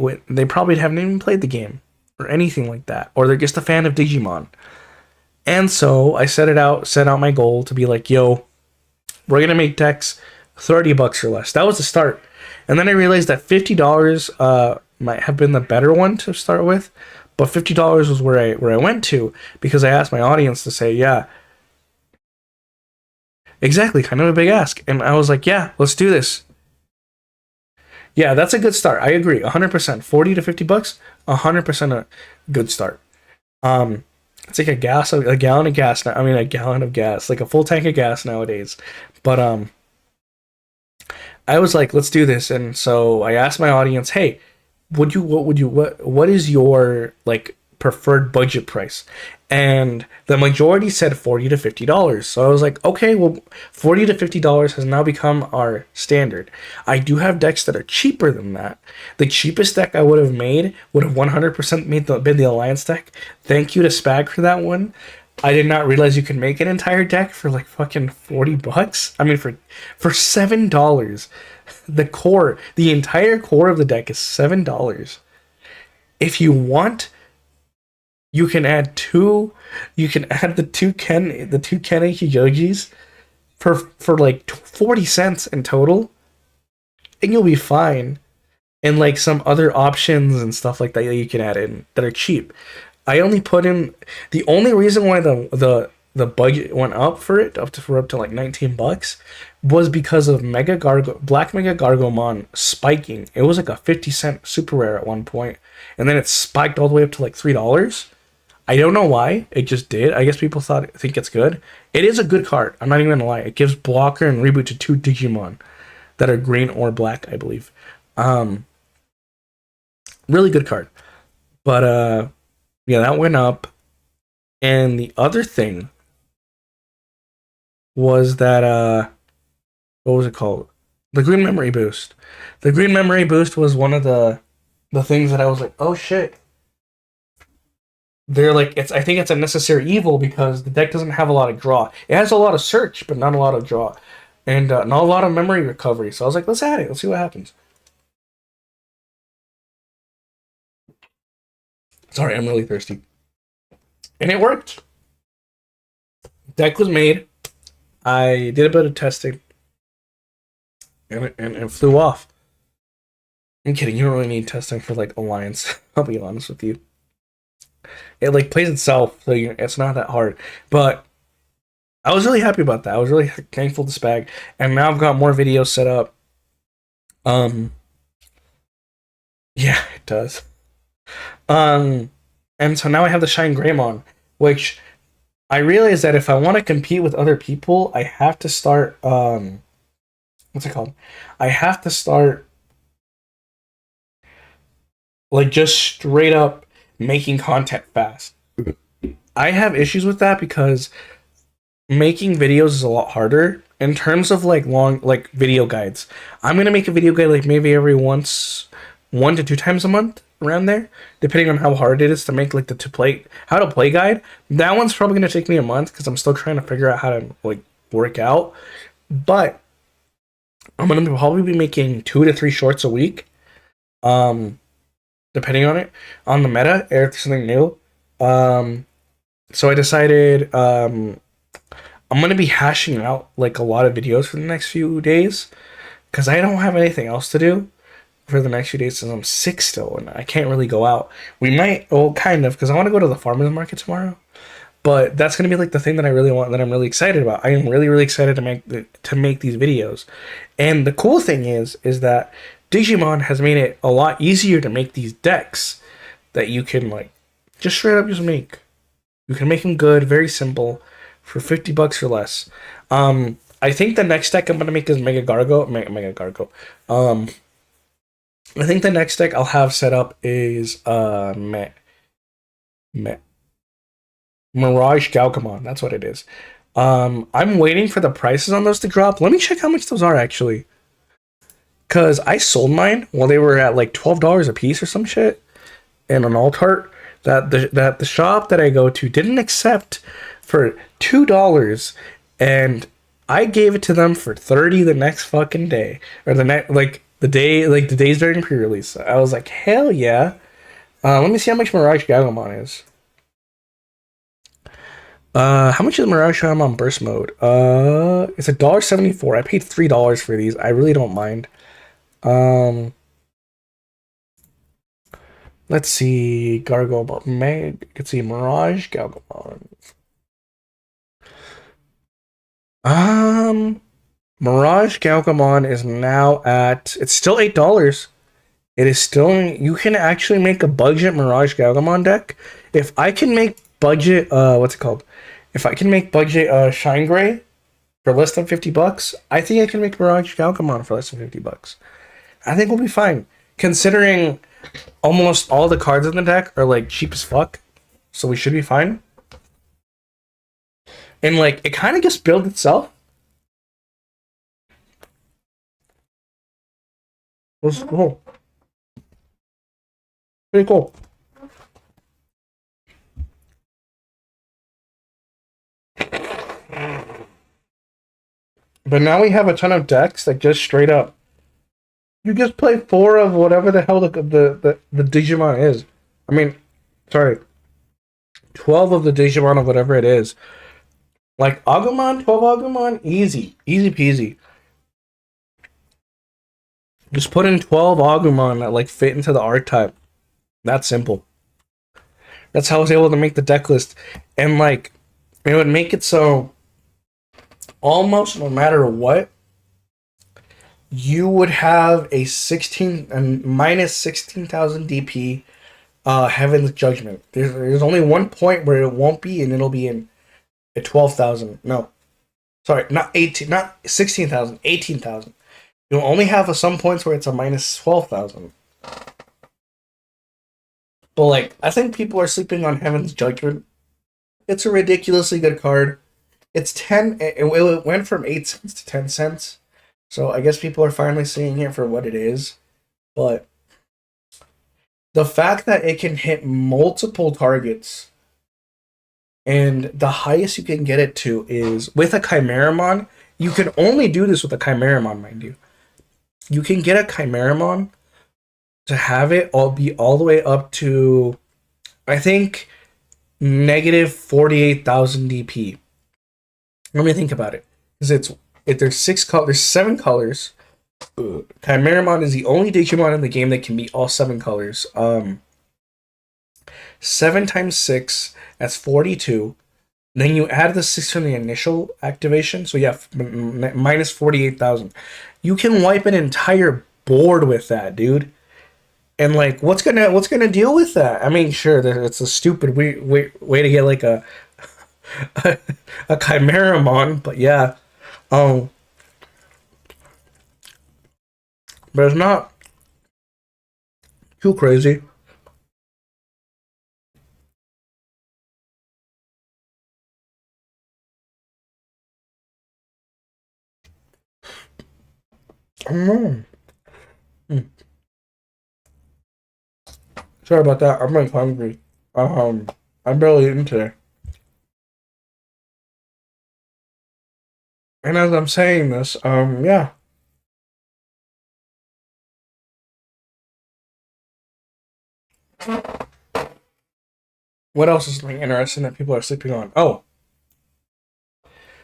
probably haven't even played the game or anything like that, or they're just a fan of Digimon? And so I set out my goal to be like, yo, we're gonna make decks $30 or less. That was the start. And then I realized that $50 might have been the better one to start with, but $50 was where I went to, because I asked my audience to say, yeah, exactly, kind of a big ask. And I was like, yeah, let's do this. Yeah, that's a good start. I agree, 100%. 40 to $50, 100% a good start. It's like a gallon of gas now. I mean, a gallon of gas, like a full tank of gas nowadays. But I was like, let's do this. And so I asked my audience, hey, what is your like preferred budget price? And the majority said $40 to $50. So I was like, okay, well, $40 to $50 has now become our standard. I do have decks that are cheaper than that. The cheapest deck I would have made would have 100% been the Alliance deck. Thank you to Spag for that one. I did not realize you could make an entire deck for like fucking $40. I mean, for $7. The entire core of the deck is $7. If you want, you can add the two Ken Ikijogis for like 40 cents in total, and you'll be fine. And like some other options and stuff like that you can add in that are cheap. I only put in, the only reason why the budget went up for it up to like $19 was because of Black Mega Gargomon spiking. It was like a 50-cent super rare at one point, and then it spiked all the way up to like $3. I don't know why. It just did. I guess people think it's good. It is a good card. I'm not even gonna lie. It gives blocker and reboot to 2 Digimon that are green or black, I believe. Really good card. But yeah, that went up. And the other thing was that what was it called? The Green Memory Boost. The Green Memory Boost was one of the things that I was like, oh shit. They're like, I think it's a necessary evil because the deck doesn't have a lot of draw. It has a lot of search, but not a lot of draw. And not a lot of memory recovery. So I was like, let's add it. Let's see what happens. Sorry, I'm really thirsty. And it worked. Deck was made. I did a bit of testing. And it flew off. I'm kidding. You don't really need testing for like Alliance. I'll be honest with you. It like plays itself, so it's not that hard. But I was really happy about that. I was really thankful to Spag, and now I've got more videos set up. Yeah, it does. And so now I have the Shine Greymon, which I realize that if I want to compete with other people, I have to start what's it called? I have to start like just straight up making content fast. I have issues with that because making videos is a lot harder in terms of like long like video guides. I'm gonna make a video guide like maybe every 1 to 2 times a month, around there, depending on how hard it is to make like how to play guide. That one's probably gonna take me a month because I'm still trying to figure out how to like work out. But I'm gonna probably be making 2 to 3 shorts a week. Depending on the meta, if there's something new. So I decided I'm gonna be hashing out like a lot of videos for the next few days because I don't have anything else to do for the next few days since I'm sick still and I can't really go out. We might, well, kind of, because I want to go to the farmers market tomorrow. But that's gonna be like the thing that I really want, that I'm really excited about. I am really excited to make these videos. And the cool thing is that Digimon has made it a lot easier to make these decks that you can like just straight up just make. You can make them good, very simple, for $50 or less. I think the next deck I'm gonna make is Mega Gargo. Mega Gargo. I think the next deck I'll have set up is Mirage Galgamon. That's what it is. I'm waiting for the prices on those to drop. Let me check how much those are actually. Cause I sold mine while they were at like $12 a piece or some shit in an alt art that the shop that I go to didn't accept for $2, and I gave it to them for 30 the next fucking day, or the days during pre-release. I was like, hell yeah. Let me see how much Mirage Galgamon is. How much is Mirage Galgamon Burst Mode? It's $1.74. I paid $3 for these. I really don't mind. Let's see. Gargo Meg. You can see Mirage Galgamon. Mirage Galgamon is now at, it's still $8. It is still, you can actually make a budget Mirage Galgamon deck. If I can make budget, what's it called? If I can make budget Shine Gray for less than $50, I think I can make Mirage Galgamon for less than $50. I think we'll be fine, considering almost all the cards in the deck are like cheap as fuck. So we should be fine. And like, it kind of just builds itself. This is cool. Pretty cool. But now we have a ton of decks that just straight up, you just play 4 of whatever the hell the Digimon is. I mean, sorry, 12 of the Digimon of whatever it is. Like Agumon, 12 Agumon, easy peasy. Just put in 12 Agumon that like fit into the archetype. That's simple. That's how I was able to make the deck list. And like, it would make it so almost no matter what, you would have a 16 and minus 16,000 DP Heaven's Judgment. There's only one point where it won't be, and it'll be in at 12,000. No. Sorry, not 16,000, 18,000. You'll only have some points where it's a minus 12,000. But like, I think people are sleeping on Heaven's Judgment. It's a ridiculously good card. It's 10. It went from 8 cents to 10 cents. So I guess people are finally seeing it for what it is. But the fact that it can hit multiple targets, and the highest you can get it to is with a Chimeramon. You can only do this with a Chimeramon, mind you. You can get a Chimeramon to have it be all the way up to, I think, negative 48,000 DP. Let me think about it. Because there's 7 colors. Chimeramon is the only Digimon in the game that can be all 7 colors. 7 times 6, that's 42. Then you add the 6 from the initial activation, so you have minus 48,000. You can wipe an entire board with that, dude. And like, what's gonna deal with that? I mean, sure, it's a stupid way to get like a Chimeramon, but yeah, but it's not too crazy. I don't know. Sorry about that. I'm like hungry. I'm barely eating today. And as I'm saying this, yeah. What else is something interesting that people are sleeping on? Oh,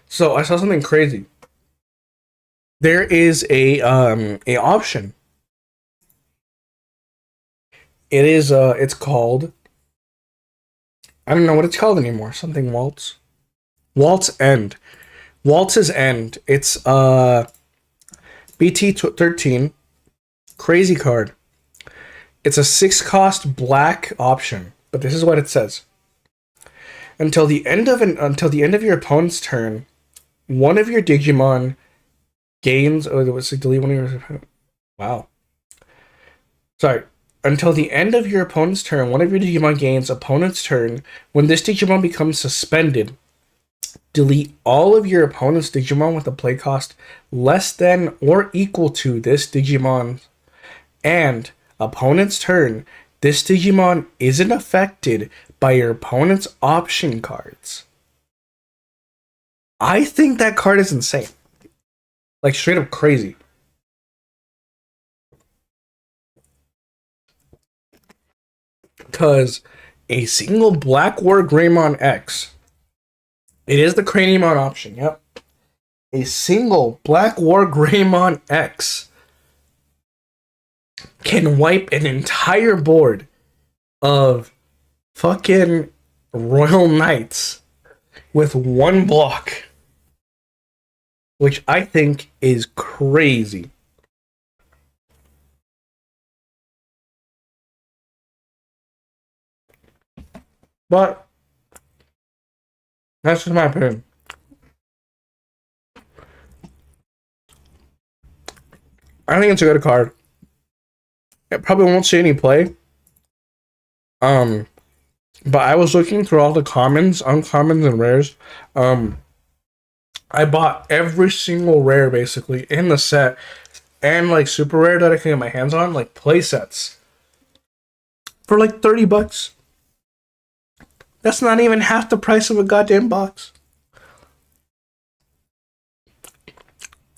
so I saw something crazy. There is a option. It is it's called I don't know what it's called anymore. Something Waltz. Waltz End. Waltz's End. It's BT13. Crazy card. It's a 6-cost black option, but this is what it says. Until the end of your opponent's turn, one of your Digimon gains. Oh, it was delete one of your. Wow. Sorry. Until the end of your opponent's turn, one of your Digimon gains opponent's turn. When this Digimon becomes suspended, delete all of your opponent's Digimon with a play cost less than or equal to this Digimon. And opponent's turn, this Digimon isn't affected by your opponent's option cards. I think that card is insane. Like, straight up crazy. Because a single Black War Greymon X, it is the Craniumon option, yep. A single Black War Greymon X can wipe an entire board of fucking Royal Knights with one block. Which I think is crazy. But that's just my opinion. I think it's a good card. It probably won't see any play. But I was looking through all the commons, uncommons, and rares. I bought every single rare basically in the set, and like super rare that I can get my hands on, like play sets, for like $30. That's not even half the price of a goddamn box.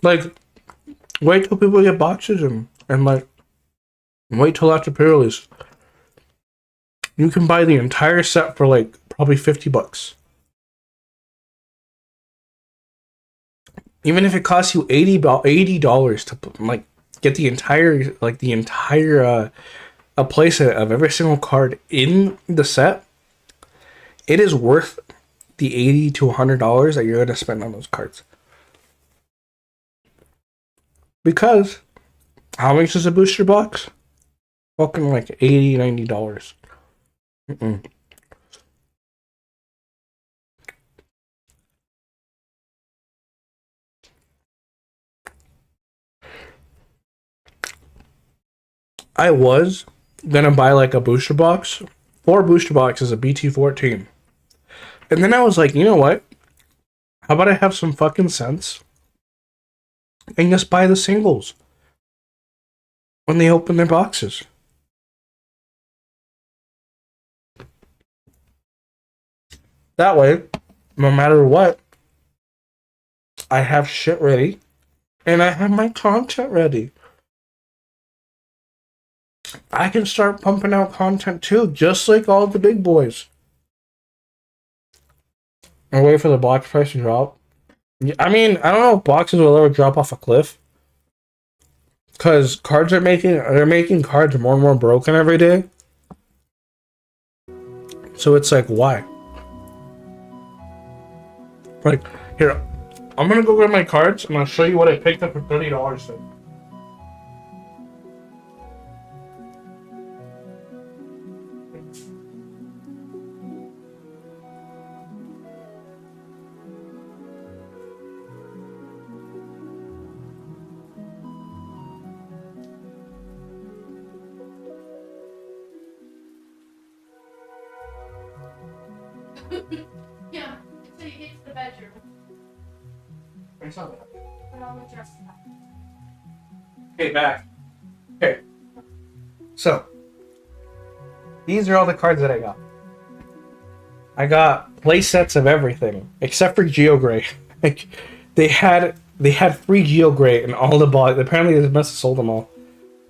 Like, wait till people get boxes and like, wait till after pre-release. You can buy the entire set for like probably $50. Even if it costs you $80 to like get the entire a playset of every single card in the set, it is worth the $80 to $100 that you're gonna spend on those cards. Because how much is a booster box? Fucking like $80, $90. I was gonna buy like a booster box, 4 booster boxes of BT14. And then I was like, you know what? How about I have some fucking sense and just buy the singles when they open their boxes? That way, no matter what, I have shit ready and I have my content ready. I can start pumping out content too, just like all the big boys. And wait for the box price to drop. I mean, I don't know if boxes will ever drop off a cliff. Because they're making cards more and more broken every day. So it's like, why? Like, here, I'm gonna go get my cards and I'll show you what I picked up for $30 today. Yeah, until you get to the bedroom. I saw that. Put on the dress. Okay, back. Okay. So, these are all the cards that I got. I got play sets of everything except for Geogray. Like, they had free Geogray in all the boxes. Apparently, they must have sold them all.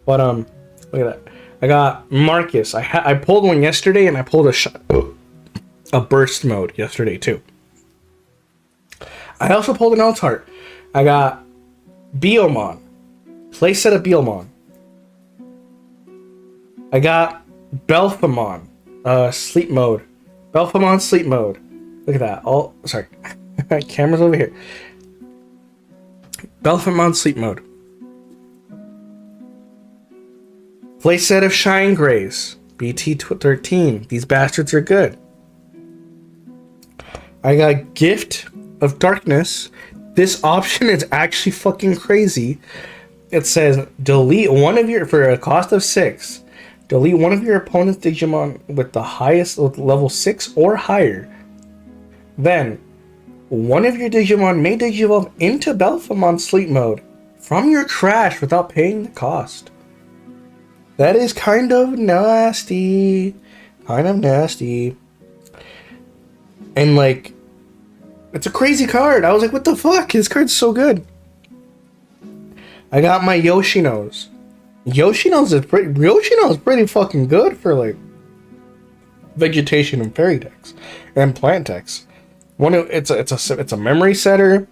But look at that. I got Marcus. I pulled one yesterday, and I pulled a burst mode yesterday too. I also pulled an Altart. I got Biomon. Playset of Biomon. I got Belphamon. Sleep mode. Belphemon sleep mode. Look at that. Oh, sorry. Camera's over here. Belphemon sleep mode. Playset of Shine Grays. BT13. These bastards are good. I got Gift of Darkness. This option is actually fucking crazy. It says delete one of your, for a cost of 6, delete one of your opponent's Digimon with the highest level 6 or higher. Then, one of your Digimon may Digivolve into Belphemon sleep mode from your trash without paying the cost. That is kind of nasty. Kind of nasty. And like, it's a crazy card. I was like, what the fuck? This card's so good. I got my Yoshinos. Yoshinos is pretty fucking good for like vegetation and fairy decks and plant decks. It's a memory setter.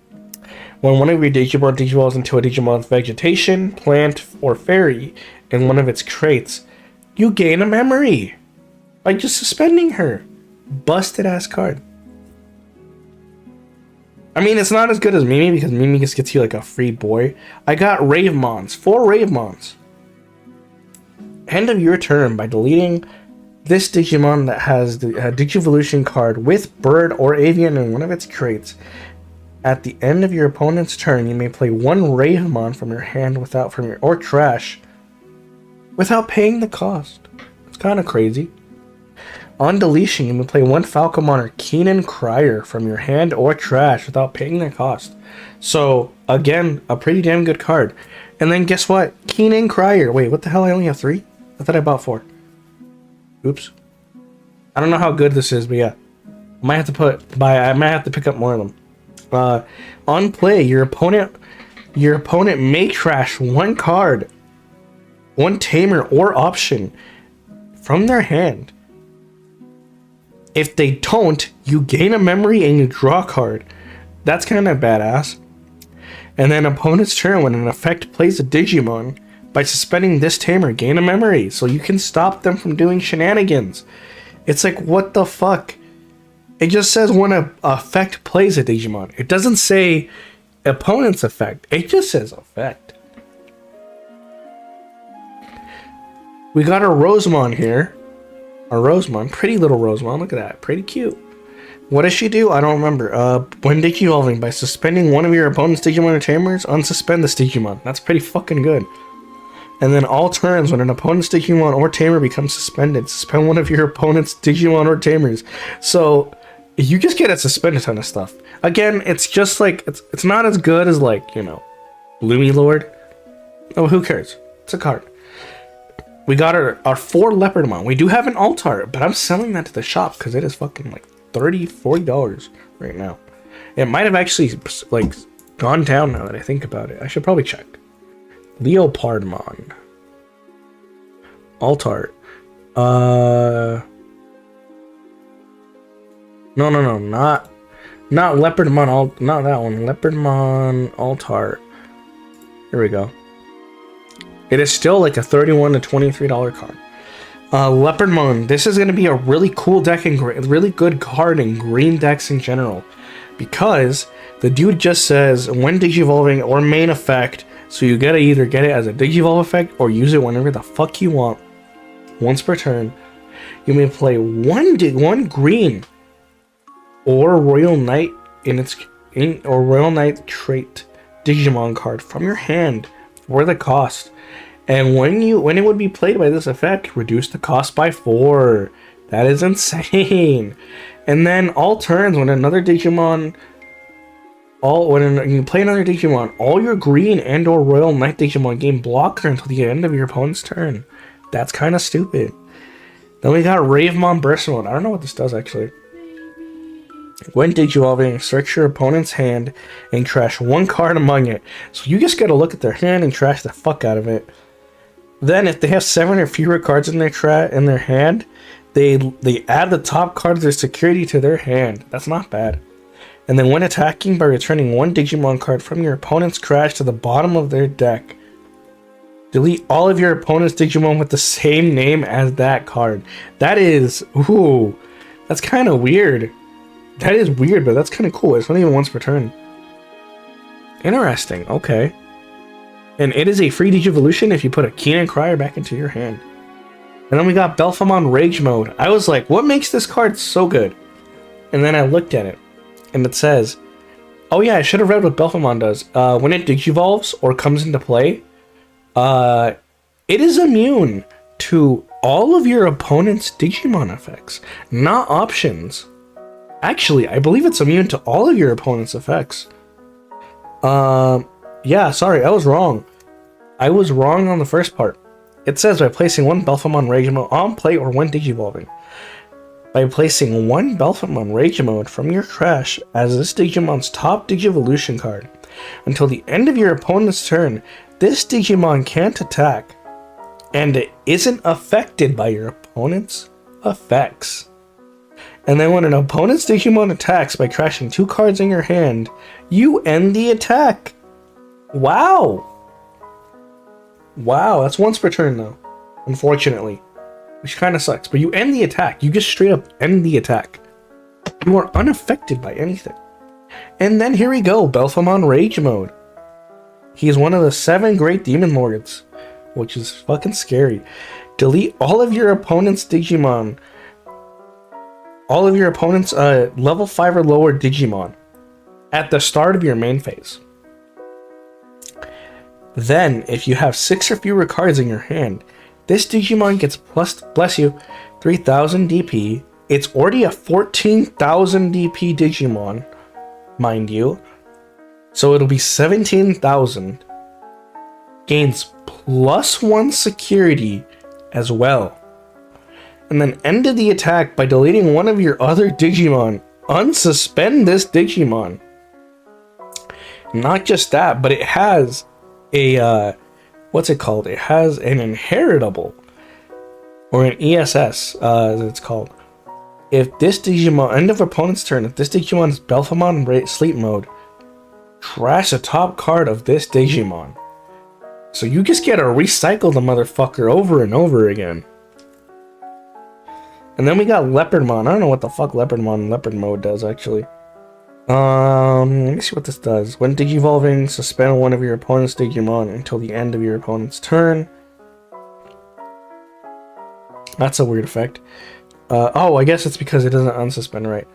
When one of your Digimon Digivolves into a Digimon's vegetation, plant, or fairy in one of its traits, you gain a memory by just suspending her. Busted ass card. I mean, it's not as good as Mimi because Mimi just gets you like a free boy. I got Ravemons. 4 Ravemons. End of your turn by deleting this Digimon that has the Digivolution card with Bird or Avian in one of its traits. At the end of your opponent's turn, you may play 1 Ravemon from your hand or trash without paying the cost. It's kind of crazy. On deletion, you may play 1 Falcomon or Keenan Crier from your hand or trash without paying the cost. So, again, a pretty damn good card. And then guess what? Keenan Crier. Wait, what the hell? I only have 3? I thought I bought 4. Oops. I don't know how good this is, but yeah. I might have to pick up more of them. On play, your opponent may trash 1 card, 1 tamer or option from their hand. If they don't, you gain a memory and you draw a card. That's kind of badass. And then opponent's turn, when an effect plays a Digimon, by suspending this tamer, gain a memory, so you can stop them from doing shenanigans. It's like, what the fuck? It just says when an effect plays a Digimon. It doesn't say opponent's effect. It just says effect. We got a Rosemon here. A Rosemon. Pretty little Rosemon. Look at that. Pretty cute. What does she do? I don't remember. When Digivolving, by suspending one of your opponent's Digimon or Tamers, unsuspend this Digimon. That's pretty fucking good. And then all turns, when an opponent's Digimon or Tamer becomes suspended, suspend one of your opponent's Digimon or Tamers. So, you just get to suspend a ton of stuff. Again, it's just like, it's not as good as like, you know, Bloomy Lord. Oh, who cares? It's a card. We got our 4 Leopardmon. We do have an Altar, but I'm selling that to the shop because it is fucking like $30, $40 right now. It might have actually like gone down now that I think about it. I should probably check. Leopardmon. Altar. No, not Leopardmon. Not that one. Leopardmon Altar. Here we go. It is still like a $31 to $23 card. Leopardmon. This is going to be a really cool deck and really good card in green decks in general. Because the dude just says when Digivolving or main effect. So you gotta either get it as a Digivolve effect or use it whenever the fuck you want. Once per turn. You may play one green or Royal Knight or Royal Knight trait Digimon card from your hand for the cost. And when it would be played by this effect, reduce the cost by 4. That is insane. And then all turns, when another Digimon, when you play another Digimon, all your green and or Royal Knight Digimon gain blocker until the end of your opponent's turn. That's kind of stupid. Then we got Ravemon Burst Mode. I don't know what this does actually. When Digivolving, search your opponent's hand and trash 1 card among it. So you just gotta look at their hand and trash the fuck out of it. Then if they have 7 or fewer cards in their hand, they add the top card of their security to their hand. That's not bad. And then when attacking, by returning 1 Digimon card from your opponent's trash to the bottom of their deck. Delete all of your opponent's Digimon with the same name as that card. That is, ooh, That's kind of weird. That is weird, but that's kind of cool. It's not even once per turn. Interesting. Okay. And it is a free Digivolution if you put a Keenan Crier back into your hand. And then we got Belphemon Rage Mode. I was like, what makes this card so good? And then I looked at it, and it says, oh yeah, I should have read what Belphemon does. When it Digivolves or comes into play, it is immune to all of your opponent's Digimon effects, not options. Actually, I believe it's immune to all of your opponent's effects. Yeah, sorry, I was wrong. I was wrong on the first part. It says by placing one Belphemon Rage Mode on play or when Digivolving. By placing one Belphemon Rage Mode from your trash as this Digimon's top Digivolution card. Until the end of your opponent's turn, this Digimon can't attack, and it isn't affected by your opponent's effects. And then when an opponent's Digimon attacks by crashing 2 cards in your hand, you end the attack. Wow. Wow, that's once per turn though, unfortunately. Which kind of sucks, but you end the attack. You just straight up end the attack. You are unaffected by anything. And then here we go, Belphemon Rage Mode. He is one of the 7 Great Demon Lords, which is fucking scary. Delete all of your opponent's Digimon. All of your opponent's level 5 or lower Digimon at the start of your main phase. Then, if you have 6 or fewer cards in your hand, this Digimon gets plus, bless you, 3000 DP. It's already a 14,000 DP Digimon, mind you. So it'll be 17,000. Gains +1 security as well. And then ended the attack by deleting one of your other Digimon. Unsuspend this Digimon. Not just that, but it has a, what's it called? It has an inheritable, or an ESS, as it's called. If this Digimon, end of opponent's turn, if this Digimon's Belphemon Sleep Mode, trash the top card of this Digimon. So you just get to recycle the motherfucker over and over again. And then we got Leopardmon. I don't know what the fuck Leopardmon Leopard Mode does, actually. Let me see what this does. When Digivolving, suspend one of your opponent's Digimon until the end of your opponent's turn. That's a weird effect. Oh, I guess it's because it doesn't unsuspend, right?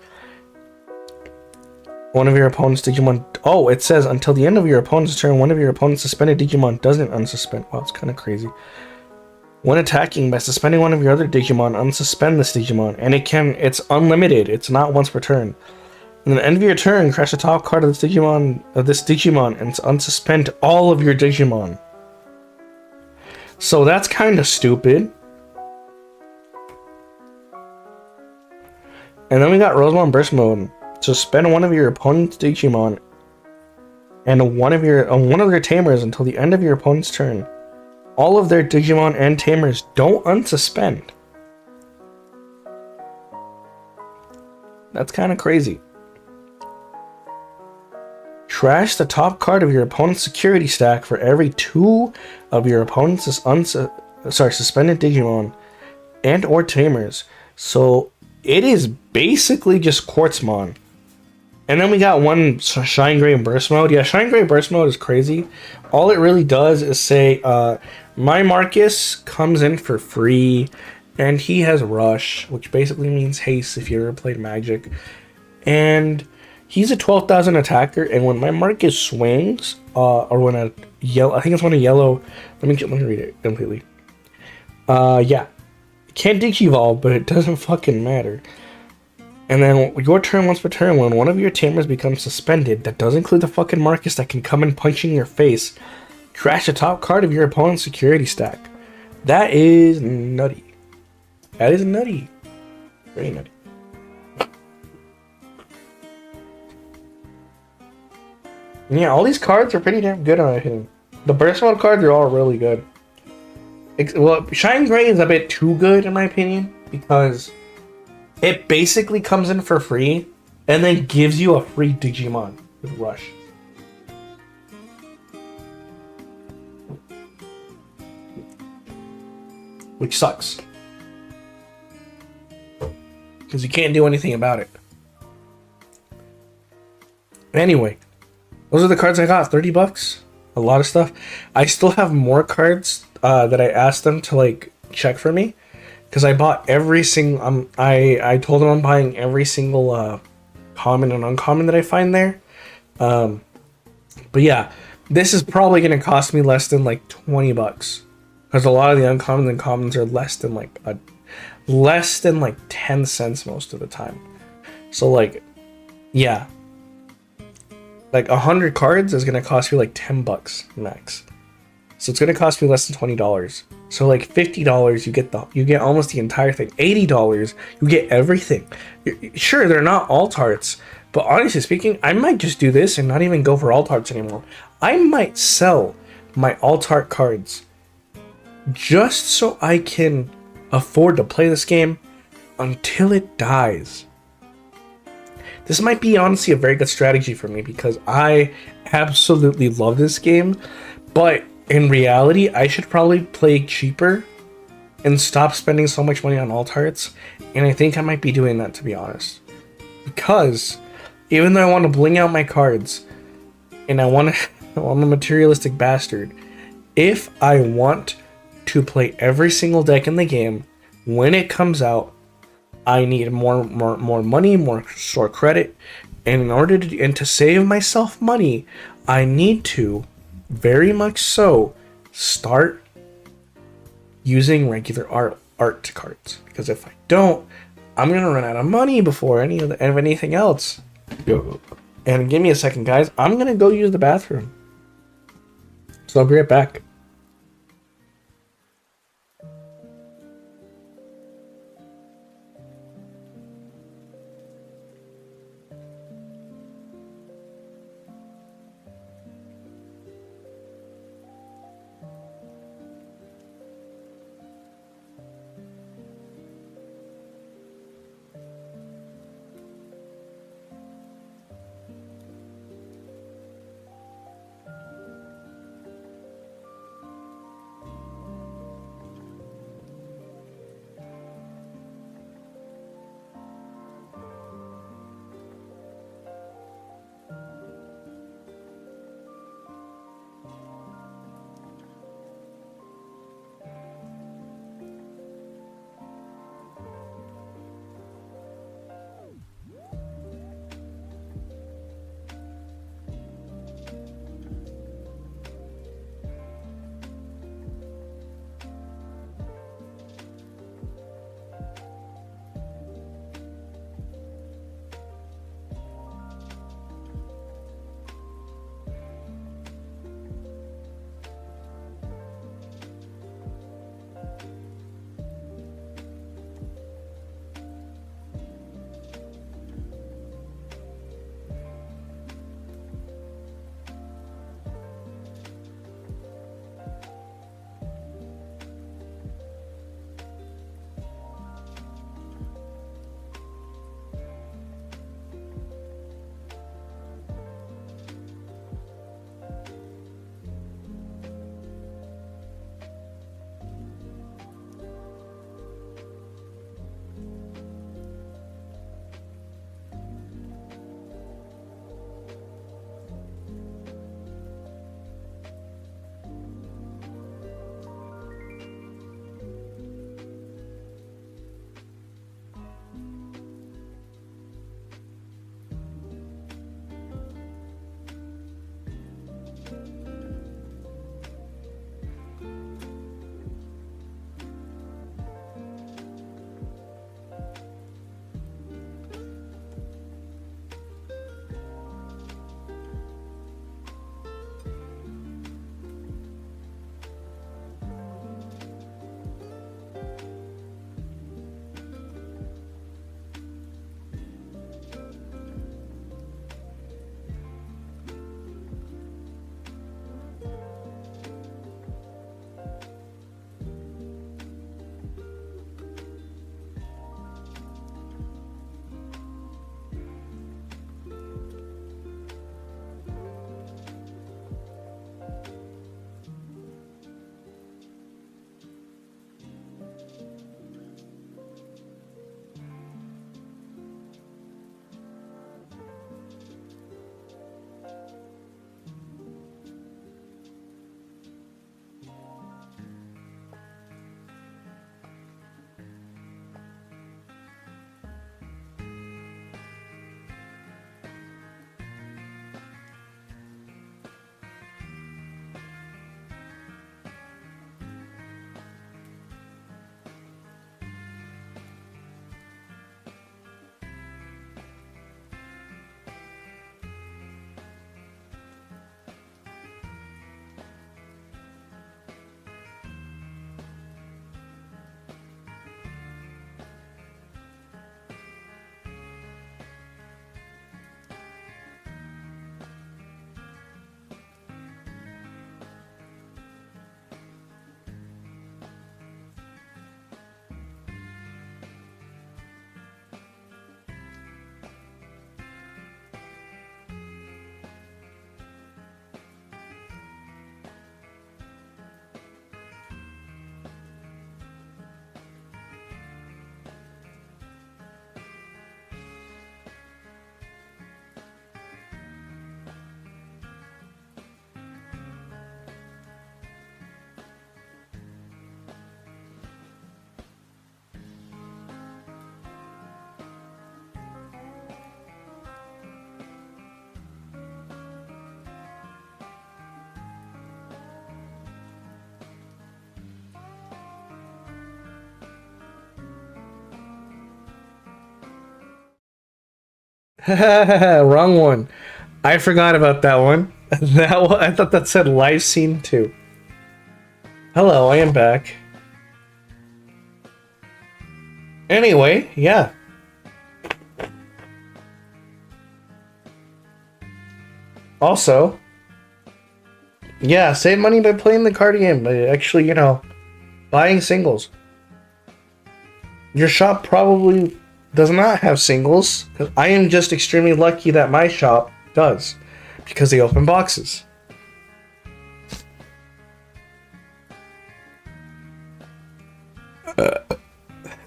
One of your opponent's Digimon... Oh, it says until the end of your opponent's turn, one of your opponent's suspended Digimon doesn't unsuspend. Wow, it's kind of crazy. When attacking, by suspending one of your other Digimon, unsuspend this Digimon. And it's unlimited. It's not once per turn. And at the end of your turn, crash the top card of this Digimon, and unsuspend all of your Digimon. So that's kind of stupid. And then we got Rosemon Burst Mode. Suspend one of your opponent's Digimon and one of their tamers until the end of your opponent's turn. All of their Digimon and tamers don't unsuspend. That's kind of crazy. Trash the top card of your opponent's security stack for every 2 of your opponent's suspended Digimon and or tamers. So it is basically just Quartzmon. And then we got one Shine Gray Burst Mode. Yeah, Shine Gray Burst Mode is crazy. All it really does is say, my Marcus comes in for free, and he has Rush, which basically means haste if you ever played Magic. And he's a 12,000 attacker, and when my Marcus swings, or when a yellow, I think it's when a yellow, let me read it completely. Yeah. It can't Digivolve, but it doesn't fucking matter. And then your turn once per turn, when one of your tamers becomes suspended, that does include the fucking Marcus that can come and punch in your face, trash the top card of your opponent's security stack. That is nutty. That is nutty. Very nutty. Yeah, all these cards are pretty damn good in my opinion. The Burst Mode cards are all really good. Well, Shine Gray is a bit too good in my opinion, because it basically comes in for free, and then gives you a free Digimon with Rush. Which sucks. because you can't do anything about it. Anyway, those are the cards I got. 30 bucks. A lot of stuff. I still have more cards that I asked them to like check for me, because I bought every single. I told them I'm buying every single common and uncommon that I find there. But yeah, this is probably gonna cost me less than like 20 bucks, because a lot of the uncommons and commons are less than like 10 cents most of the time. So like, yeah. Like 100 cards is gonna cost you like 10 bucks max. So it's gonna cost me less than $20. So like $50, you get almost the entire thing. $80, you get everything. Sure, they're not alt arts, but honestly speaking, I might just do this and not even go for alt arts anymore. I might sell my alt art cards just so I can afford to play this game until it dies. This might be honestly a very good strategy for me, because I absolutely love this game, but in reality, I should probably play cheaper and stop spending so much money on alt arts, and I think I might be doing that, to be honest. Because even though I want to bling out my cards, and I'm a materialistic bastard, if I want to play every single deck in the game when it comes out, I need more money, more store credit, and in order to save myself money, I need to very much so start using regular art cards, because if I don't, I'm gonna run out of money before anything else. And give me a second, guys. I'm gonna go use the bathroom, so I'll be right back. Wrong one. I forgot about that one. That one, I thought that said live scene too. Hello, I am back. Anyway, yeah. Also, yeah, save money by playing the card game, by actually, you know, buying singles. Your shop probably does not have singles. I am just extremely lucky that my shop does, because they open boxes.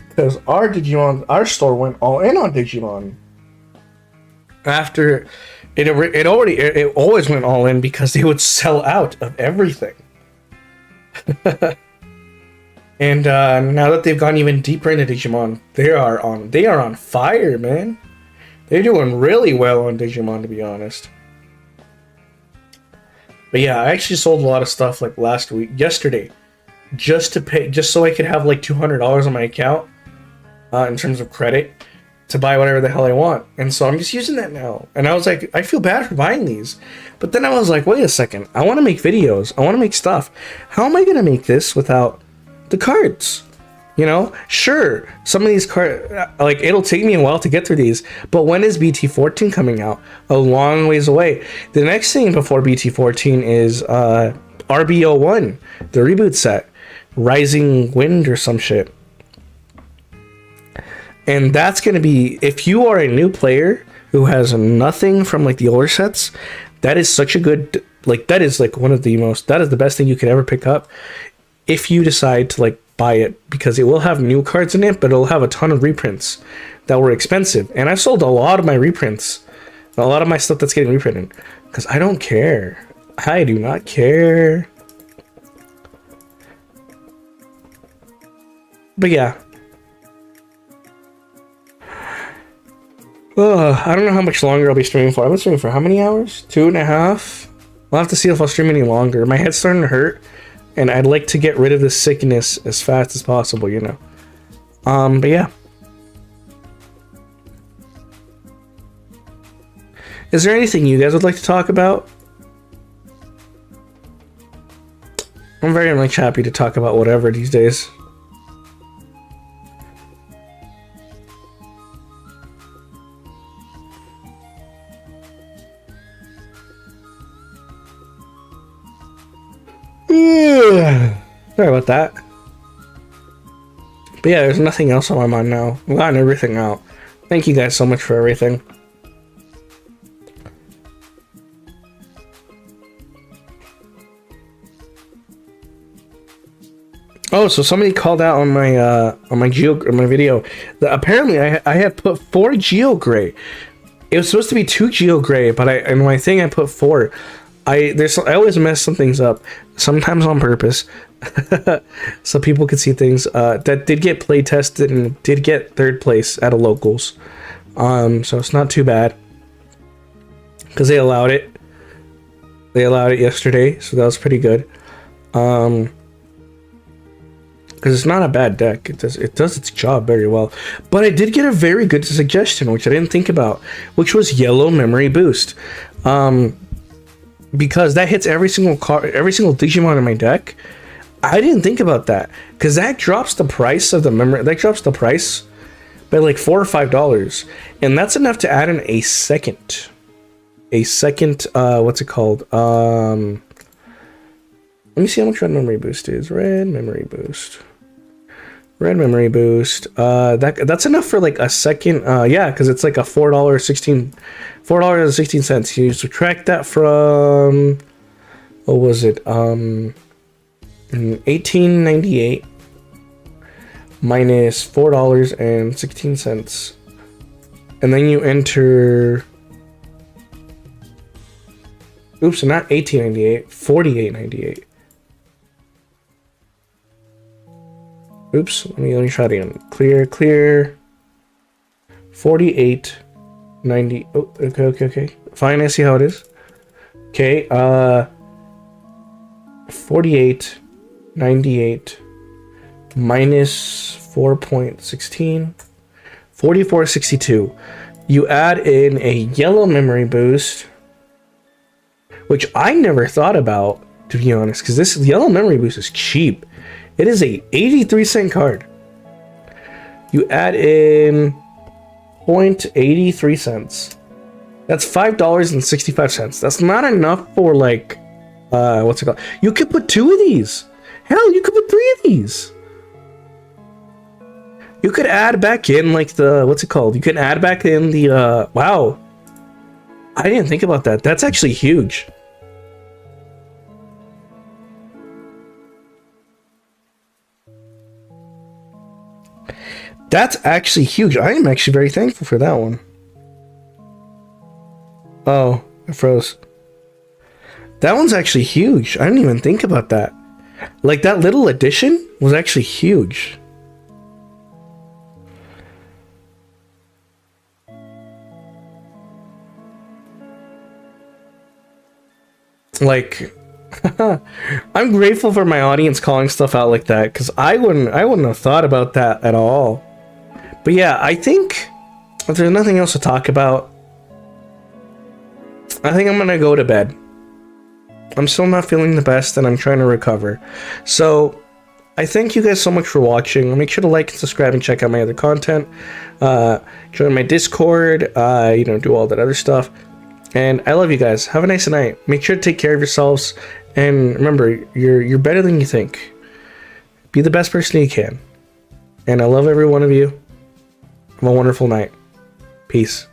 Because our store went all in on Digimon. After it always went all in because they would sell out of everything. And now that they've gone even deeper into Digimon, they are on fire, man. They're doing really well on Digimon, to be honest. But yeah, I actually sold a lot of stuff like yesterday, just so I could have like $200 on my account in terms of credit to buy whatever the hell I want. And so I'm just using that now. And I was like, I feel bad for buying these. But then I was like, wait a second. I want to make videos. I want to make stuff. How am I going to make this without the cards? You know, sure, some of these cards, like, it'll take me a while to get through these. But when is BT14 coming out? A long ways away. The next thing before BT14 is RBO1, the reboot set. Rising Wind or some shit. And that's going to be, if you are a new player who has nothing from like the older sets, that is such a good, like, that is like one of the most, that is the best thing you could ever pick up if you decide to like buy it, because it will have new cards in it, but it'll have a ton of reprints that were expensive. And I've sold a lot of my reprints, a lot of my stuff that's getting reprinted, because I don't care. I do not care. But yeah. I don't know how much longer I'll be streaming for. I've been streaming for how many hours? 2.5? I'll have to see if I'll stream any longer. My head's starting to hurt, and I'd like to get rid of this sickness as fast as possible, you know. But yeah. Is there anything you guys would like to talk about? I'm very much happy to talk about whatever these days. Sorry about that. But yeah, there's nothing else on my mind now. I've gotten everything out. Thank you guys so much for everything. Oh, so somebody called out on my video that apparently I had put 4 Geo Gray. It was supposed to be 2 Geo Gray, but in my thing I put 4. I always mess some things up, sometimes on purpose, so people could see things that did get play tested and did get 3rd place at a locals. So it's not too bad because they allowed it. They allowed it yesterday, so that was pretty good. Because it's not a bad deck. It does its job very well. But I did get a very good suggestion, which I didn't think about, which was Yellow Memory Boost. Because that hits every single Digimon in my deck. I didn't think about that, because that drops the price of the memory. That drops the price by like $4 or $5, and that's enough to add in a second. What's it called? Let me see how much Red Memory Boost is. Red Memory Boost. That's enough for like a second. Yeah, because it's like a $4.16. You subtract that from, what was it? 1898 minus $4.16, and then you enter. Oops, not 1898, 4898. Oops, let me try it again. Clear. 4890. Oh, okay. Fine, I see how it is. Okay, 4898 minus 4.16. 4462. You add in a yellow memory boost, which I never thought about, to be honest, because this yellow memory boost is cheap. It is a 83-cent card. You add in 0.83 cents. That's $5.65. That's not enough for like, what's it called? You could put 2 of these. Hell, you could put 3 of these. You could add back in like the, what's it called? You can add back in the, wow. I didn't think about that. That's actually huge. That's actually huge. I am actually very thankful for that one. Oh, it froze. That one's actually huge. I didn't even think about that. Like, that little addition was actually huge. Like, I'm grateful for my audience calling stuff out like that, because I wouldn't have thought about that at all. But yeah, I think if there's nothing else to talk about, I think I'm gonna go to bed. I'm still not feeling the best and I'm trying to recover. So I thank you guys so much for watching. Make sure to like and subscribe and check out my other content. Join my Discord, do all that other stuff. And I love you guys. Have a nice night. Make sure to take care of yourselves. And remember, you're better than you think. Be the best person you can. And I love every one of you. Have a wonderful night. Peace.